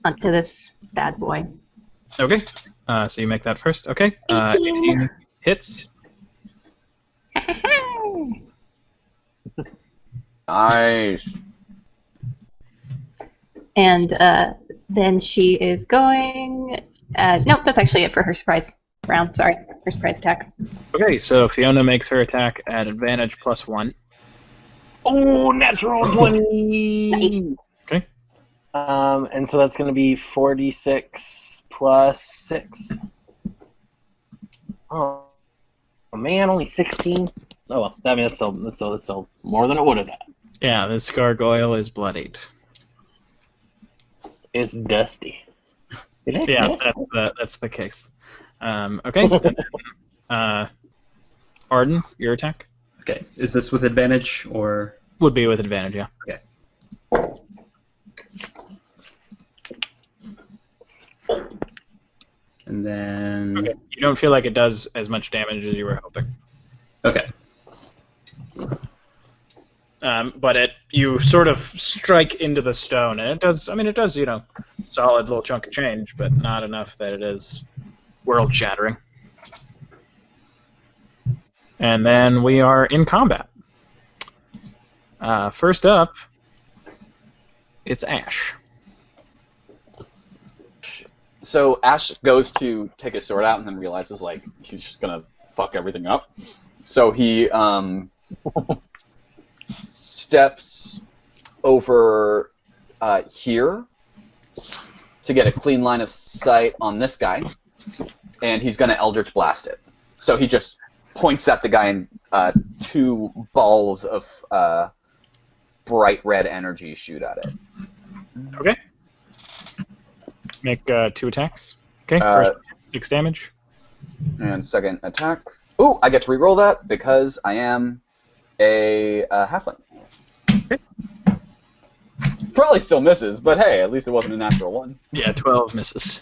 E: onto this bad boy.
A: Okay, so you make that first. Okay, 18 hits.
G: Nice.
E: And then she is going. Nope, that's actually it for her surprise round. Sorry, her surprise attack.
A: Okay, so Fiona makes her attack at advantage +1.
D: Oh, natural 20!
E: Nice.
A: Okay.
D: And so that's going to be 46 plus 6. Oh, man, only 16. Oh well, I mean that's still more than it would have been.
A: Yeah, this gargoyle is bloodied.
D: It's dusty.
A: Yeah, that's the case. Okay. And then, Arden, your attack
C: Okay, is this with advantage or?
A: would be with advantage. Yeah.
C: Okay. And then...
A: Okay. You don't feel like it does as much damage as you were hoping.
C: Okay.
A: But you sort of strike into the stone, and it does, solid little chunk of change, but not enough that it is world-shattering. And then we are in combat. First up, it's Ash.
B: So Ash goes to take his sword out and then realizes, like, he's just gonna fuck everything up. So he steps over here to get a clean line of sight on this guy, and he's gonna Eldritch Blast it. So he just points at the guy, and 2 balls of bright red energy shoot at it.
A: Okay. Make 2 attacks. Okay, first 6 damage.
B: And second attack. Ooh, I get to reroll that because I am a halfling. Probably still misses, but hey, at least it wasn't a natural one.
A: Yeah, 12 misses.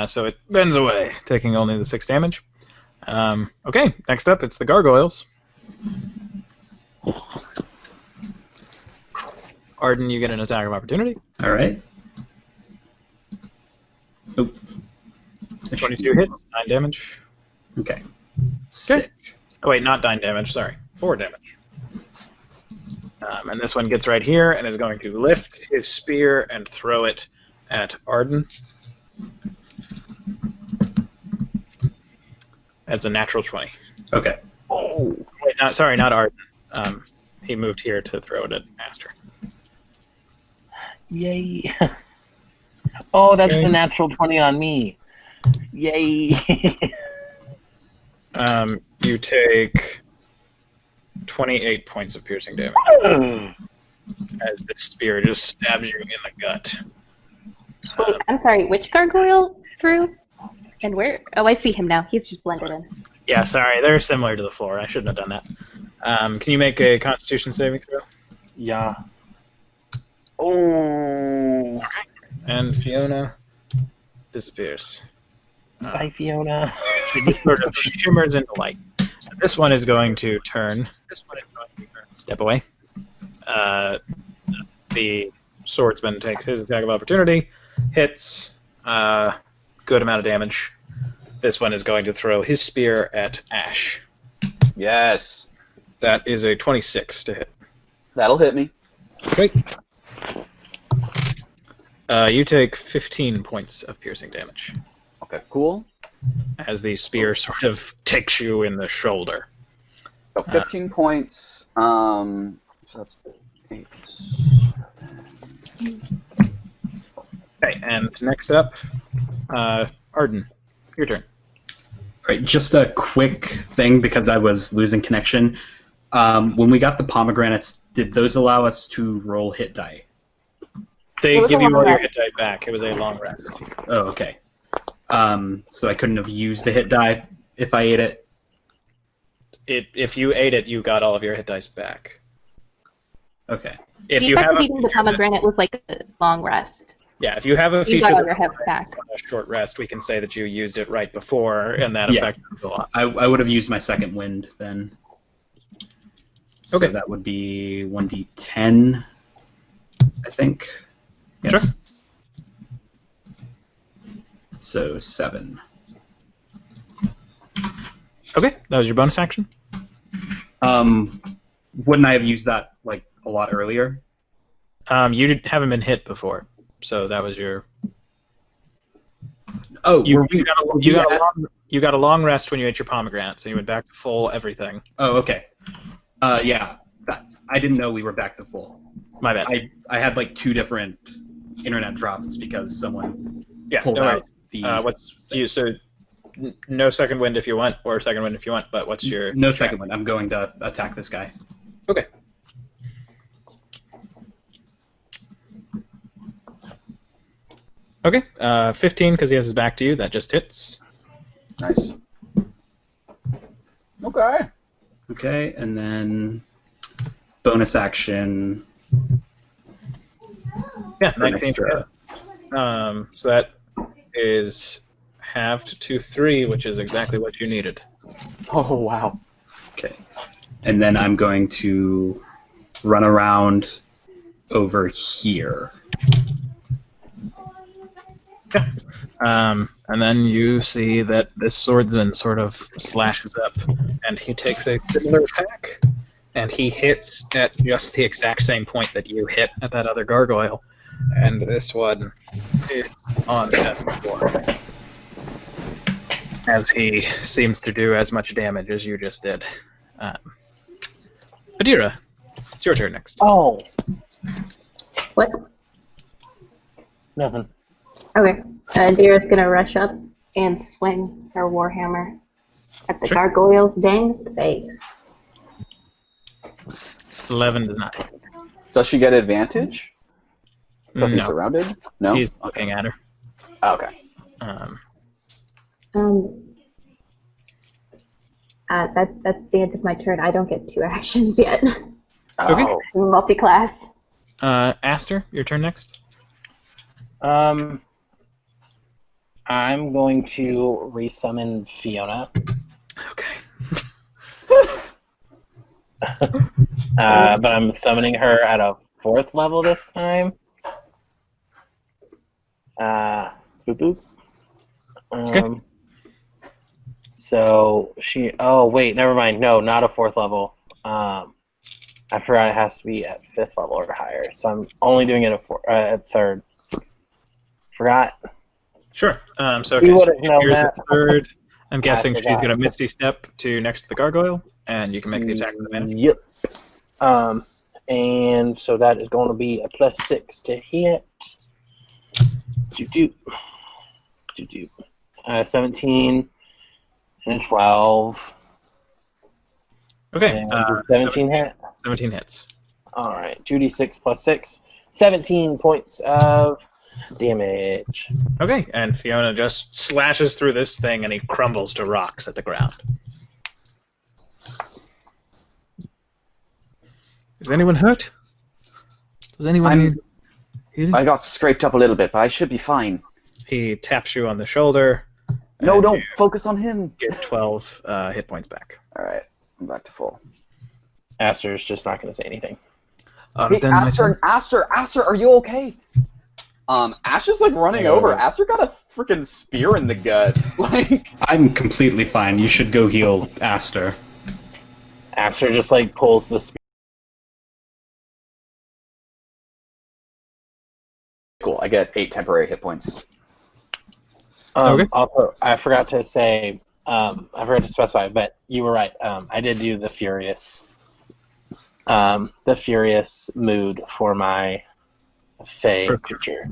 A: So it bends away, taking only the 6 damage. Okay, next up, it's the gargoyles. Arden, you get an attack of opportunity.
C: All right. Oh.
A: 22 hits, 9 damage.
C: Okay. Sick.
A: Oh, wait, not 9 damage, sorry. 4 damage. And this one gets right here and is going to lift his spear and throw it at Arden. That's a natural 20.
C: Okay.
A: Oh, wait, not Arden. He moved here to throw it at Aster.
D: Yay. Oh, that's
A: Okay.
D: the natural 20 on me. Yay.
A: You take 28 points of piercing damage as the spear just stabs you in the gut.
E: Wait, I'm sorry, which gargoyle threw? And where? Oh, I see him now. He's just blended in.
A: Yeah, sorry, they're similar to the floor. I shouldn't have done that. Can you make a Constitution saving throw?
D: Yeah. Oh.
A: And Fiona disappears.
D: Bye, Fiona.
A: She just sort of shimmers into light. This one is going to turn. Step away. The swordsman takes his attack of opportunity, hits, good amount of damage. This one is going to throw his spear at Ash.
B: Yes.
A: That is a 26 to hit.
B: That'll hit me.
A: Great. You take 15 points of piercing damage
B: Okay, cool.
A: as the spear sort of takes you in the shoulder.
B: So 15 points. So that's 8.
A: Okay, and next up, Arden, your turn.
C: All right, just a quick thing because I was losing connection. When we got the pomegranates, did those allow us to roll hit die?
A: They
E: It was
A: give
E: a
A: you
E: long
A: all your
E: rest.
A: hit die back. It was a long rest.
C: Oh, okay. So I couldn't have used the hit die if I ate it?
A: If you ate it, you got all of your hit dice back.
C: Okay.
A: If
E: The
A: you
E: effect
A: have
E: of
A: a
E: eating the
A: feature that-
E: pomegranate was like a long rest.
A: yeah, if you have a
E: You
A: feature
E: got all
A: that
E: your health back.
A: on a short rest, we can say that you used it right before, and that
C: Yeah.
A: affected a lot.
C: I would have used my second wind then. So
A: Okay.
C: that would be 1d10, I think. Yes.
A: Sure.
C: So 7.
A: Okay, that was your bonus action.
C: Wouldn't I have used that like a lot earlier?
A: Haven't been hit before, so that was your.
C: Oh,
A: You,
C: were we,
A: you got a long rest when you ate your pomegranate, so you went back to full everything.
C: Oh, okay. Yeah, I didn't know we were back to full.
A: My bad.
C: I had like 2 different internet drops because someone
A: yeah,
C: pulled
A: no
C: out
A: worries.
C: the.
A: So no second wind if you want, or second wind if you want. But what's your
C: No second one. I'm going to attack this guy.
A: Okay. Okay, 15 because he has his back to you. That just hits.
B: Nice. Okay.
C: Okay, and then bonus action.
A: Yeah,
C: for an
A: 19 to
C: extra.
A: hit. So that is halved to 3, which is exactly what you needed.
B: Oh, wow.
C: Okay. And then I'm going to run around over here.
A: And then you see that this swordsman sort of slashes up, and he takes a similar attack, and he hits at just the exact same point that you hit at that other gargoyle, and this one is on death floor, as he seems to do as much damage as you just did. Adira, it's your turn next.
D: Oh,
E: What?
D: nothing.
E: Okay. Dira's gonna rush up and swing her warhammer at the
A: Sure.
E: gargoyle's dang face.
A: 11 does not hit.
B: Does she get advantage? Because he's
A: No,
B: surrounded? No?
A: he's looking at her.
B: Okay.
E: That's the end of my turn. I don't get 2 actions yet.
A: Okay.
B: Oh.
E: Multi-class.
A: Aster, your turn next.
D: I'm going to resummon Fiona.
A: Okay.
D: But I'm summoning her at a 4th level this time. Boop boop.
A: Okay.
D: So she. Oh wait, never mind. No, not a 4th level. I forgot it has to be at 5th level or higher. So I'm only doing it at 3rd. Forgot.
A: Sure. So
D: You
A: okay,
D: would've known
A: here's
D: that.
A: the third. I'm guessing she's
D: forgot.
A: going to Misty Step to next to the gargoyle, and you can make the attack with advantage.
D: Yep. And so that is going to be a +6 to hit. 17 and 12.
A: Okay.
D: And 17 hit.
A: 17 hits.
D: All right. 2d6 + 6. 17 points of damage.
A: Okay, and Fiona just slashes through this thing, and he crumbles to rocks at the ground. Is anyone hurt? Does anyone need healing?
B: I got scraped up a little bit, but I should be fine.
A: He taps you on the shoulder.
B: No,
A: and
B: don't
A: you
B: focus on him.
A: get 12 hit points back.
B: Alright, I'm back to full.
D: Aster's just not going to say anything.
B: Hey, Aster, are you okay? Ash is like running over. Aster got a freaking spear in the gut. Like,
C: I'm completely fine. You should go heal Aster.
D: Aster just like pulls the spear.
B: cool. I get 8 temporary hit points.
A: Okay.
D: Also, I forgot to say, I forgot to specify, but you were right. I did do the furious mood for my Fae creature,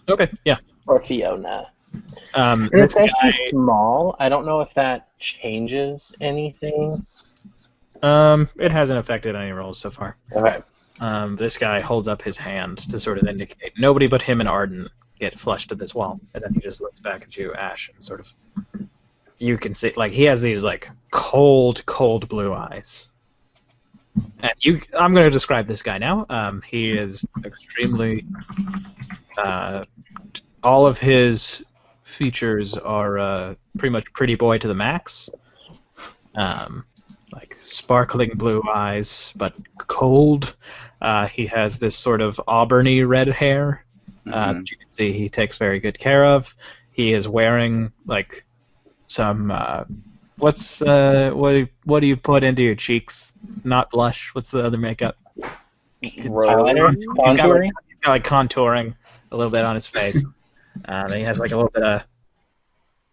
A: Okay, yeah.
D: or Fiona.
A: This
D: It's
A: guy,
D: actually small. I don't know if that changes anything.
A: it hasn't affected any rolls so far.
D: Okay.
A: This guy holds up his hand to sort of indicate nobody but him and Arden get flushed to this wall, and then he just looks back at you, Ash, and sort of you can see like he has these like cold blue eyes. And I'm going to describe this guy now. He is extremely. All of his features are pretty much pretty boy to the max. Like sparkling blue eyes, but cold. He has this sort of auburny red hair that you can see he takes very good care of. He is wearing like some. What do you put into your cheeks? Not blush. What's the other makeup?
D: Eyeliner?
A: He's got
D: Contouring?
A: like contouring a little bit on his face. And he has like a little bit of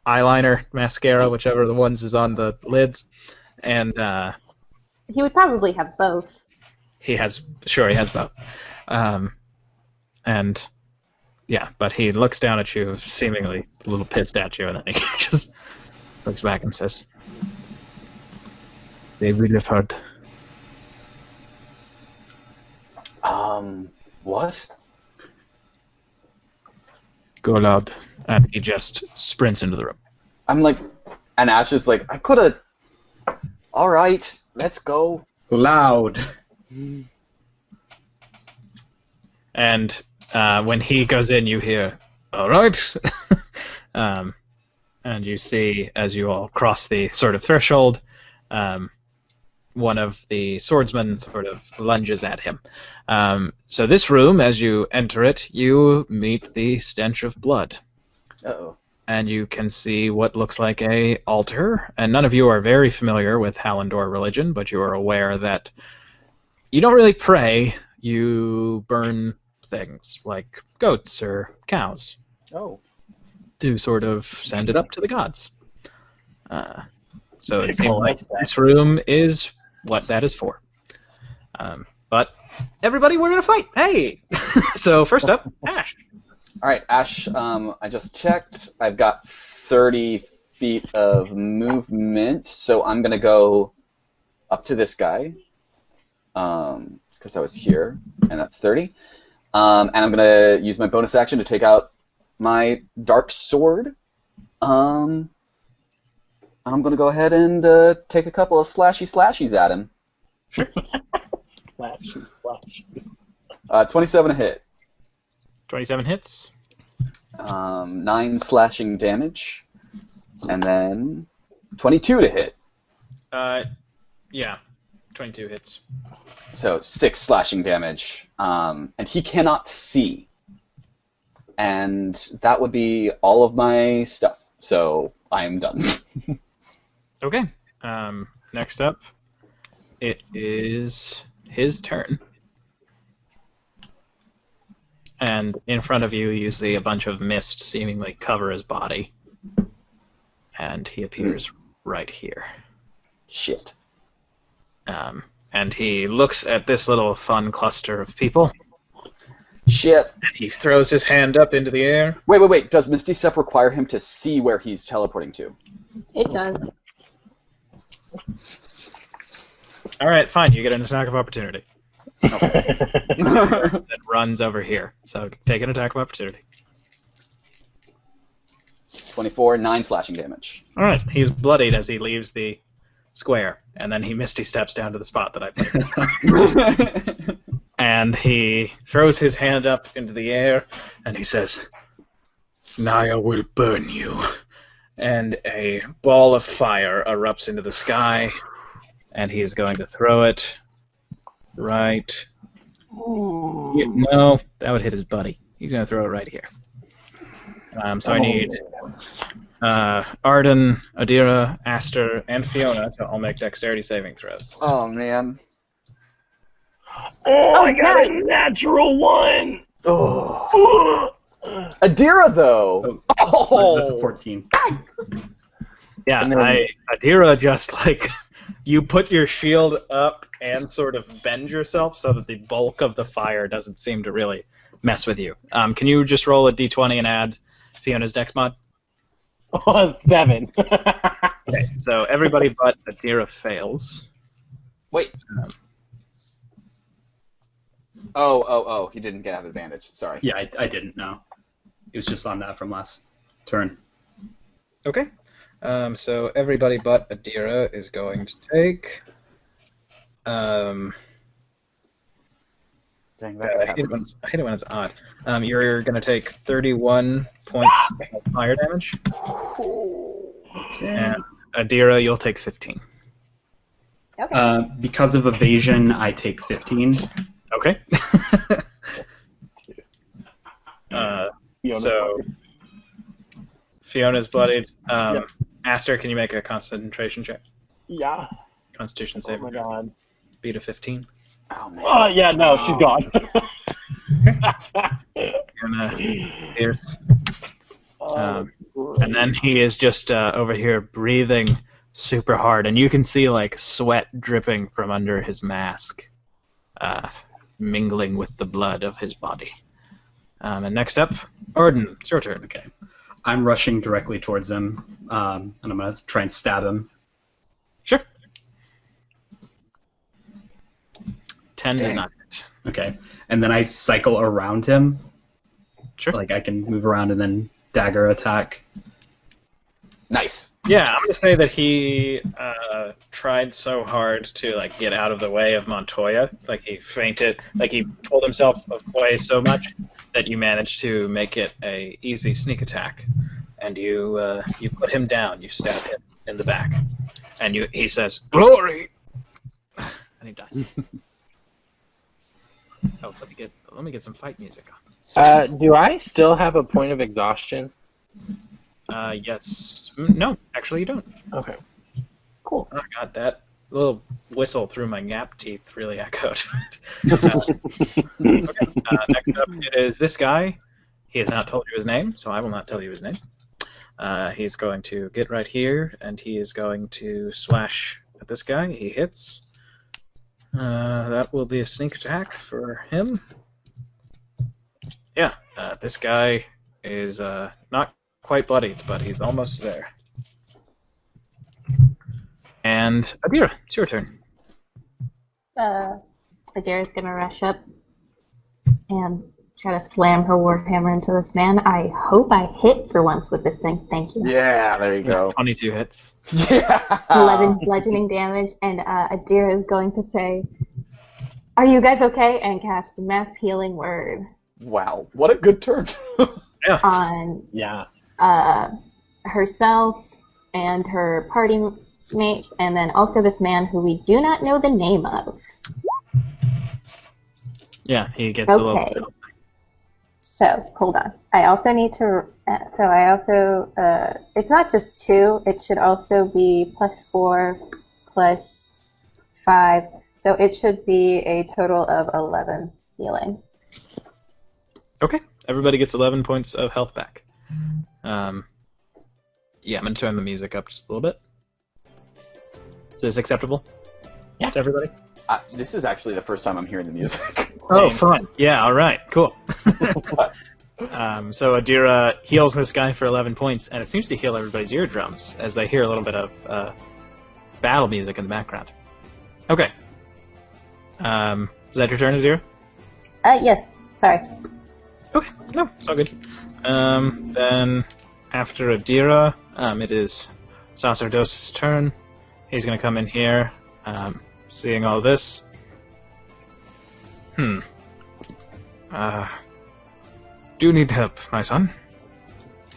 A: eyeliner, mascara, whichever the ones is on the lids. And
E: He would probably have both.
A: he has both. And yeah, but he looks down at you, seemingly a little pissed at you, and then he just looks back and says, "They will have heard."
B: What?
A: Go loud. And he just sprints into the room.
B: I'm like, and Ash is like, I could have. All right, let's go.
C: Loud.
A: And when he goes in, you hear, "All right." And you see, as you all cross the sort of threshold, one of the swordsmen sort of lunges at him. So this room, as you enter it, you meet the stench of blood.
B: Uh-oh.
A: And you can see what looks like a altar. And none of you are very familiar with Hallandor religion, but you are aware that you don't really pray. You burn things like goats or cows
B: Oh.
A: to sort of send it up to the gods. So it seems
D: Cool.
A: like this room is what that is for. But everybody, we're gonna fight. Hey! So first up, Ash.
B: All right, Ash, I just checked. I've got 30 feet of movement, so I'm going to go up to this guy, because I was here, and that's 30. And I'm going to use my bonus action to take out my dark sword. And I'm going to go ahead and take a couple of slashies at him.
D: Flash.
B: 27 a hit.
A: 27 hits.
B: 9 slashing damage, and then 22 to hit.
A: Yeah, 22 hits.
B: So 6 slashing damage, and he cannot see. And that would be all of my stuff. So I am done.
A: Okay. Next up, it is his turn. And in front of you, you see a bunch of mist seemingly cover his body. And he appears right here.
B: Shit.
A: And he looks at this little fun cluster of people.
B: Shit.
A: And he throws his hand up into the air.
B: Wait. Does Misty Step require him to see where he's teleporting to?
E: It does.
A: All right, fine. You get an attack of opportunity. That runs over here. So take an attack of opportunity.
B: 24, 9 slashing damage.
A: All right. He's bloodied as he leaves the square, and then he misty steps down to the spot that I put. And he throws his hand up into the air, and he says, "Naya will burn you." And a ball of fire erupts into the sky, and he is going to throw it right. No, that would hit his buddy. He's going to throw it right here. So I need Arden, Adira, Aster, and Fiona to all make dexterity saving throws.
B: Oh, man.
D: Oh, I got a natural one.
B: Oh. Adira, though.
C: That's a 14.
A: Yeah,
B: And then-
A: Adira just like you put your shield up and sort of bend yourself so that the bulk of the fire doesn't seem to really mess with you. Can you just roll a d20 and add Fiona's dex mod?
D: 7.
A: Okay, so everybody but Adira fails.
B: Wait. Oh, he didn't have advantage. Sorry.
C: Yeah, I didn't know. It was just on that from last turn.
A: Okay. So everybody but Adira is going to take.
B: Dang,
A: I hate it when it's odd. You're going to take 31 points of fire damage. And Adira, you'll take 15.
E: Okay.
C: Because of evasion, I take 15.
A: Okay. So Fiona's bloodied. Aster, can you make a concentration check?
D: Yeah.
A: Constitution
D: Oh
A: save.
D: my god.
A: Beat a 15.
B: Oh, man.
D: Oh, yeah, no, she's gone.
A: And Pierce.
D: Oh,
A: And then he is just over here breathing super hard, and you can see like sweat dripping from under his mask, mingling with the blood of his body. And next up, Arden, it's your turn.
C: Okay. I'm rushing directly towards him, and I'm going to try and stab him.
A: Sure. 10 does not hit.
C: Okay. And then I cycle around him.
A: Sure.
C: Like I can move around and then dagger attack.
B: Nice.
A: Yeah, I'm gonna say that he tried so hard to like get out of the way of Montoya, like he fainted, like he pulled himself away so much that you managed to make it a easy sneak attack. and you put him down. You stab him in the back, and he says, "Glory!" and he dies. Oh, let me get some fight music on.
D: Do I still have a point of exhaustion?
A: Yes. No, actually you don't.
D: Okay. Cool.
A: Oh god, that little whistle through my gap teeth really echoed. Okay, next up it is this guy. He has not told you his name, so I will not tell you his name. He's going to get right here, and he is going to slash at this guy. He hits. That will be a sneak attack for him. Yeah, this guy is not quite bloodied, but he's almost there. And Adira, it's your turn.
E: Adira's gonna rush up and try to slam her warhammer into this man. I hope I hit for once with this thing. Thank you.
G: Yeah, there you go.
A: 22 hits.
G: Yeah.
E: 11 bludgeoning damage, and Adira is going to say, "Are you guys okay?" and cast Mass Healing Word
G: Wow, what a good turn.
A: Yeah.
E: on
D: Yeah.
E: herself and her party mate, and then also this man who we do not know the name of.
A: Yeah, he gets a little.
E: Okay. So, hold on. I also need to, it's not just 2, it should also be +4, +5, so it should be a total of 11 healing.
A: Okay, everybody gets 11 points of health back. Yeah, I'm going to turn the music up just a little bit. Is this acceptable?
D: Yeah.
A: To everybody?
G: This is actually the first time I'm hearing the music.
A: Oh, fun. Yeah, all right, cool. So Adira heals this guy for 11 points, and it seems to heal everybody's eardrums as they hear a little bit of battle music in the background. Okay. Is that your turn, Adira?
E: Yes, sorry.
A: Okay, no, it's all good. Then after Adira, it is Sacerdoce's turn. He's going to come in here, seeing all this. Do you need help, my son?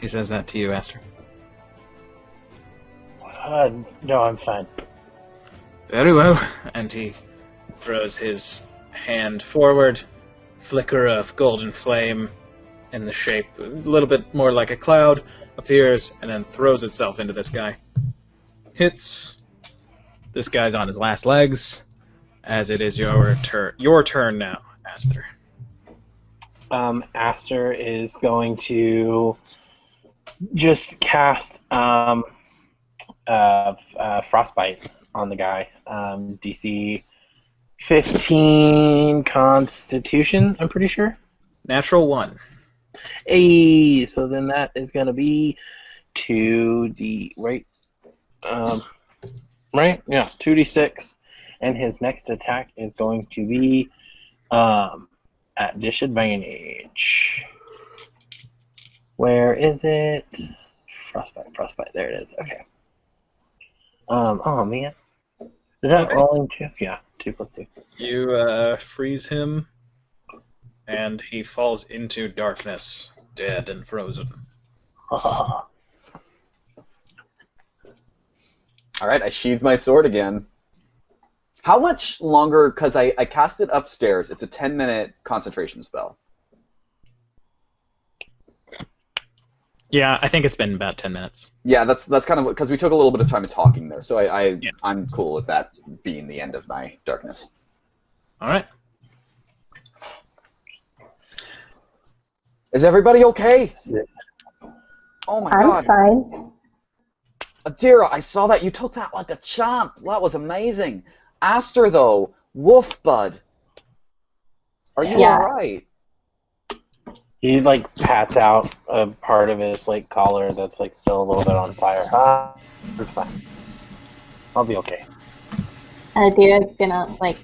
A: He says that to you, Aster.
D: No, I'm fine.
A: Very well. And he throws his hand forward. Flicker of golden flame in the shape, a little bit more like a cloud, appears and then throws itself into this guy. Hits. This guy's on his last legs, as it is your turn now, Aster.
D: Aster is going to just cast Frostbite on the guy. DC 15 Constitution, I'm pretty sure.
A: Natural 1.
D: Hey, so then that is going to be 2D, right? Right? Yeah, 2D6. And his next attack is going to be at disadvantage. Where is it? Frostbite. There it is. Okay. Oh man. Is that
A: Okay.
D: rolling 2? Yeah, 2 + 2.
A: You freeze him, and he falls into darkness, dead and frozen.
G: All right, I sheathe my sword again. How much longer? Because I cast it upstairs. It's a 10-minute concentration spell.
A: Yeah, I think it's been about 10 minutes.
G: Yeah, that's kind of because we took a little bit of time talking there, so
A: Yeah.
G: I'm cool with that being the end of my darkness.
A: All right.
G: Is everybody okay? Oh my
E: I'm
G: god,
E: fine.
G: Adira, I saw that you took that like a champ. That was amazing. Aster though, woof bud. Are you
E: Yeah.
G: all right?
D: He like pats out a part of his like collar that's like still a little bit on fire. It's fine. I'll be okay.
E: Adira's gonna like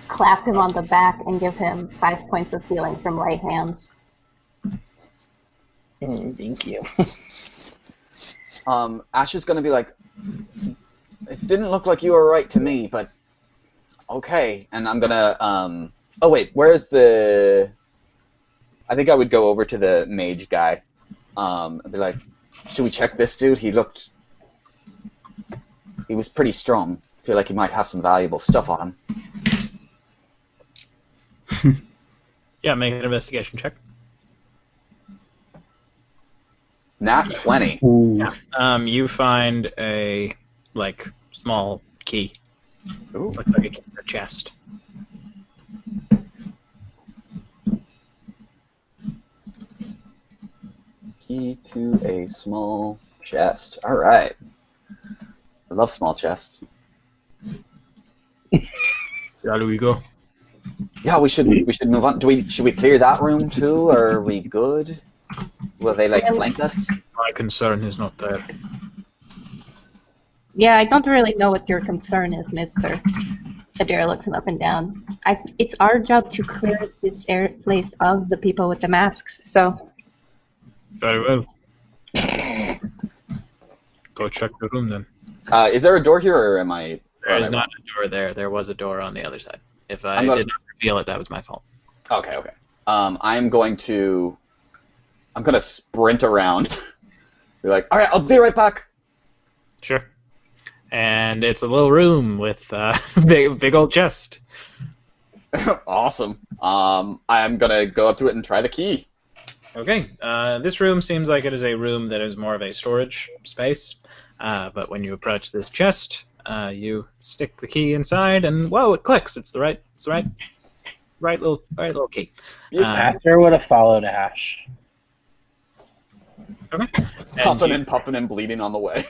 E: clap him on the back and give him 5 points of healing from light hands.
D: Thank you.
G: Ash is gonna be like, it didn't look like you were right to me, but okay. And I'm gonna oh wait, where's the? I think I would go over to the mage guy, and be like,
B: Should we check this dude? He was pretty strong. I feel like he might have some valuable stuff on him.
A: Yeah, make an investigation check.
B: Nat 20.
A: Yeah. You find a small key.
B: Ooh.
A: Looks like a key in a chest.
B: Key to a small chest. All right. I love small chests.
A: Shall we go?
B: Yeah, we should move on. Should we clear that room too, or are we good? Will they flank us?
H: My concern is not there.
E: Yeah, I don't really know what your concern is, mister. Adira looks him up and down. It's our job to clear this place of the people with the masks, so...
H: Very well. Go check the room then.
B: Is there a door here, or am I...
A: There is not a door there. There was a door on the other side. If I did not reveal it, that was my fault.
B: Okay. I'm gonna sprint around. Be like, all right, I'll be right back.
A: Sure. And it's a little room with a big old chest.
B: Awesome. I'm gonna go up to it and try the key.
A: Okay. This room seems like it is a room that is more of a storage space. But when you approach this chest, you stick the key inside, and whoa, it clicks. It's the right little key.
D: Aster would have followed Ash.
A: Okay.
B: Puffing and bleeding on the way.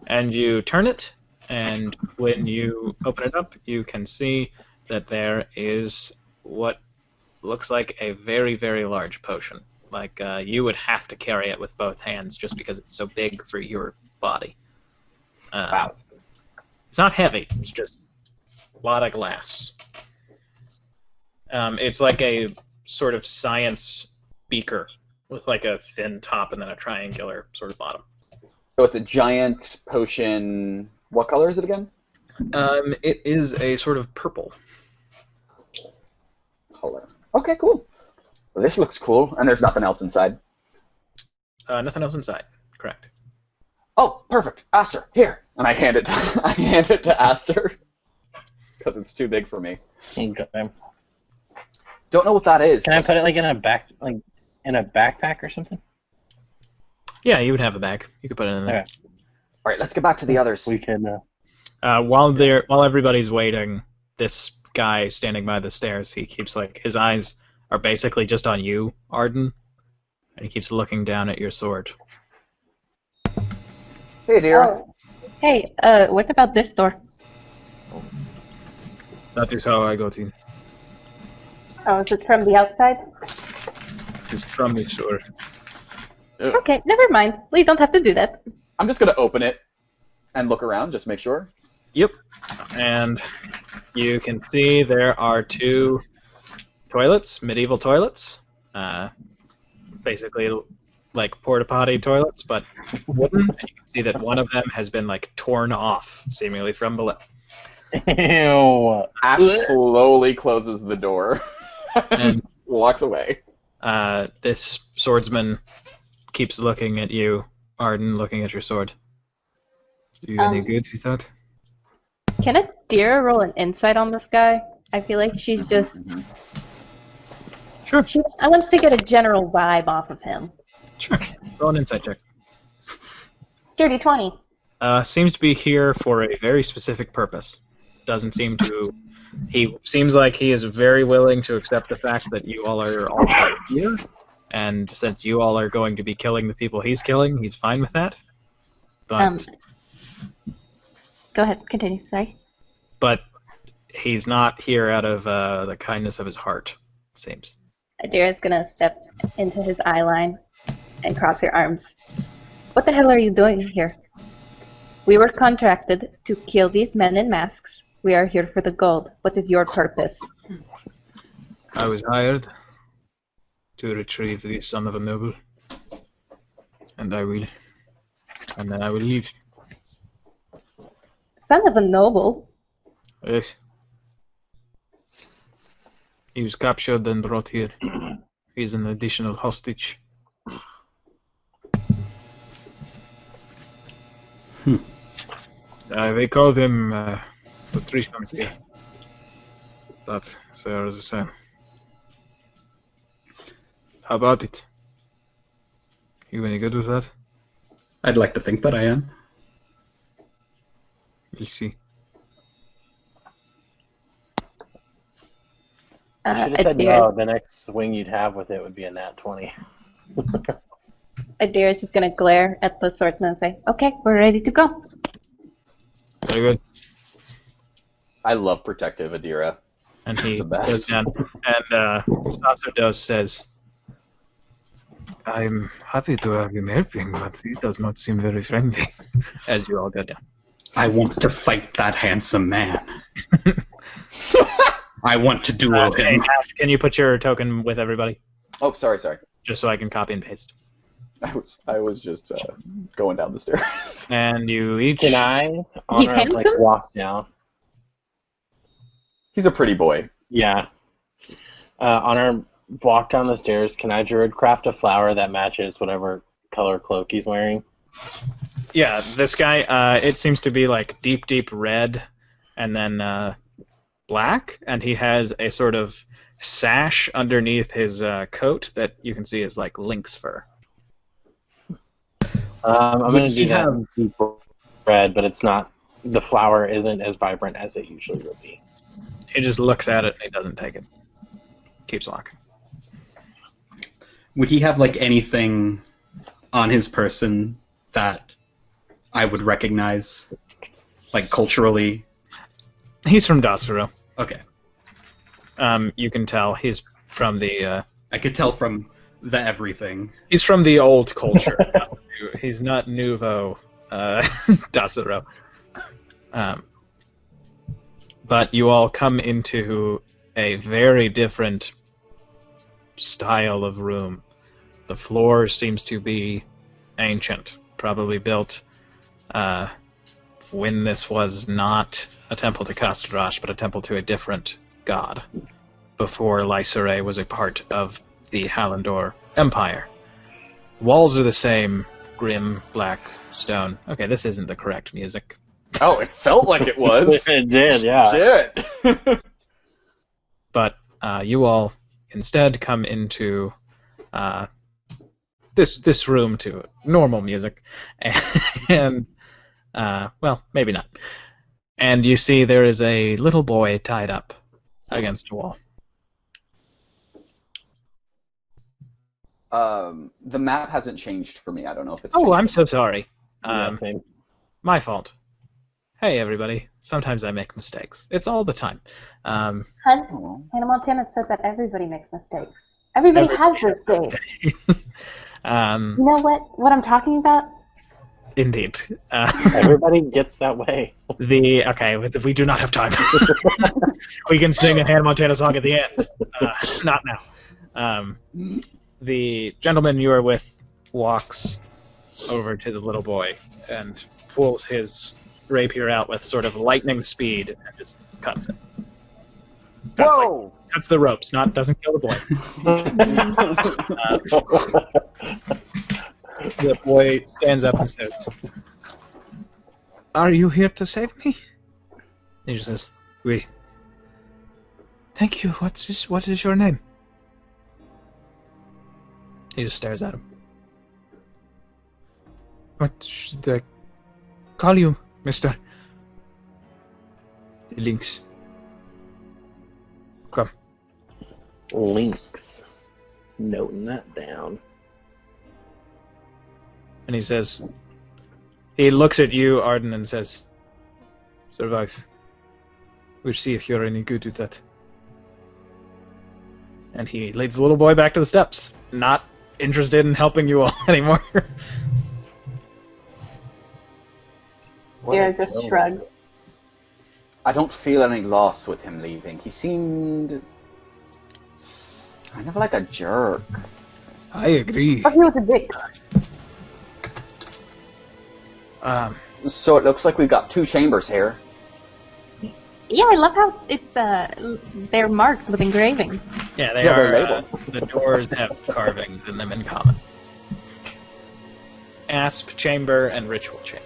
A: And you turn it, and when you open it up, you can see that there is what looks like a very, very large potion. Like, you would have to carry it with both hands just because it's so big for your body.
B: Wow.
A: It's not heavy, it's just a lot of glass. It's like a sort of science beaker with like a thin top and then a triangular sort of bottom.
B: So it's a giant potion. What color is it again?
A: It is a sort of purple.
B: Color. Okay, cool. Well, this looks cool, and there's nothing else inside.
A: Nothing else inside. Correct.
B: Oh, perfect. Aster, here. And I hand it to Aster because it's too big for me.
D: Okay.
B: Don't know what that is.
D: Can I put it in a backpack or something?
A: Yeah, you would have a bag. You could put it in there.
D: Okay.
B: All right, let's get back to the others.
D: We can.
A: While everybody's waiting, this guy standing by the stairs, he keeps his eyes are basically just on you, Arden, and he keeps looking down at your sword.
B: Hey, dear.
E: Oh. Hey, what about this door?
H: That is how I got in.
E: Oh, is it from the outside?
H: Just from the store.
E: Okay, never mind. We don't have to do that.
B: I'm just gonna open it and look around, just make sure.
A: Yep. And you can see there are two toilets, medieval toilets. Basically like porta-potty toilets, but wooden. And you can see that one of them has been torn off, seemingly from below.
D: Ew.
B: Ash slowly closes the door and walks away.
A: This swordsman keeps looking at you, Arden, looking at your sword.
H: Do you any good with that?
E: Can Adira roll an insight on this guy? I feel like she's just...
A: Sure.
E: I want to get a general vibe off of him.
A: Sure. Roll an insight check.
E: Dirty 20.
A: Seems to be here for a very specific purpose. Doesn't seem to... He seems like he is very willing to accept the fact that you all are also here, and since you all are going to be killing the people he's killing, he's fine with that. But
E: Go ahead, continue, sorry.
A: But he's not here out of the kindness of his heart, it seems.
E: Adira's gonna step into his eye line and cross her arms. What the hell are you doing here? We were contracted to kill these men in masks. We are here for the gold. What is your purpose?
H: I was hired to retrieve the son of a noble, and then I will leave.
E: Son of a noble?
H: Yes. He was captured and brought here. He is an additional hostage. They call them the three comes here. But they are the same. How about it? You any good with that?
C: I'd like to think that I am.
H: We'll see.
D: You should have said
E: Adira,
D: no. The next swing you'd have with it would be a nat 20.
E: Adira's just gonna glare at the swordsman and say, "Okay, we're ready to go."
H: Very good.
B: I love protective Adira.
A: And he
B: The best.
A: goes down. And Sacerdos says,
H: I'm happy to have him helping, but he does not seem very friendly.
A: as you all go down.
C: I want to fight that handsome man. I want to duel
A: Hey,
C: him.
A: Ash, can you put your token with everybody?
B: Oh, sorry.
A: Just so I can copy and paste.
B: I was just going down the stairs.
A: And you each...
D: Can I, on our
E: handsome?
D: walk down?
B: He's a pretty boy.
D: Yeah. On our walk down the stairs, can I druid craft a flower that matches whatever color cloak he's wearing?
A: Yeah, this guy, it seems to be like deep red and then black, and he has a sort of sash underneath his coat that you can see is like lynx fur.
D: I'm
C: Would
D: going to
C: he
D: do that
C: have-
D: in deep red, but it's not. The flower isn't as vibrant as it usually would be.
A: He just looks at it and he doesn't take it. Keeps walking.
C: Would he have like anything on his person that I would recognize, like culturally?
A: He's from Dasvaro.
C: Okay,
A: You can tell he's from the
C: I could tell from the everything.
A: he's from the old culture. He's not nouveau Dasvaro. But you all come into a very different style of room. The floor seems to be ancient, probably built when this was not a temple to Kastorash, but a temple to a different god, before Lysere was a part of the Hallandor Empire. Walls are the same, grim, black stone. Okay, this isn't the correct music.
B: Oh, it felt like it was.
D: It did, yeah.
B: Shit.
A: But you all instead come into this room to normal music, and well, maybe not. And you see there is a little boy tied up against a wall.
B: The map hasn't changed for me. I don't know if it's.
A: Oh,
B: changed.
A: I'm so sorry.
D: Yeah, same.
A: My fault. Hey, everybody. Sometimes I make mistakes. It's all the time.
E: Hun,
B: Oh.
E: Hannah Montana said that everybody makes mistakes. Everybody has those days. You know what I'm talking about?
A: Indeed.
D: Everybody gets that way.
A: Okay, we do not have time. We can sing a Hannah Montana song at the end. Not now. The gentleman you are with walks over to the little boy and pulls his rapier out with sort of lightning speed and just cuts it.
B: Whoa!
A: Cuts the ropes, doesn't kill the boy. The boy stands up and says,
H: Are you here to save me?
A: he just says,
H: Oui. Thank you. What is your name?
A: he just stares at him.
H: What should I call you, Mr. Lynx? Come.
D: Links. Noting that down.
A: And he looks at you, Arden, and says,
H: Survive. We'll see if you're any good with that.
A: and he leads the little boy back to the steps, not interested in helping you all anymore.
E: Adira just shrugs.
B: I don't feel any loss with him leaving. He seemed kind of like a jerk.
H: I agree.
E: But he was a dick.
B: So it looks like we've got two chambers here.
E: Yeah, I love how it's they're marked with engraving.
A: Yeah,
B: they're labeled.
A: The doors have carvings in them in common. Asp chamber and ritual chamber.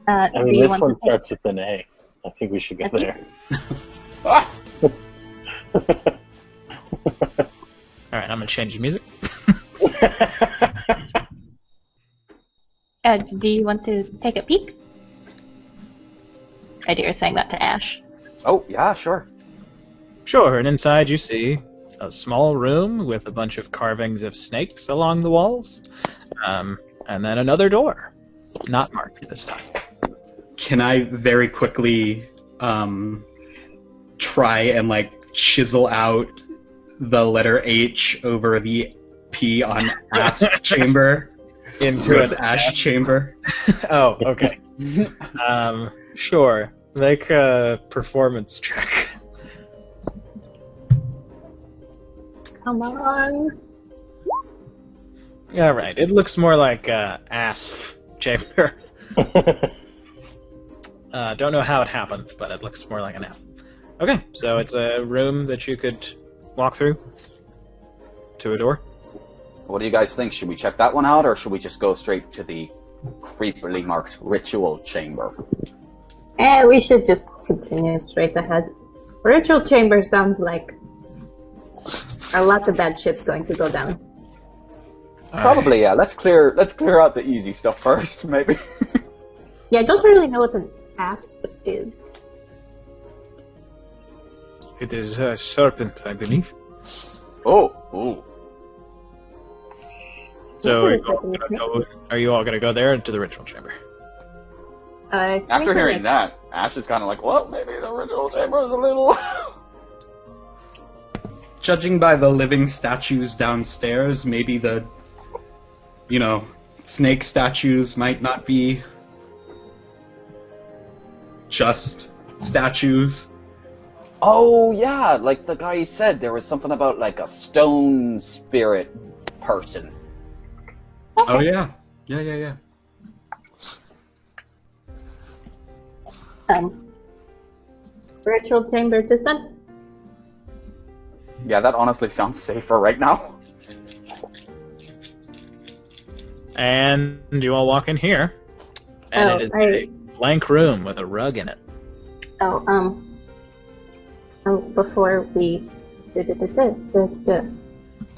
D: I
E: Do
D: mean,
E: you
D: this
E: want
D: one
E: to take?
D: starts with an A. I think we should go
E: Okay.
D: there.
F: Ah!
A: All right, I'm gonna change the music.
E: Do you want to take a peek? Idea is saying that to Ash.
B: Oh, yeah, sure.
A: Sure, and inside you see a small room with a bunch of carvings of snakes along the walls, and then another door, not marked this time.
C: Can I very quickly try and like chisel out the letter H over the P on ash chamber?
A: Into
C: So it's
A: an
C: ash chamber.
A: Oh, okay. Sure. Make a performance check.
E: Come on.
A: Yeah, right. It looks more like ass chamber. Don't know how it happened, but it looks more like an F. Okay, so it's a room that you could walk through to a door.
B: What do you guys think? Should we check that one out, or should we just go straight to the creepily marked ritual chamber?
E: We should just continue straight ahead. Ritual chamber sounds like a lot of bad shit's going to go down.
B: Probably, yeah. Let's clear out the easy stuff first, maybe.
E: Yeah, I don't really know what an asp is.
H: It is a serpent, I believe.
B: Oh.
A: So are you all gonna go there into the ritual chamber?
B: After hearing that, Ash is kind of like, well, maybe the ritual chamber is a little...
C: Judging by the living statues downstairs, maybe the, snake statues might not be just statues.
B: Oh, yeah, like the guy said, there was something about, like, a stone spirit person.
C: Oh, yeah. Yeah.
E: Ritual chamber to stun.
B: Yeah, that honestly sounds safer right now.
A: And you all walk in here, and it is a blank room with a rug in it.
E: Before we...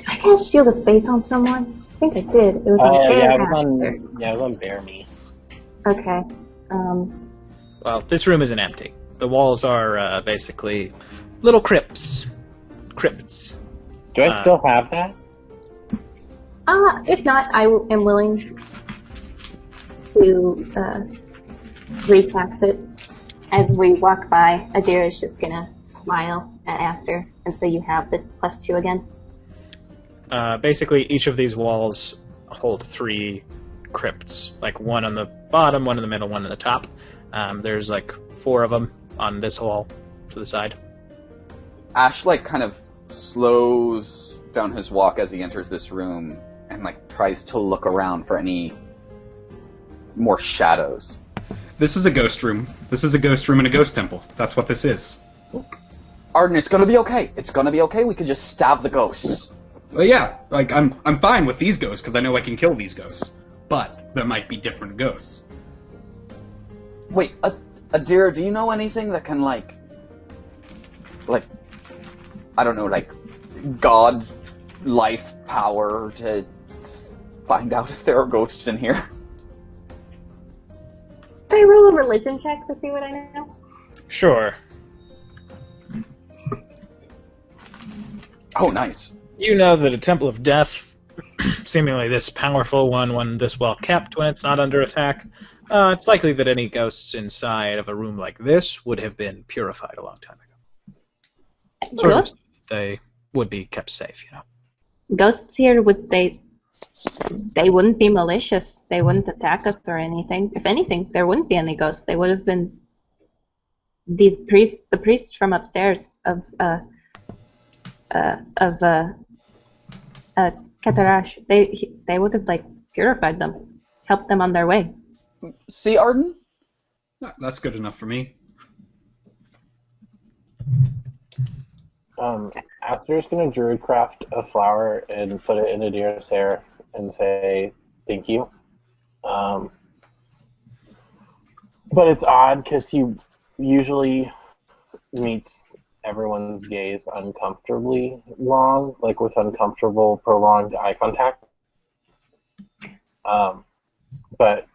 E: I can't shield a faith on someone? I think I did. It was on
D: yeah,
E: Bear.
D: it was on Bear Me.
E: Okay.
A: Well, this room isn't empty. The walls are basically little crypts.
D: Do I still have that?
E: If not, I am willing to retax it. As we walk by, Adira is just gonna smile at Aster, and so you have the +2 again.
A: Basically, each of these walls hold 3 crypts, like one on the bottom, one in the middle, one on the top. There's like 4 of them on this wall to the side.
B: Ash, like, kind of slows down his walk as he enters this room and, like, tries to look around for any more shadows.
C: This is a ghost room. This is a ghost room in a ghost temple. That's what this is.
B: Arden, it's gonna be okay. It's gonna be okay. We can just stab the ghosts.
C: Well, yeah, like I'm fine with these ghosts because I know I can kill these ghosts. But there might be different ghosts.
B: Wait, Adira, do you know anything that can, like, I don't know, like, God life power to find out if there are ghosts in here?
E: Can I roll a religion check to see what I know?
A: Sure.
B: Oh, nice.
A: You know that a Temple of Death, seemingly this powerful one this well kept when it's not under attack, it's likely that any ghosts inside of a room like this would have been purified a long time ago.
E: Ghosts?
A: They would be kept safe, you know.
E: Ghosts here, they wouldn't be malicious. They wouldn't attack us or anything. If anything, there wouldn't be any ghosts. They would have been the priests from upstairs of Kastorash. They would have, like, purified them, helped them on their way.
B: See, Arden?
C: That's good enough for me.
D: Aster's gonna druidcraft a flower and put it in Adira's hair and say thank you. But it's odd because he usually meets everyone's gaze uncomfortably long, like with uncomfortable, prolonged eye contact. But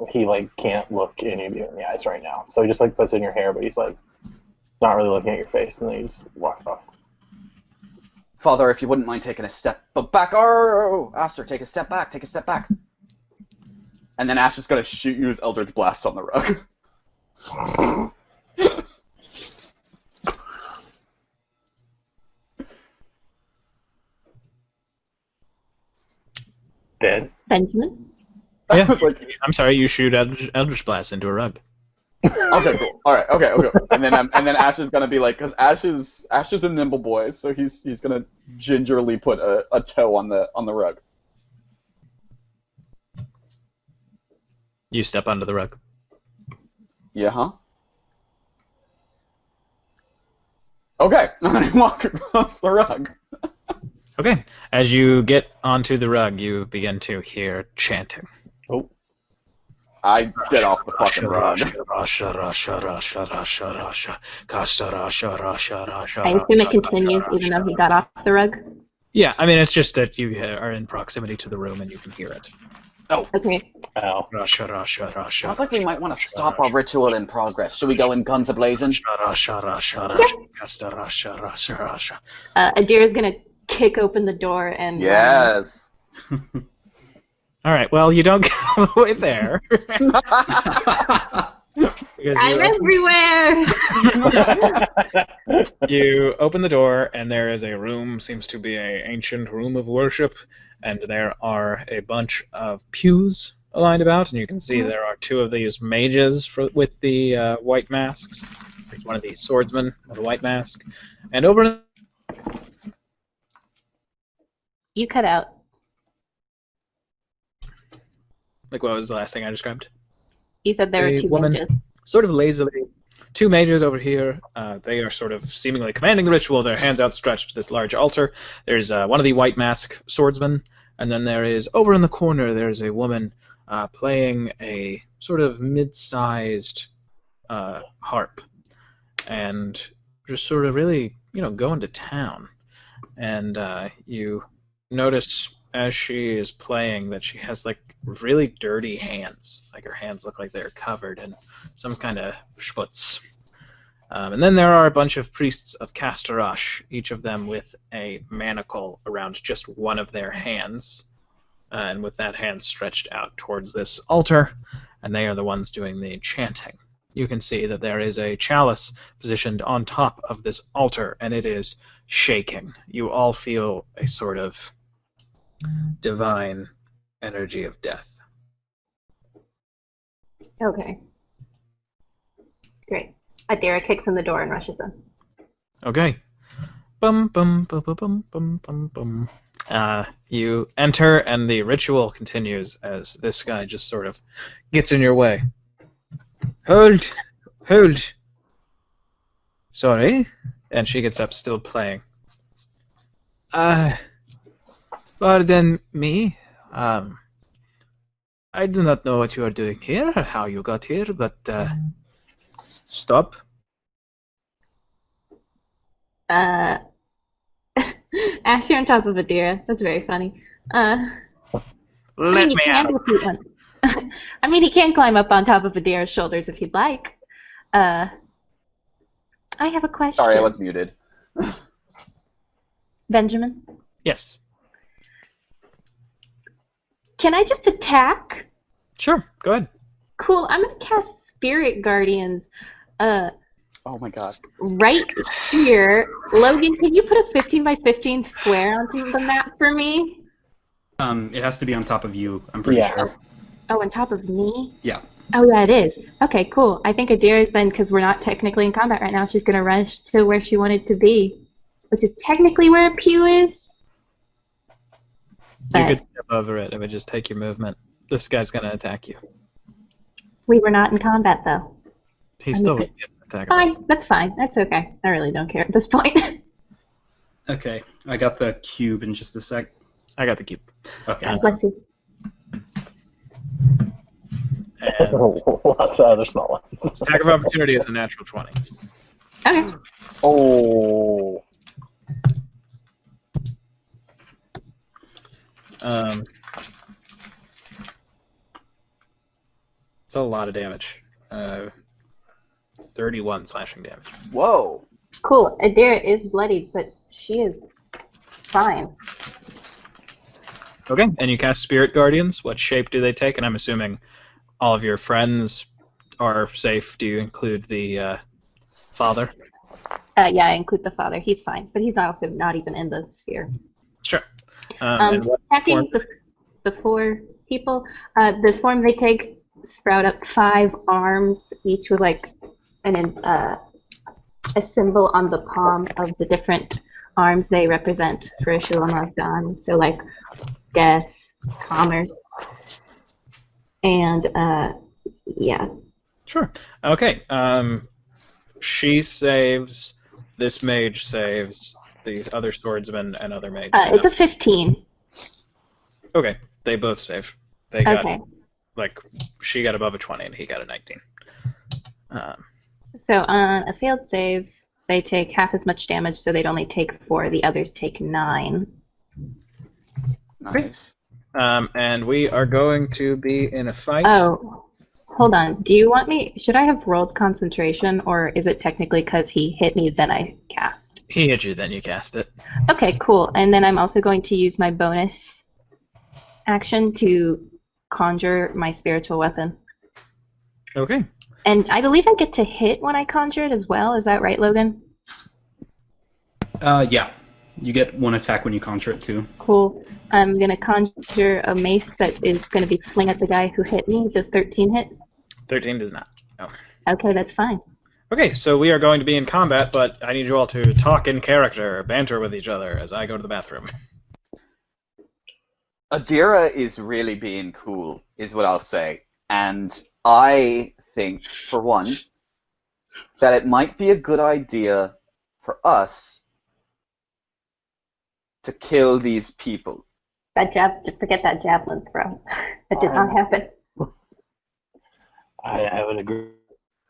D: he like can't look any of you in the eyes right now. So he just like puts it in your hair, but he's like not really looking at your face, and then he just walks off.
B: Father, if you wouldn't mind taking a step back. Oh, Aster, take a step back. Take a step back. And then Ash is going to use Eldritch Blast on the rug.
D: Dead.
E: Benjamin?
A: Yeah.
B: I was like,
A: I'm sorry, you shoot Eldritch Blast into a rug.
B: okay, cool. All right, okay. And then Ash is gonna be like, because Ash is a nimble boy, so he's gonna gingerly put a toe on the rug.
A: You step onto the rug.
B: Yeah, huh? Okay, I'm gonna walk across the rug.
A: Okay. As you get onto the rug, you begin to hear chanting.
D: Oh.
B: I get off the fucking rug.
E: I assume it continues even though he got off the rug.
A: Yeah, I mean, it's just that you are in proximity to the room and you can hear it.
B: Oh.
E: Okay.
D: Ow.
B: Sounds like we might want to stop our ritual in progress. Should we go in guns a-blazing?
E: Adira's gonna kick open the door and
B: Yes.
A: All right, well, you don't get all the way there. Because
E: I'm everywhere.
A: you open the door, and there is a room, seems to be an ancient room of worship, and there are a bunch of pews aligned about, and you can see there are two of these mages with the white masks. There's one of these swordsmen with a white mask. And over...
E: You cut out.
A: Like, what was the last thing I described?
E: You said there were two
A: woman,
E: mages.
A: sort of lazily. Two mages over here. They are sort of seemingly commanding the ritual, their hands outstretched to this large altar. There's one of the white mask swordsmen, and then there is, over in the corner, there's a woman playing a sort of mid-sized harp, and just sort of really, going to town. And you notice as she is playing that she has like really dirty hands. Like her hands look like they're covered in some kind of schmutz. And then there are a bunch of priests of Kastorash, each of them with a manacle around just one of their hands, and with that hand stretched out towards this altar, and they are the ones doing the chanting. You can see that there is a chalice positioned on top of this altar, and it is shaking. You all feel a sort of divine energy of death.
E: Okay. Great. Adira kicks in the door and rushes in.
A: Okay. Bum bum bum bum bum bum bum. You enter, and the ritual continues as this guy just sort of gets in your way. Hold! Sorry. And she gets up, still playing. Pardon me. I do not know what you are doing here or how you got here, but stop.
E: Ash, you're on top of Adira. That's very funny.
A: Let me out.
E: I mean, he can climb up on top of Adira's shoulders if he'd like. I have a question.
B: Sorry, I was muted.
E: Benjamin?
A: Yes.
E: Can I just attack?
A: Sure, go ahead.
E: Cool. I'm going to cast Spirit Guardians.
B: Oh my god.
E: Right here. Logan, can you put a 15 by 15 square onto the map for me?
C: It has to be on top of you, I'm pretty sure.
E: Oh, on top of me?
C: Yeah.
E: Oh, yeah, it is. Okay, cool. I think Adira's then, because we're not technically in combat right now, she's going to rush to where she wanted to be, which is technically where a pew is.
A: You could step over it. It would just take your movement. This guy's going to attack you.
E: We were not in combat, though.
A: He's still going to attack.
E: Fine. That's fine. That's okay. I really don't care at this point.
C: Okay, I got the cube in just a sec.
A: I got the cube.
C: Okay.
E: Bless you.
A: And
D: Lots of other small ones.
A: attack of opportunity is a natural 20.
E: Okay.
D: Oh.
A: It's a lot of damage. 31 slashing damage.
B: Whoa.
E: Cool. Adira is bloodied, but she is fine.
A: Okay, and you cast Spirit Guardians. What shape do they take? And I'm assuming all of your friends are safe. Do you include the father?
E: Yeah, I include the father. He's fine, but he's also not even in the sphere.
A: Sure. And what
E: Attacking
A: form?
E: the four people, the form they take sprout up 5 arms, each with like a symbol on the palm of the different arms they represent for Shulamaz Dawn. So like death, commerce, and yeah.
A: Sure. Okay. She saves. This mage saves. The other swordsman and other mage.
E: It's a 15.
A: Okay. They both save. They got
E: Okay.
A: like she got above a 20 and he got a 19.
E: So on a failed save, they take half as much damage, so they'd only take 4. The others take 9.
B: Nice.
A: And we are going to be in a fight.
E: Oh, hold on. Do you want me? Should I have rolled concentration, or is it technically because he hit me then I cast?
A: He hit you, then you cast it.
E: Okay, cool. And then I'm also going to use my bonus action to conjure my spiritual weapon.
A: Okay.
E: And I believe I get to hit when I conjure it as well. Is that right, Logan?
C: Yeah. You get 1 attack when you conjure it too.
E: Cool. I'm going to conjure a mace that is going to be fling at the guy who hit me. Does 13 hit?
A: 13 does not. No.
E: Okay, that's fine.
A: Okay, so we are going to be in combat, but I need you all to talk in character, banter with each other as I go to the bathroom.
B: Adira is really being cool, is what I'll say. And I think, for one, that it might be a good idea for us to kill these people.
E: Forget that javelin throw. That did not happen.
D: I would agree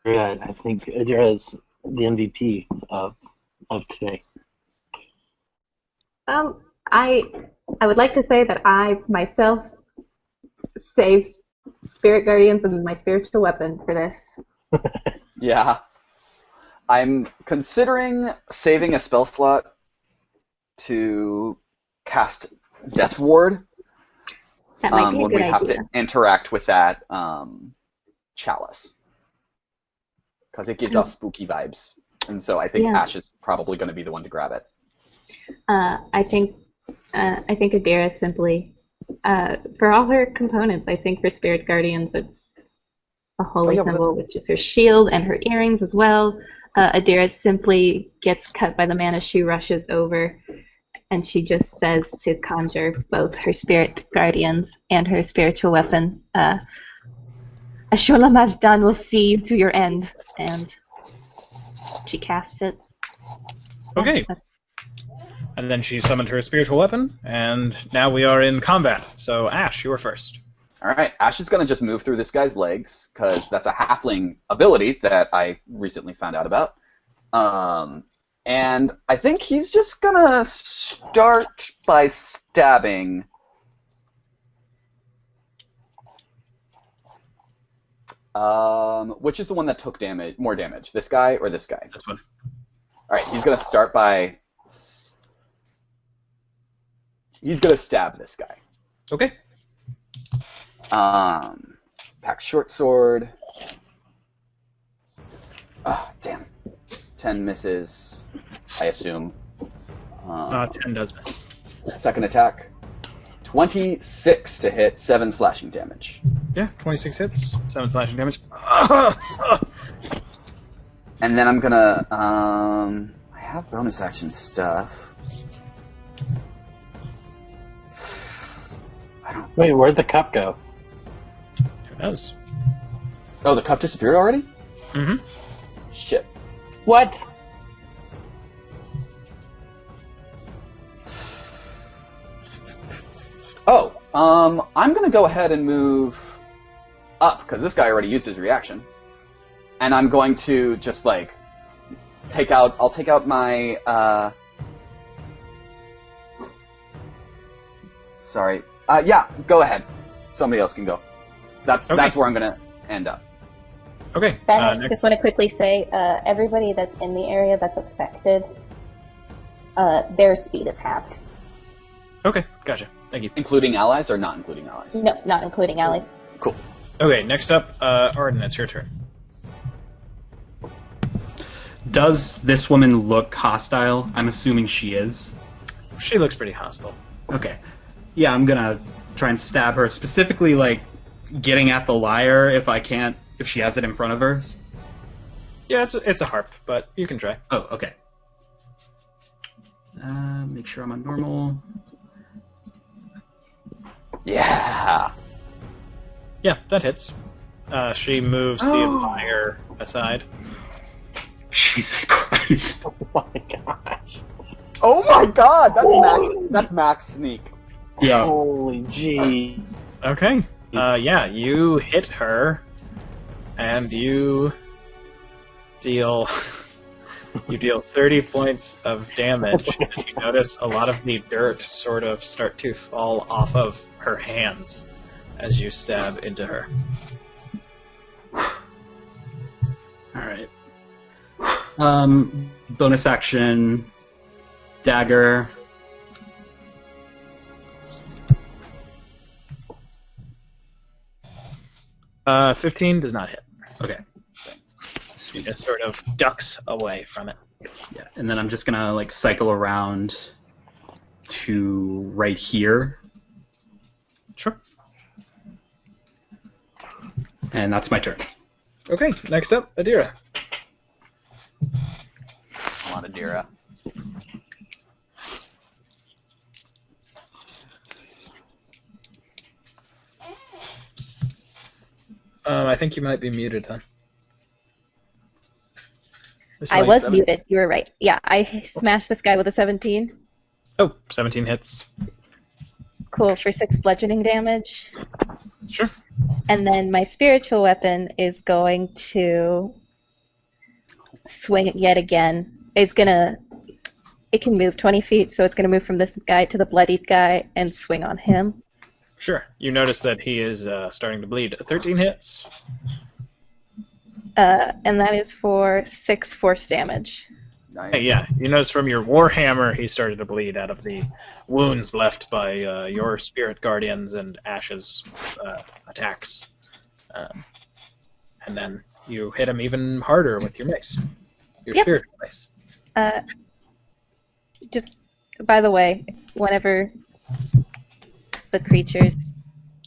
D: with that. I think Adira is the MVP of today.
E: I would like to say that I myself saved Spirit Guardians and my spiritual weapon for this.
B: Yeah. I'm considering saving a spell slot to cast Death Ward
E: That might be a
B: when
E: good
B: we have
E: idea.
B: to interact with that chalice. Because it gives off spooky vibes. And so I think
E: Yeah.
B: Ash is probably going to be the one to grab it.
E: I think Adira simply, for all her components, I think for Spirit Guardians it's a holy
B: yeah, but-
E: symbol, which is her shield and her earrings as well. Adira simply gets cut by the man as she rushes over, and she just says to conjure both her Spirit Guardians and her spiritual weapon, Ashola Mazdan will see you to your end, and she casts it.
A: Okay.
E: Yeah,
A: And then she summoned her spiritual weapon, and now we are in combat. So, Ash, you are first.
B: All right, Ash is going to just move through this guy's legs, because that's a halfling ability that I recently found out about. And I think he's just going to start by stabbing. Which is the one that took more damage? This guy or this guy?
A: This one.
B: All right, he's going to start by... He's going to stab this guy.
A: Okay.
B: Pack short sword. Ah, damn. 10 misses, I assume.
A: 10 does miss.
B: Second attack. 26 to hit, 7 slashing damage.
A: Yeah, 26 hits, 7 slashing damage.
B: And then I'm gonna, I have bonus action stuff.
D: Wait, where'd the cup go?
A: Who knows?
B: Oh, the cup disappeared already?
A: Mm-hmm.
B: Shit.
D: What?
B: Oh, I'm gonna go ahead and move up because this guy already used his reaction, and I'm going to just like I'll take out my sorry. Yeah, go ahead. Somebody else can go. That's where I'm gonna end up.
A: Okay.
E: Ben, I just want to quickly say, everybody that's in the area that's affected, their speed is halved.
A: Okay, gotcha. Thank you.
B: Including allies or not including allies?
E: No, not including allies.
B: Cool.
A: Okay, next up, Arden, it's your turn.
C: Does this woman look hostile? I'm assuming she is.
A: She looks pretty hostile.
C: Okay. Yeah, I'm gonna try and stab her, specifically, like, getting at the lyre if she has it in front of her.
A: Yeah, it's a harp, but you can try.
C: Oh, okay. Make sure I'm on normal.
B: Yeah.
A: Yeah, that hits. She moves the lyre aside.
C: Jesus Christ.
D: Oh my gosh.
B: Oh my God, that's max sneak.
C: Yeah.
D: Holy gee.
A: Okay. Yeah, you hit her, and you deal 30 points of damage. And you notice a lot of the dirt sort of start to fall off of her hands as you stab into her.
C: Alright. Bonus action, dagger.
A: Uh, 15 does not hit.
C: Okay.
A: She just sort of ducks away from it.
C: Yeah, and then I'm just gonna like cycle around to right here.
A: Sure.
C: And that's my turn.
A: Okay, next up, Adira.
B: Come on, Adira.
A: I think you might be muted, huh?
E: I was muted. You were right. Yeah, I smashed this guy with a 17.
A: Oh, 17 hits.
E: Cool, for 6 bludgeoning damage.
A: Sure.
E: And then my spiritual weapon is going to swing it yet again. It can move 20 feet, so it's going to move from this guy to the bloodied guy and swing on him.
A: Sure. You notice that he is starting to bleed. 13 hits.
E: And that is for 6 force damage.
B: Nice.
A: Hey, yeah, you notice from your warhammer he started to bleed out of the wounds left by your spirit guardians and Ash's attacks. And then you hit him even harder with your mace. Your
E: Yep.
A: spirit mace.
E: Just, by the way, whenever the creatures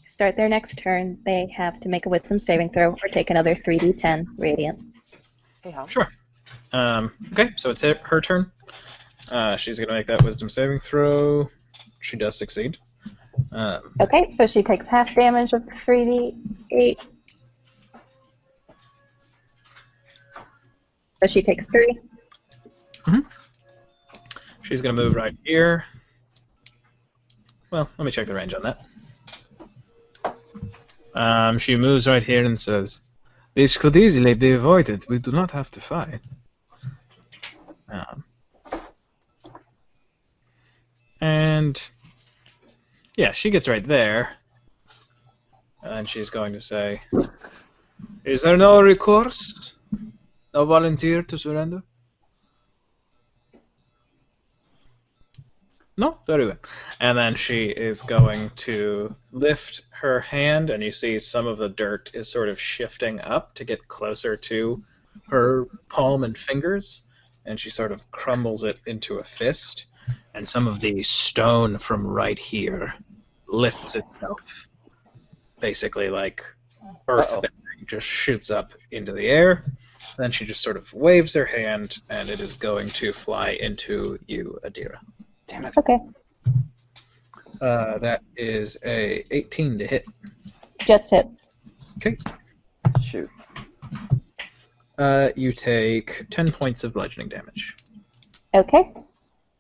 E: start their next turn, they have to make a wisdom saving throw or take another 3d10 radiant.
B: Hey, Hal.
A: Sure. Okay, so it's her turn. She's going to make that wisdom saving throw. She does succeed.
E: Okay, so she takes half damage of 3d8. So she takes 3.
A: She's going to move right here. Well, let me check the range on that. She moves right here and says, "This could easily be avoided. We do not have to fight." And yeah, she gets right there. And she's going to say, "Is there no recourse? No volunteer to surrender?" No? Very well. And then she is going to lift her hand, and you see some of the dirt is sort of shifting up to get closer to her palm and fingers, and she sort of crumbles it into a fist, and some of the stone from right here lifts itself, basically like earthbending, just shoots up into the air. Then she just sort of waves her hand, and it is going to fly into you, Adira.
B: Damn it.
E: Okay,
A: That is a 18 to hit.
E: just hits.
A: Okay.
B: Shoot.
A: You take 10 points of bludgeoning damage.
E: Okay,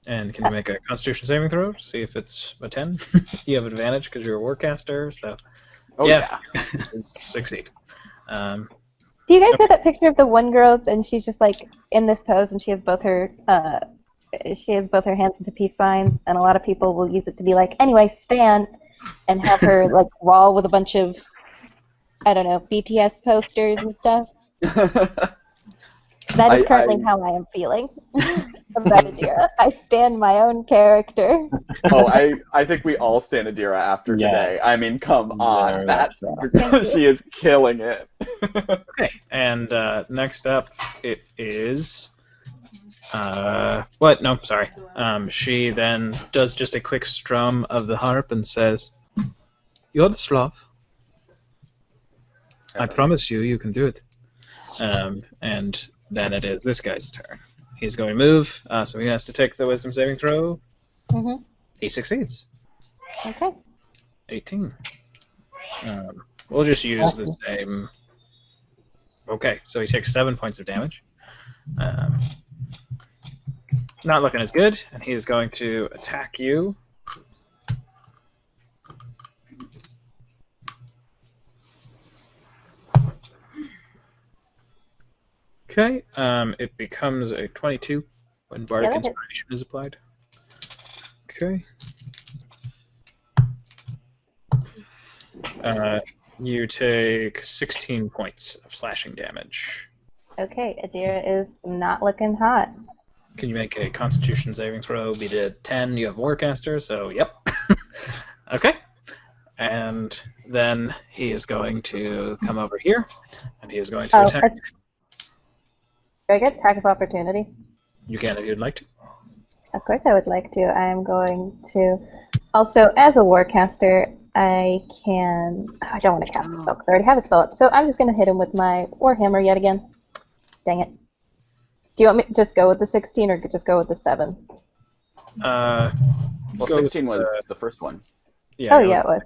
A: And can you make a Constitution saving throw? See if it's a 10. You have advantage because you're a warcaster, so
G: Oh
A: Yeah.
G: yeah.
A: Succeed.
E: Do you guys know that picture of the one girl and she's just like in this pose and she has both her hands into peace signs, and a lot of people will use it to be like, anyway, stand, and have her like wall with a bunch of, I don't know, BTS posters and stuff. That is currently how I am feeling about Adira. I stand my own character.
G: Oh, I think we all stand Adira after today. I mean, come on,
D: Very much
G: she is killing it.
A: Okay, and next up it is. What? No, sorry. She then does just a quick strum of the harp and says, "You're the Slav. I promise you can do it." And then it is this guy's turn. He's going to move, so he has to take the wisdom saving throw.
E: Mm-hmm.
A: He succeeds.
E: Okay.
A: 18. We'll just use the same. Okay, so he takes 7 points of damage. Not looking as good, and he is going to attack you. Okay, it becomes a 22 when Bardic
E: that hits.
A: Inspiration is applied. Okay. You take 16 points of slashing damage.
E: Okay, Adira is not looking hot.
A: Can you make a Constitution saving throw? Beat it at 10. You have Warcaster, so yep. Okay. And then he is going to come over here, and he is going to attack.
E: Very good. Attack of opportunity.
A: You can if you'd like to.
E: Of course I would like to. I am going to... Also, as a Warcaster, I can... Oh, I don't want to cast a spell because I already have a spell up. So I'm just going to hit him with my Warhammer yet again. Dang it. Do you want me to just go with the 16 or just go with the 7?
G: Well, 16 was the first one.
A: Yeah,
E: Oh, yeah, it was.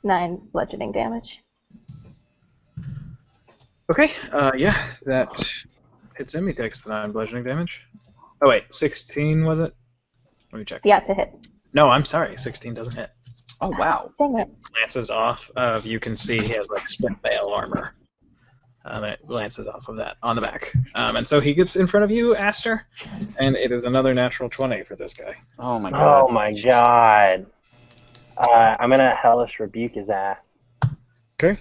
E: 9 bludgeoning damage.
A: Okay, yeah, that hits him. He takes the 9 bludgeoning damage. Oh, wait, 16 was it? Let me check.
E: Yeah, to hit.
A: No, I'm sorry, 16 doesn't hit.
G: Oh, wow.
E: Dang it.
A: Glances off of, you can see he has like split mail armor. It glances off of that on the back. And so he gets in front of you, Aster, and it is another natural 20 for this guy.
G: Oh, my God.
D: Oh my god. I'm gonna hellish rebuke his ass.
A: Okay.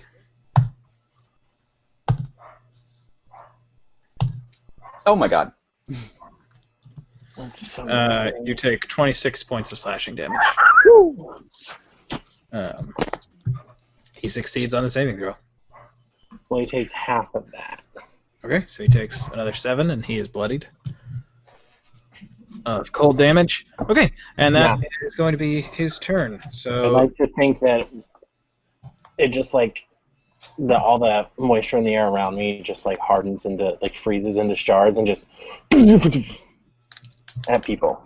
G: Oh, my God.
A: You take 26 points of slashing damage. He succeeds on the saving throw.
D: Well, he takes half of that.
A: Okay, so he takes another 7, and he is bloodied. Of cold damage. Okay, and that is going to be his turn. So
D: I like to think that it just like all the moisture in the air around me just like hardens into like freezes into shards and just at people.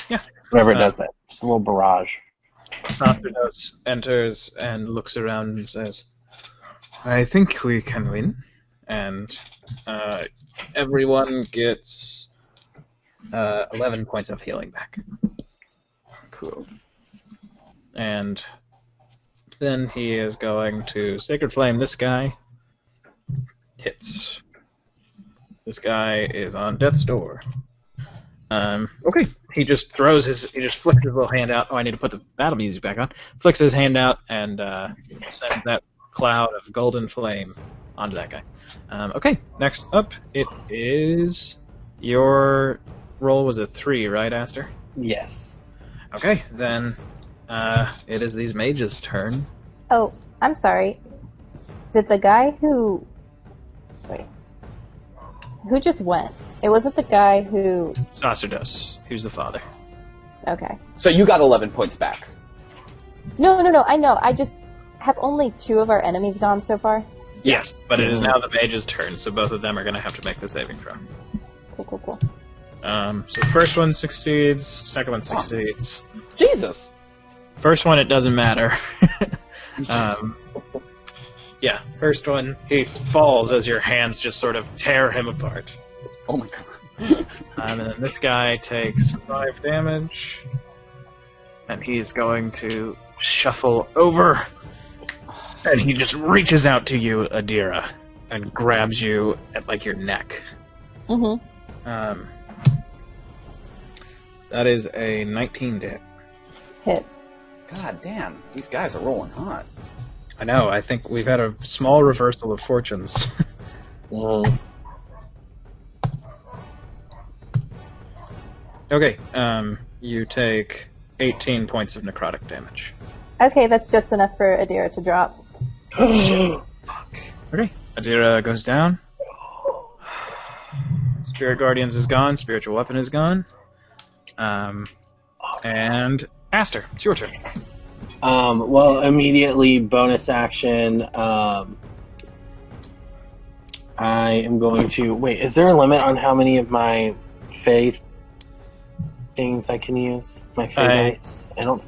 A: Yeah.
D: Whenever it does that, just a little barrage.
A: Santos enters and looks around and says, "I think we can win." And everyone gets 11 points of healing back.
G: Cool.
A: And then he is going to Sacred Flame this guy. Hits. This guy is on death's door. Okay, he just flicks his little hand out. Oh, I need to put the battle music back on. Flicks his hand out and sends that cloud of golden flame onto that guy. Okay, next up, it is your roll was a 3, right, Aster?
D: Yes.
A: Okay, then it is these mages' turn.
E: Oh, I'm sorry. Did the guy who... Wait. Who just went? It wasn't the guy who...
A: Sacerdos, who's the father.
E: Okay.
G: So you got 11 points back.
E: No, I know. I just have only 2 of our enemies gone so far.
A: Yes, but it is now the mage's turn, so both of them are going to have to make the saving throw.
E: Cool.
A: So the first one succeeds, second one succeeds.
G: Jesus!
A: First one, it doesn't matter. Yeah, first one, he falls as your hands just sort of tear him apart.
G: Oh my God.
A: And then this guy takes 5 damage, and he's going to shuffle over, and he just reaches out to you, Adira, and grabs you at like your neck.
E: Mm-hmm.
A: That is a 19 to hit.
E: Hits.
B: God damn, these guys are rolling hot.
A: I know. I think we've had a small reversal of fortunes. Okay. You take 18 points of necrotic damage.
E: Okay, that's just enough for Adira to drop.
A: Fuck. Okay. Adira goes down. Spirit Guardians is gone. Spiritual Weapon is gone. And Aster, it's your turn.
D: Well, immediately bonus action. I am going to wait. Is there a limit on how many of my Fey things I can use? My Fey dice. I don't.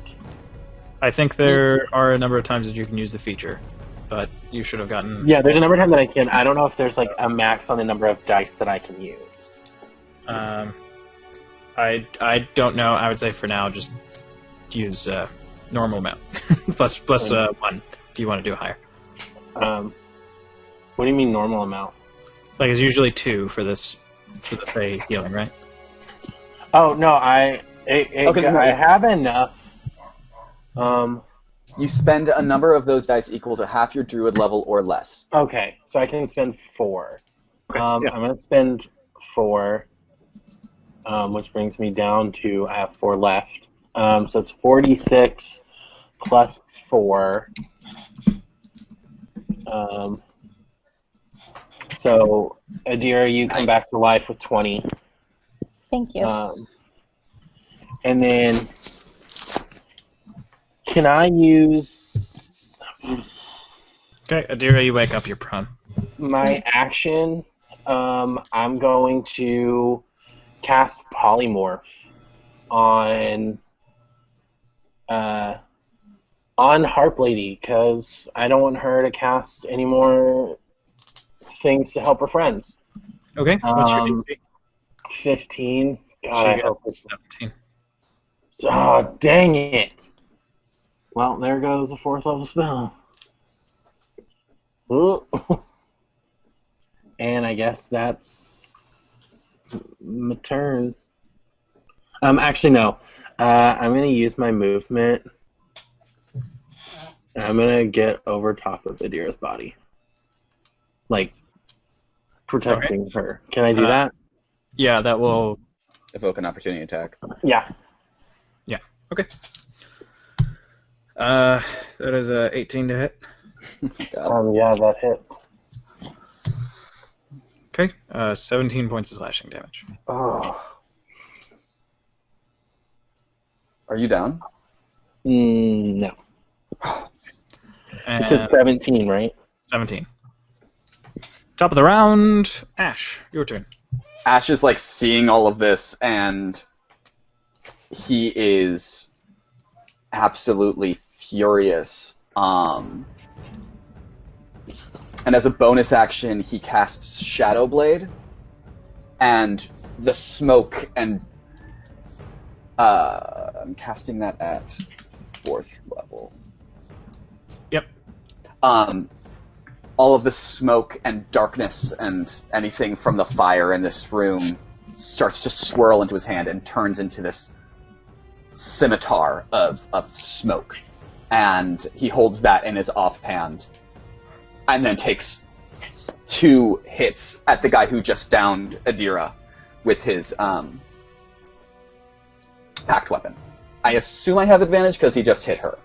A: I think there are a number of times that you can use the feature, but you should have gotten.
D: Yeah, there's a number of times that I can. I don't know if there's like a max on the number of dice that I can use.
A: I don't know. I would say for now, just use normal amount plus 1 if you want to do higher.
D: What do you mean normal amount?
A: Like it's usually 2 for the Fey healing, right?
D: Oh no, I have enough.
B: You spend a number of those dice equal to half your druid level or less.
D: Okay, so I can spend 4.
A: Yeah.
D: I'm going to spend 4, which brings me down to I have 4 left. So it's 46 plus 4. So Adira, you come back to life with 20.
E: Thank you.
D: And then, can I use
A: Okay, Adira, you wake up. You're prone.
D: my action? I'm going to cast Polymorph on Harp Lady because I don't want her to cast any more things to help her friends.
A: Okay. What's your DC?
D: 15. God,
A: She
D: I
A: got
D: hope it's
A: 17.
D: Oh, dang it. Well, there goes the 4th level spell. Ooh. And I guess that's my turn. Actually, no. I'm going to use my movement. And I'm going to get over top of Adira's body. Like, protecting her. Can I do that?
A: Yeah, that will.
B: Evoke an opportunity attack.
D: Yeah.
A: Yeah. Okay. That is a 18 to hit.
D: Yeah, that hits.
A: Okay. 17 points of slashing damage.
B: Oh. Are you down?
D: No.
A: And
D: You said 17, right?
A: 17. Top of the round, Ash, your turn.
B: Ash is like seeing all of this, and he is absolutely furious. And as a bonus action, he casts Shadow Blade, and the smoke and I'm casting that at 4th level.
A: Yep.
B: All of the smoke and darkness and anything from the fire in this room starts to swirl into his hand and turns into this scimitar of smoke. And he holds that in his offhand and then takes 2 hits at the guy who just downed Adira with his packed weapon. I assume I have advantage because he just hit her.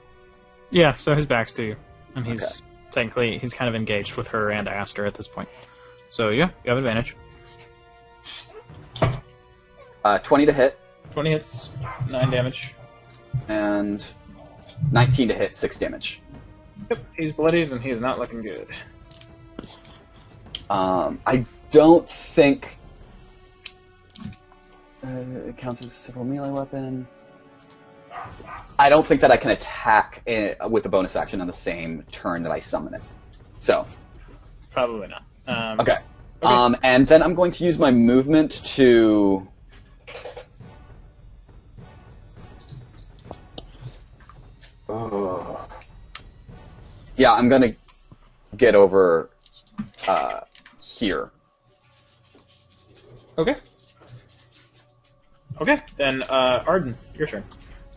A: Yeah, so his back's to you. And he's technically, he's kind of engaged with her and Aster at this point. So yeah, you have advantage.
B: 20 to hit.
A: 20 hits, 9 damage.
B: And 19 to hit, 6 damage.
A: Yep, he's bloodied and he's not looking good.
B: I don't think it counts as a simple melee weapon. I don't think that I can attack with a bonus action on the same turn that I summon it. So.
A: Probably not.
B: Okay. And then I'm going to use my movement to... Oh. Yeah, I'm gonna get over here.
A: Okay. Okay, then Arden, your turn.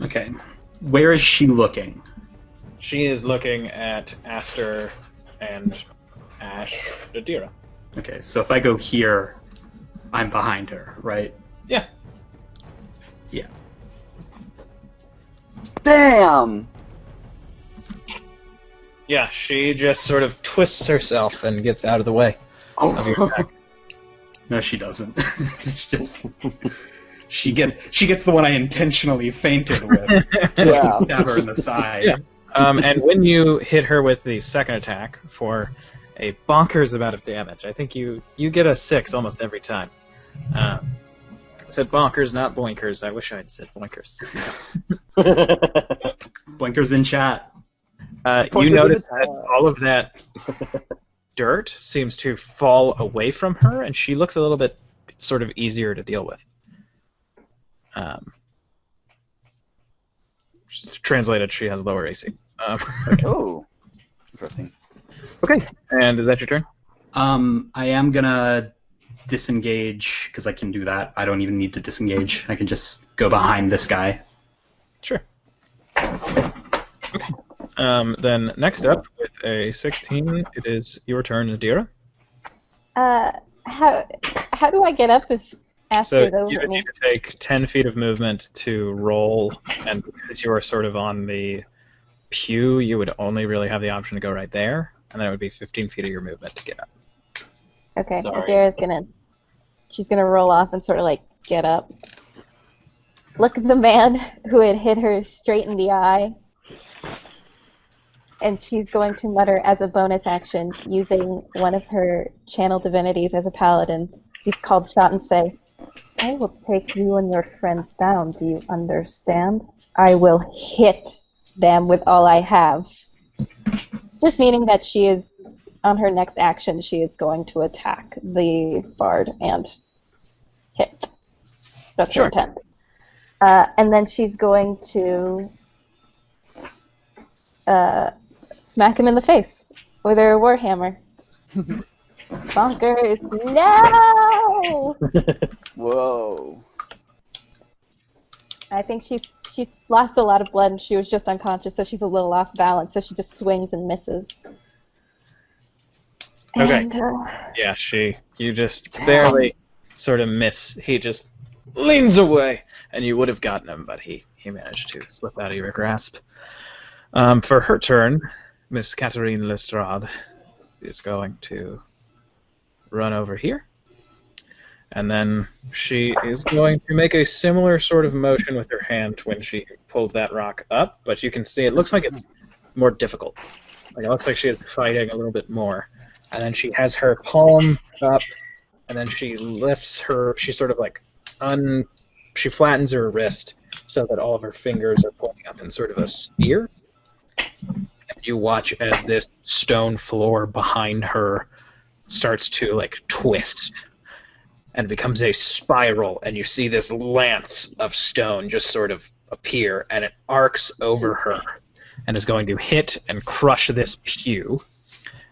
C: Okay. Where is she looking?
A: She is looking at Aster and Ash Adira.
C: Okay, so if I go here, I'm behind her, right?
A: Yeah.
C: Yeah.
B: Damn!
A: Yeah, she just sort of twists herself and gets out of the way of your attack.
C: No, she doesn't. It's just she gets the one I intentionally fainted with.
B: Yeah.
C: Stab her in the side.
A: Yeah. And when you hit her with the second attack for a bonkers amount of damage, I think you get a 6 almost every time. I said bonkers, not boinkers. I wish I had said boinkers.
C: Blinkers in chat.
A: You notice that all of that dirt seems to fall away from her, and she looks a little bit sort of easier to deal with. Translated, she has lower AC.
B: Oh, interesting.
A: Okay, and is that your turn?
C: I am gonna disengage because I can do that. I don't even need to disengage. I can just go behind this guy.
A: Sure. Okay. Then next up, with a 16, it is your turn, Adira.
E: How do I get up if Aster
A: So
E: is
A: you
E: over
A: would
E: me?
A: need to take 10 feet of movement to roll, and because you are sort of on the pew, you would only really have the option to go right there, and then it would be 15 feet of your movement to get up.
E: Okay,
D: Sorry.
E: Adira's she's gonna roll off and sort of like get up. Look at the man who had hit her straight in the eye. And she's going to mutter as a bonus action, using one of her channel divinities as a paladin. He's called Shot and say, I will take you and your friends down, do you understand? I will hit them with all I have. Just meaning that she is, on her next action, she is going to attack the bard and hit. That's her
A: Sure.
E: intent. And then she's going to smack him in the face with her warhammer. Bonkers! No!
B: Whoa.
E: I think she's lost a lot of blood and she was just unconscious, so she's a little off balance, so she just swings and misses.
A: Okay.
E: And,
A: Yeah, you just barely sort of miss. He just leans away, and you would have gotten him, but he managed to slip out of your grasp. For her turn, Miss Catherine Lestrade is going to run over here, and then she is going to make a similar sort of motion with her hand when she pulled that rock up, but you can see it looks like it's more difficult. Like it looks like she is fighting a little bit more. And then she has her palm up, and then she lifts her, she sort of like she flattens her wrist so that all of her fingers are pointing up in sort of a spear. And you watch as this stone floor behind her starts to like twist and becomes a spiral, and you see this lance of stone just sort of appear, and it arcs over her and is going to hit and crush this pew.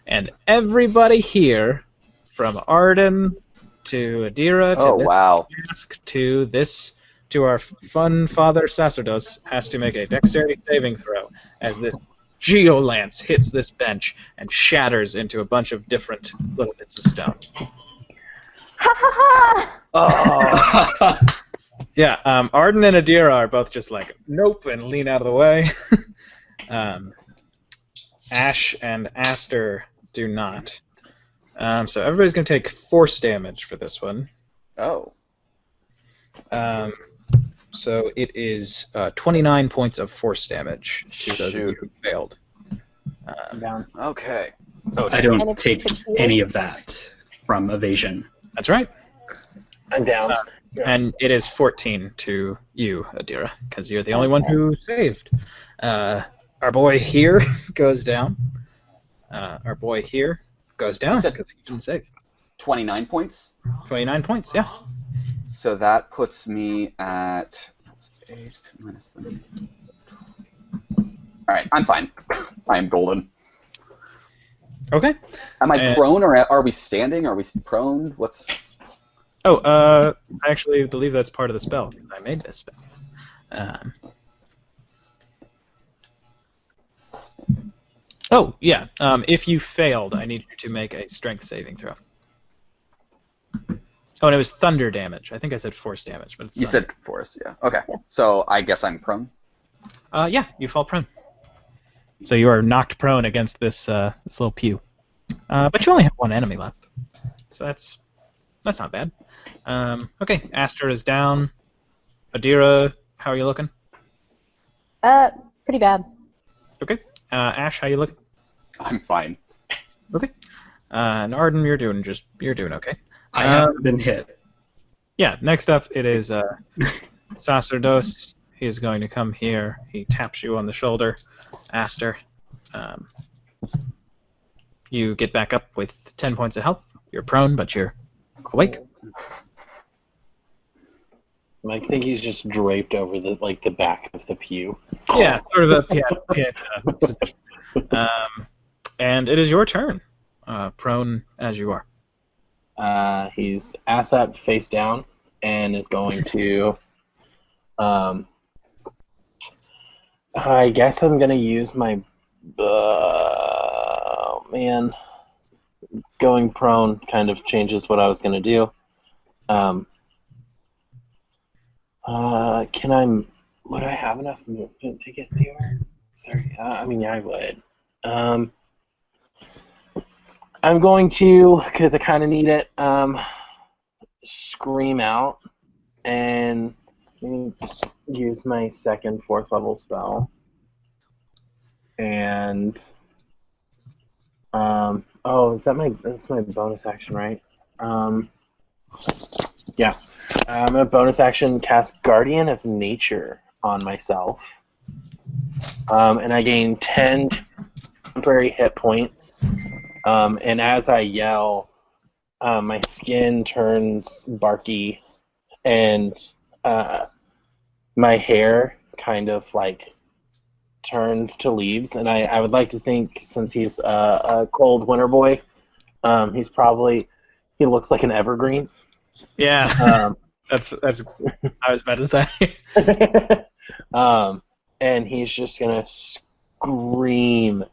A: And everybody here, from Arden to Adira to this
B: wow.
A: mask to our fun father Sacerdos, has to make a dexterity saving throw as this geolance hits this bench and shatters into a bunch of different little bits of stone.
E: ha ha ha!
B: Oh.
A: Yeah, Arden and Adira are both just like, nope, and lean out of the way. Ash and Aster do not. So everybody's going to take force damage for this one.
B: Oh.
A: So it is 29 points of force damage to those of you who failed.
D: I'm down.
B: Okay.
C: I
E: And
C: don't
E: it's
C: take
E: succeeded?
C: any of that from evasion.
A: That's right.
D: I'm down.
A: And it is 14 to you, Adira, because you're the only one who saved. Our boy here goes down. Our boy here goes down because he didn't save.
B: 29 points.
A: 29 points, yeah.
B: So that puts me at 8 minus 3. All right, I'm fine. I am golden.
A: Okay.
B: Am I
A: And-
B: prone, or are we standing? Are we prone? What's...
A: Oh, I actually believe that's part of the spell. I made this spell. Oh, yeah. If you failed, I need you to make a strength saving throw. Oh, and it was thunder damage. I think I said force damage, but it's
B: You
A: thunder.
B: said force, yeah. Okay. So I guess I'm prone.
A: Yeah, you fall prone. So you are knocked prone against this this little pew. But you only have one enemy left, so that's not bad. Okay, Aster is down. Adira, how are you looking?
E: Pretty bad.
A: Okay. Ash, how you looking?
B: I'm fine.
A: Okay. And Arden, you're doing okay.
C: I haven't been hit.
A: Yeah. Next up, it is Sacerdos. He is going to come here. He taps you on the shoulder. Aster. You get back up with 10 points of health. You're prone, but you're awake.
D: I think he's just draped over the back of the pew.
A: Yeah, sort of a piano position. And it is your turn, prone as you are.
D: He's ass up, face down, and is going to. I guess I'm gonna use my. Man, going prone kind of changes what I was gonna do. Can I? Would I have enough movement to get to her? 30. I mean, yeah, I would. I'm going to, because I kind of need it, scream out and use my second 4th level spell. And that's my bonus action, right? Yeah. I'm a bonus action cast Guardian of Nature on myself. And I gain 10 temporary hit points. And as I yell, my skin turns barky, and my hair kind of turns to leaves. And I would like to think, since he's a cold winter boy, he looks like an evergreen.
A: Yeah, that's I was about to say.
D: And he's just gonna scream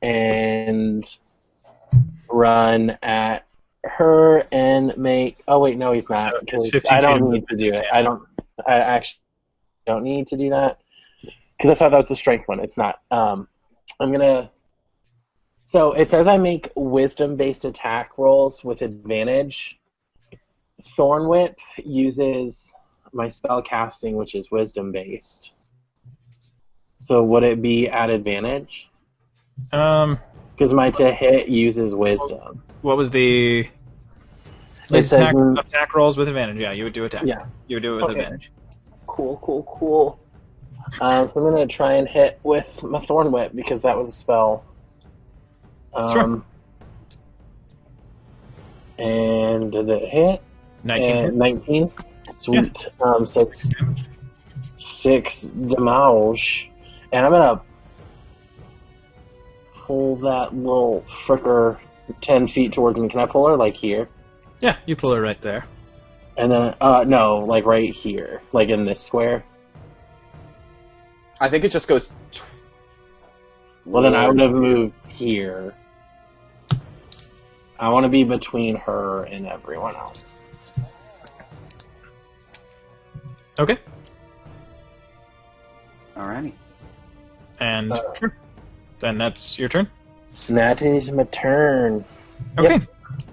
D: and run at her and make. Oh wait, no, he's not.
A: So,
D: 'Cause
A: 15
D: I
A: feet
D: don't
A: of
D: need to do it.
A: movement.
D: I actually don't need to do that because I thought that was the strength one. It's not. I'm gonna. So it says I make wisdom-based attack rolls with advantage. Thorn Whip uses my spell casting, which is wisdom-based. So would it be at advantage? Because my to hit uses wisdom.
A: What was the
D: It says
A: attack rolls with advantage? Yeah, you would do attack.
D: Yeah.
A: You would do it with
D: Okay.
A: advantage.
D: Cool. So I'm gonna try and hit with my Thorn Whip because that was a spell.
A: Sure.
D: And did it hit?
A: 19 hits.
D: 19. Sweet. So it's 6 damage. And I'm gonna pull that little fricker 10 feet towards me. Can I pull her here?
A: Yeah, you pull her right there.
D: And then no, right here, in this square.
B: I think it just goes...
D: Well, then I would have moved here. I want to be between her and everyone else.
A: Okay.
B: Alrighty.
A: And sure. Then that's your turn.
D: That is my turn.
A: Okay.
D: Yep.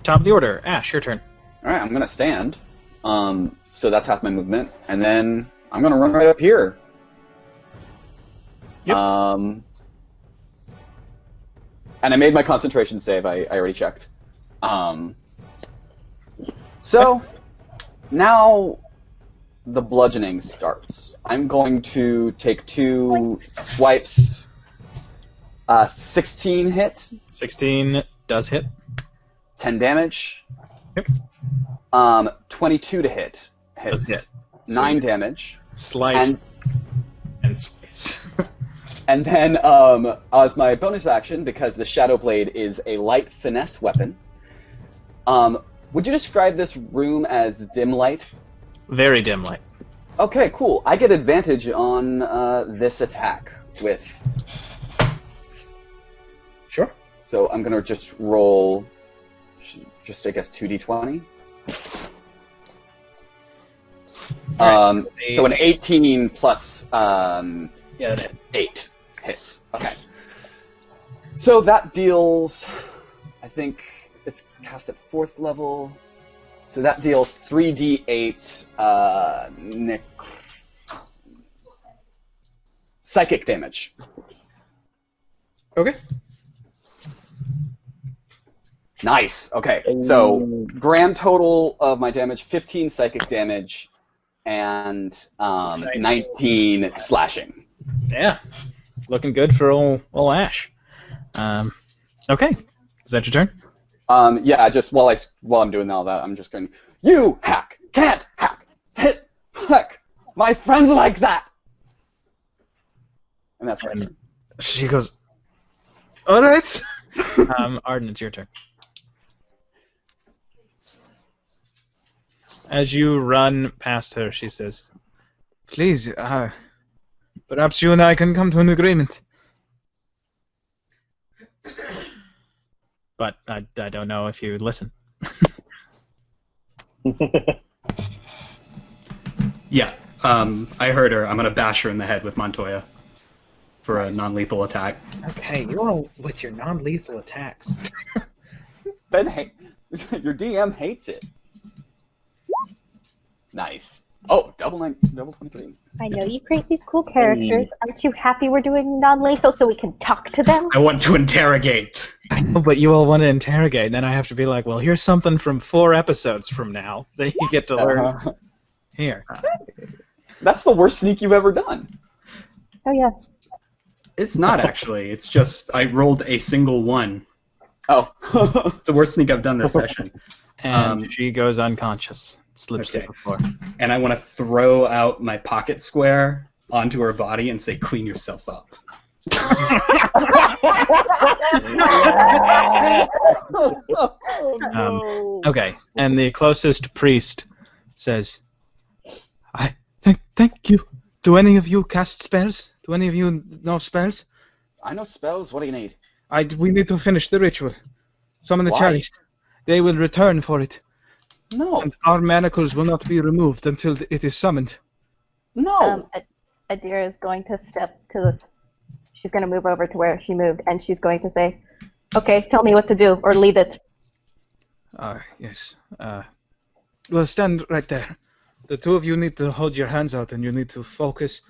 A: Top of the order. Ash, your turn.
B: Alright, I'm gonna stand. So that's half my movement. And then I'm gonna run right up here.
A: Yep.
B: And I made my concentration save, I already checked. So, now the bludgeoning starts. I'm going to take 2 swipes. 16 hit,
A: 16 does hit.
B: 10 damage.
A: Yep.
B: 22 to hit.
A: Does hit.
B: 9 damage.
A: Slice
B: And
A: and slice.
B: And then, as my bonus action, because the Shadow Blade is a light finesse weapon, would you describe this room as dim light?
A: Very dim light.
B: Okay, cool. I get advantage on this attack with...
A: Sure.
B: So I'm going to just roll, I guess, 2d20. So an 18 plus
A: Yeah, that hits.
B: 8 hits. Okay. So that deals, I think it's cast at 4th level. So that deals 3d8 psychic damage.
A: Okay.
B: Nice. Okay. So grand total of my damage, 15 psychic damage and 19 slashing.
A: Yeah. Looking good for old Ash. Okay. Is that your turn?
B: Yeah, just while I'm doing all that, I'm just going, you hack, can't hack, hit, hack, my friends like that. And that's right.
A: She goes, all right. Arden, it's your turn. As you run past her, she says,
H: Please, perhaps you and I can come to an agreement.
A: but I don't know if you listen.
C: Yeah, I heard her. I'm gonna bash her in the head with Montoya for a non-lethal attack.
I: Okay, you're all with your non-lethal attacks.
B: Ben, your DM hates it. Nice. Oh, double 23.
E: I know you create these cool characters. Aren't you happy we're doing non-lethal so we can talk to them?
C: I want to interrogate.
A: I know, but you all want to interrogate, and then I have to be like, well, here's something from 4 episodes from now that you get to learn here.
B: That's the worst sneak you've ever done.
E: Oh yeah.
C: It's not actually. It's just I rolled a single 1.
B: Oh.
C: It's the worst sneak I've done this session.
A: And she goes unconscious. Slips to the floor.
C: And I want to throw out my pocket square onto her body and say, clean yourself up.
A: Okay, and the closest priest says,
H: I thank you. Do any of you cast spells? Do any of you know spells?
B: I know spells. What do you need?
H: We need to finish the ritual. Summon the
B: Why?
H: chalice. They will return for it.
B: No.
H: And our manacles will not be removed until it is summoned.
B: No.
E: Adira is going to step to this. She's going to move over to where she moved, and she's going to say, "Okay, tell me what to do, or leave it."
H: Yes. Well, stand right there. The two of you need to hold your hands out, and you need to focus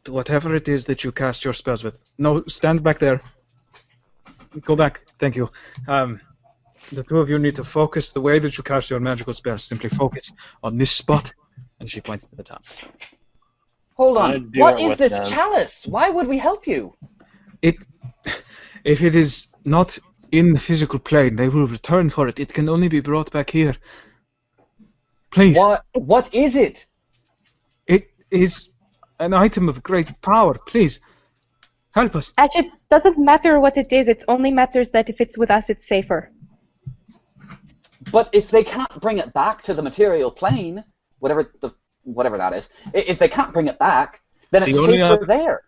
H: to whatever it is that you cast your spells with. No, stand back there. Go back. Thank you. The two of you need to focus the way that you cast your magical spells. Simply focus on this spot.
A: and she points to the top.
B: Hold
D: I
B: on.
D: do
B: What
D: it
B: is
D: with
B: this
D: them.
B: chalice? Why would we help you?
H: If it is not in the physical plane, they will return for it. It can only be brought back here. Please.
B: What is it?
H: It is an item of great power. Please, help us.
J: Actually, it doesn't matter what it is. It only matters that if it's with us, it's safer.
B: But if they can't bring it back to the material plane, whatever that is, if they can't bring it back, then it's
H: only
B: safer there.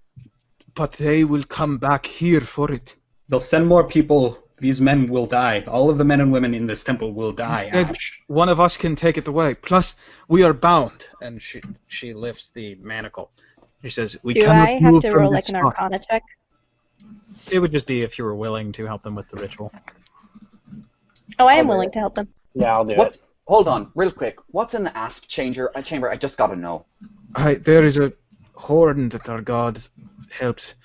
H: But they will come back here for it.
C: They'll send more people. These men will die. All of the men and women in this temple will die,
H: Instead,
C: Ash.
H: one of us can take it away. Plus, we are bound.
A: And she lifts the manacle. She says,
H: We
J: Do
H: cannot
J: I have
H: move
J: to
H: from
J: roll
H: this
J: like an
H: spot.
J: Arcana check?
A: it would just be if you were willing to help them with the ritual.
J: Oh, I am
B: I'll do
J: willing
B: it.
J: to help them.
D: Yeah, I'll do
B: What?
D: it.
B: Hold on, real quick. What's an asp chamber? A chamber? I just gotta know.
H: There is a horn that our gods helped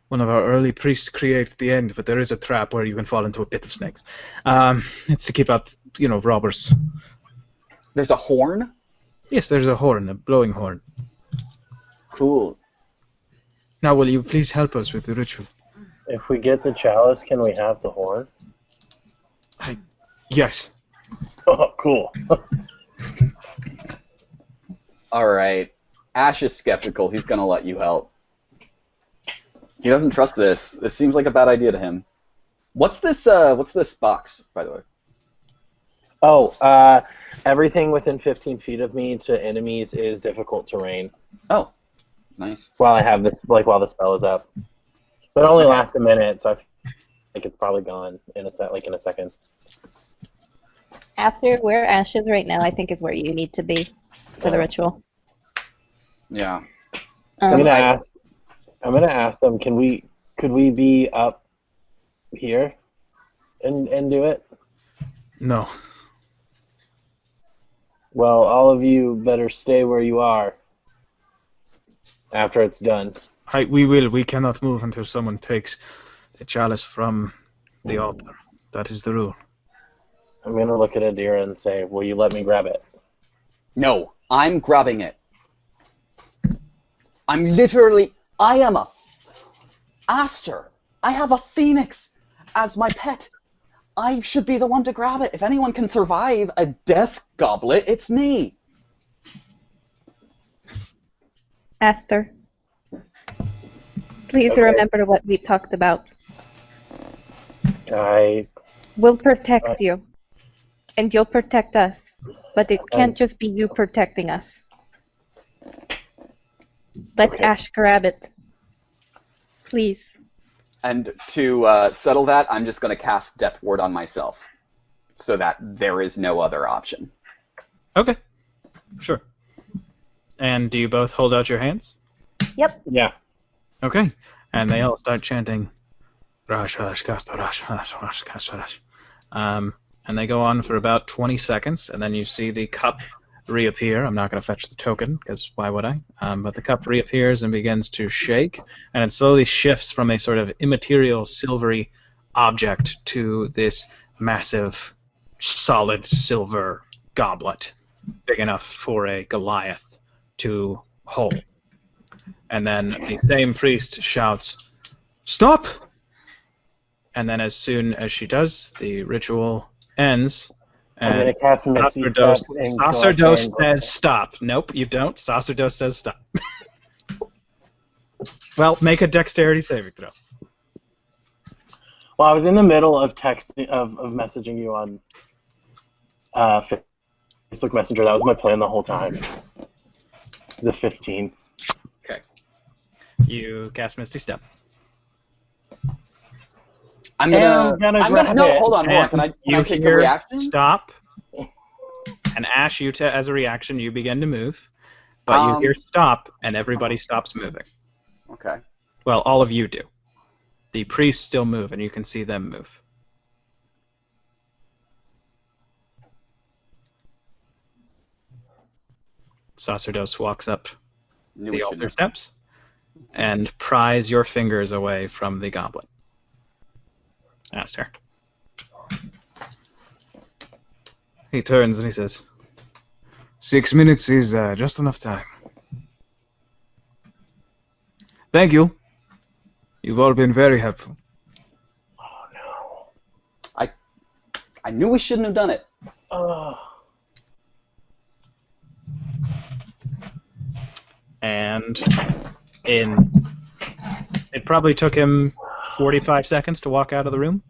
H: one of our early priests create at the end, but there is a trap where you can fall into a pit of snakes. It's to keep out, robbers.
B: There's a horn?
H: Yes, there's a horn, a blowing horn.
B: Cool.
H: Now, will you please help us with the ritual?
D: If we get the chalice, can we have the horn?
H: Yes.
D: Oh, cool.
B: Alright. Ash is skeptical. He's gonna let you help. He doesn't trust this. This seems like a bad idea to him. What's this box, by the way?
D: Oh, everything within 15 feet of me to enemies is difficult terrain.
B: Oh, nice.
D: While I have this, while the spell is up, but it only lasts a minute, so I think it's probably gone in a second.
E: Aster, where Ash is right now, I think is where you need to be for the ritual.
B: Yeah.
D: I'm gonna ask them. Could we be up here and do it?
H: No.
D: Well, all of you better stay where you are after it's done.
H: We will. We cannot move until someone takes the chalice from the altar. That is the rule.
D: I'm gonna look at Adira and say, "Will you let me grab it?"
B: No, I'm grabbing it. I am a Aster. I have a phoenix as my pet. I should be the one to grab it. If anyone can survive a death goblet, it's me.
J: Aster, please remember what we talked about. We'll protect you, and you'll protect us, but it can't just be you protecting us. Let Ash grab it. Please.
B: And to settle that, I'm just going to cast Death Ward on myself, so that there is no other option.
A: Okay. Sure. And do you both hold out your hands?
E: Yep.
D: Yeah.
A: Okay. And they all start chanting, Rash, Rash, Kastorash, Rash, Rash, Kastorash. And they go on for about 20 seconds, and then you see the cup reappear. I'm not going to fetch the token, because why would I? But the cup reappears and begins to shake, and it slowly shifts from a sort of immaterial silvery object to this massive, solid silver goblet, big enough for a Goliath to hold. And then the same priest shouts, "Stop!" And then as soon as she does, the ritual ends.
D: I'm going to cast Misty
A: Sacerdos says stop. Nope, you don't. Sacerdos says stop. Well, make a dexterity saving throw.
D: Well, I was in the middle of texting, of messaging you on Facebook Messenger. That was my plan the whole time. It's a 15.
A: Okay. You cast Misty Step.
B: I'm gonna no, hold on. Can I take a reaction?
A: Stop. And Ash, as a reaction, you begin to move. But you hear stop, and everybody stops moving.
B: Okay.
A: Well, all of you do. The priests still move, and you can see them move. Sacerdos walks up the altar steps and pries your fingers away from the goblet. Aster.
H: He turns and he says, 6 minutes is just enough time. Thank you. You've all been very helpful.
D: Oh,
B: no. I knew we shouldn't have done it.
A: And it probably took him 45 seconds to walk out of the room.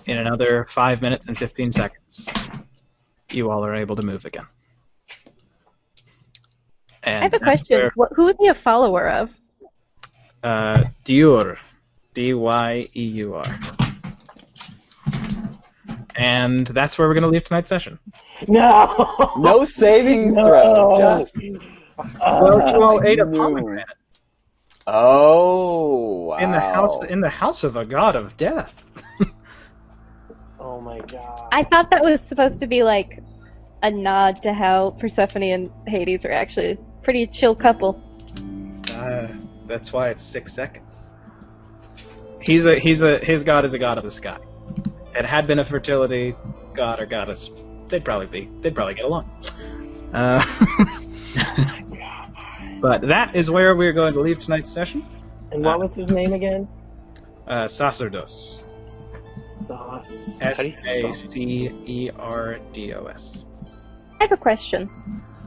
A: In another 5 minutes and 15 seconds, you all are able to move again. And
J: I have a question. Who is he a follower of?
A: Dyeur. D-Y-E-U-R. And that's where we're going to leave tonight's session.
D: No!
B: No saving throw. Just...
A: well, you all ate a pomegranate.
B: Oh, wow.
A: In the house of a god of death.
D: Oh my god.
J: I thought that was supposed to be like a nod to how Persephone and Hades are actually a pretty chill couple.
A: That's why it's 6 seconds. His god is a god of the sky. It had been a fertility god or goddess, they'd probably get along. But that is where we're going to leave tonight's session.
D: And what was his name again?
A: Sacerdos. S-A-C-E-R-D-O-S.
J: I have a question.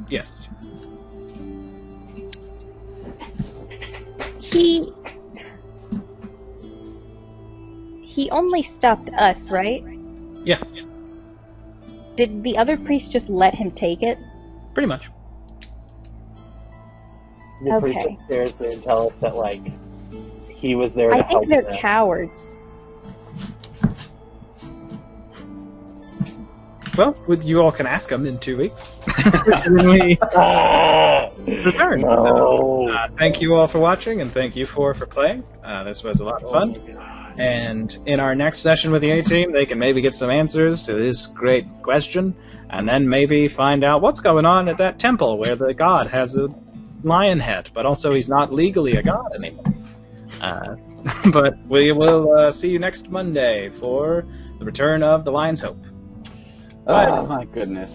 A: Yes.
J: he only stopped us, right?
A: Yeah,
J: Did the other priest just let him take it?
A: pretty much.
D: The priest
J: Okay.
D: upstairs didn't tell us that, like, he was there to
J: I
D: help
J: think they're
D: them.
J: cowards.
A: Well, you all can ask him in 2 weeks. When we
D: Ah!
A: return.
D: No.
A: So, thank you all for watching, and thank you for playing. This was a lot of
D: Oh
A: fun.
D: my God.
A: And in our next session with the A-Team, they can maybe get some answers to this great question, and then maybe find out what's going on at that temple where the god has a lion head, but also he's not legally a god anymore. But we will see you next Monday for the return of the Lion's Hope. Bye.
B: Oh my goodness.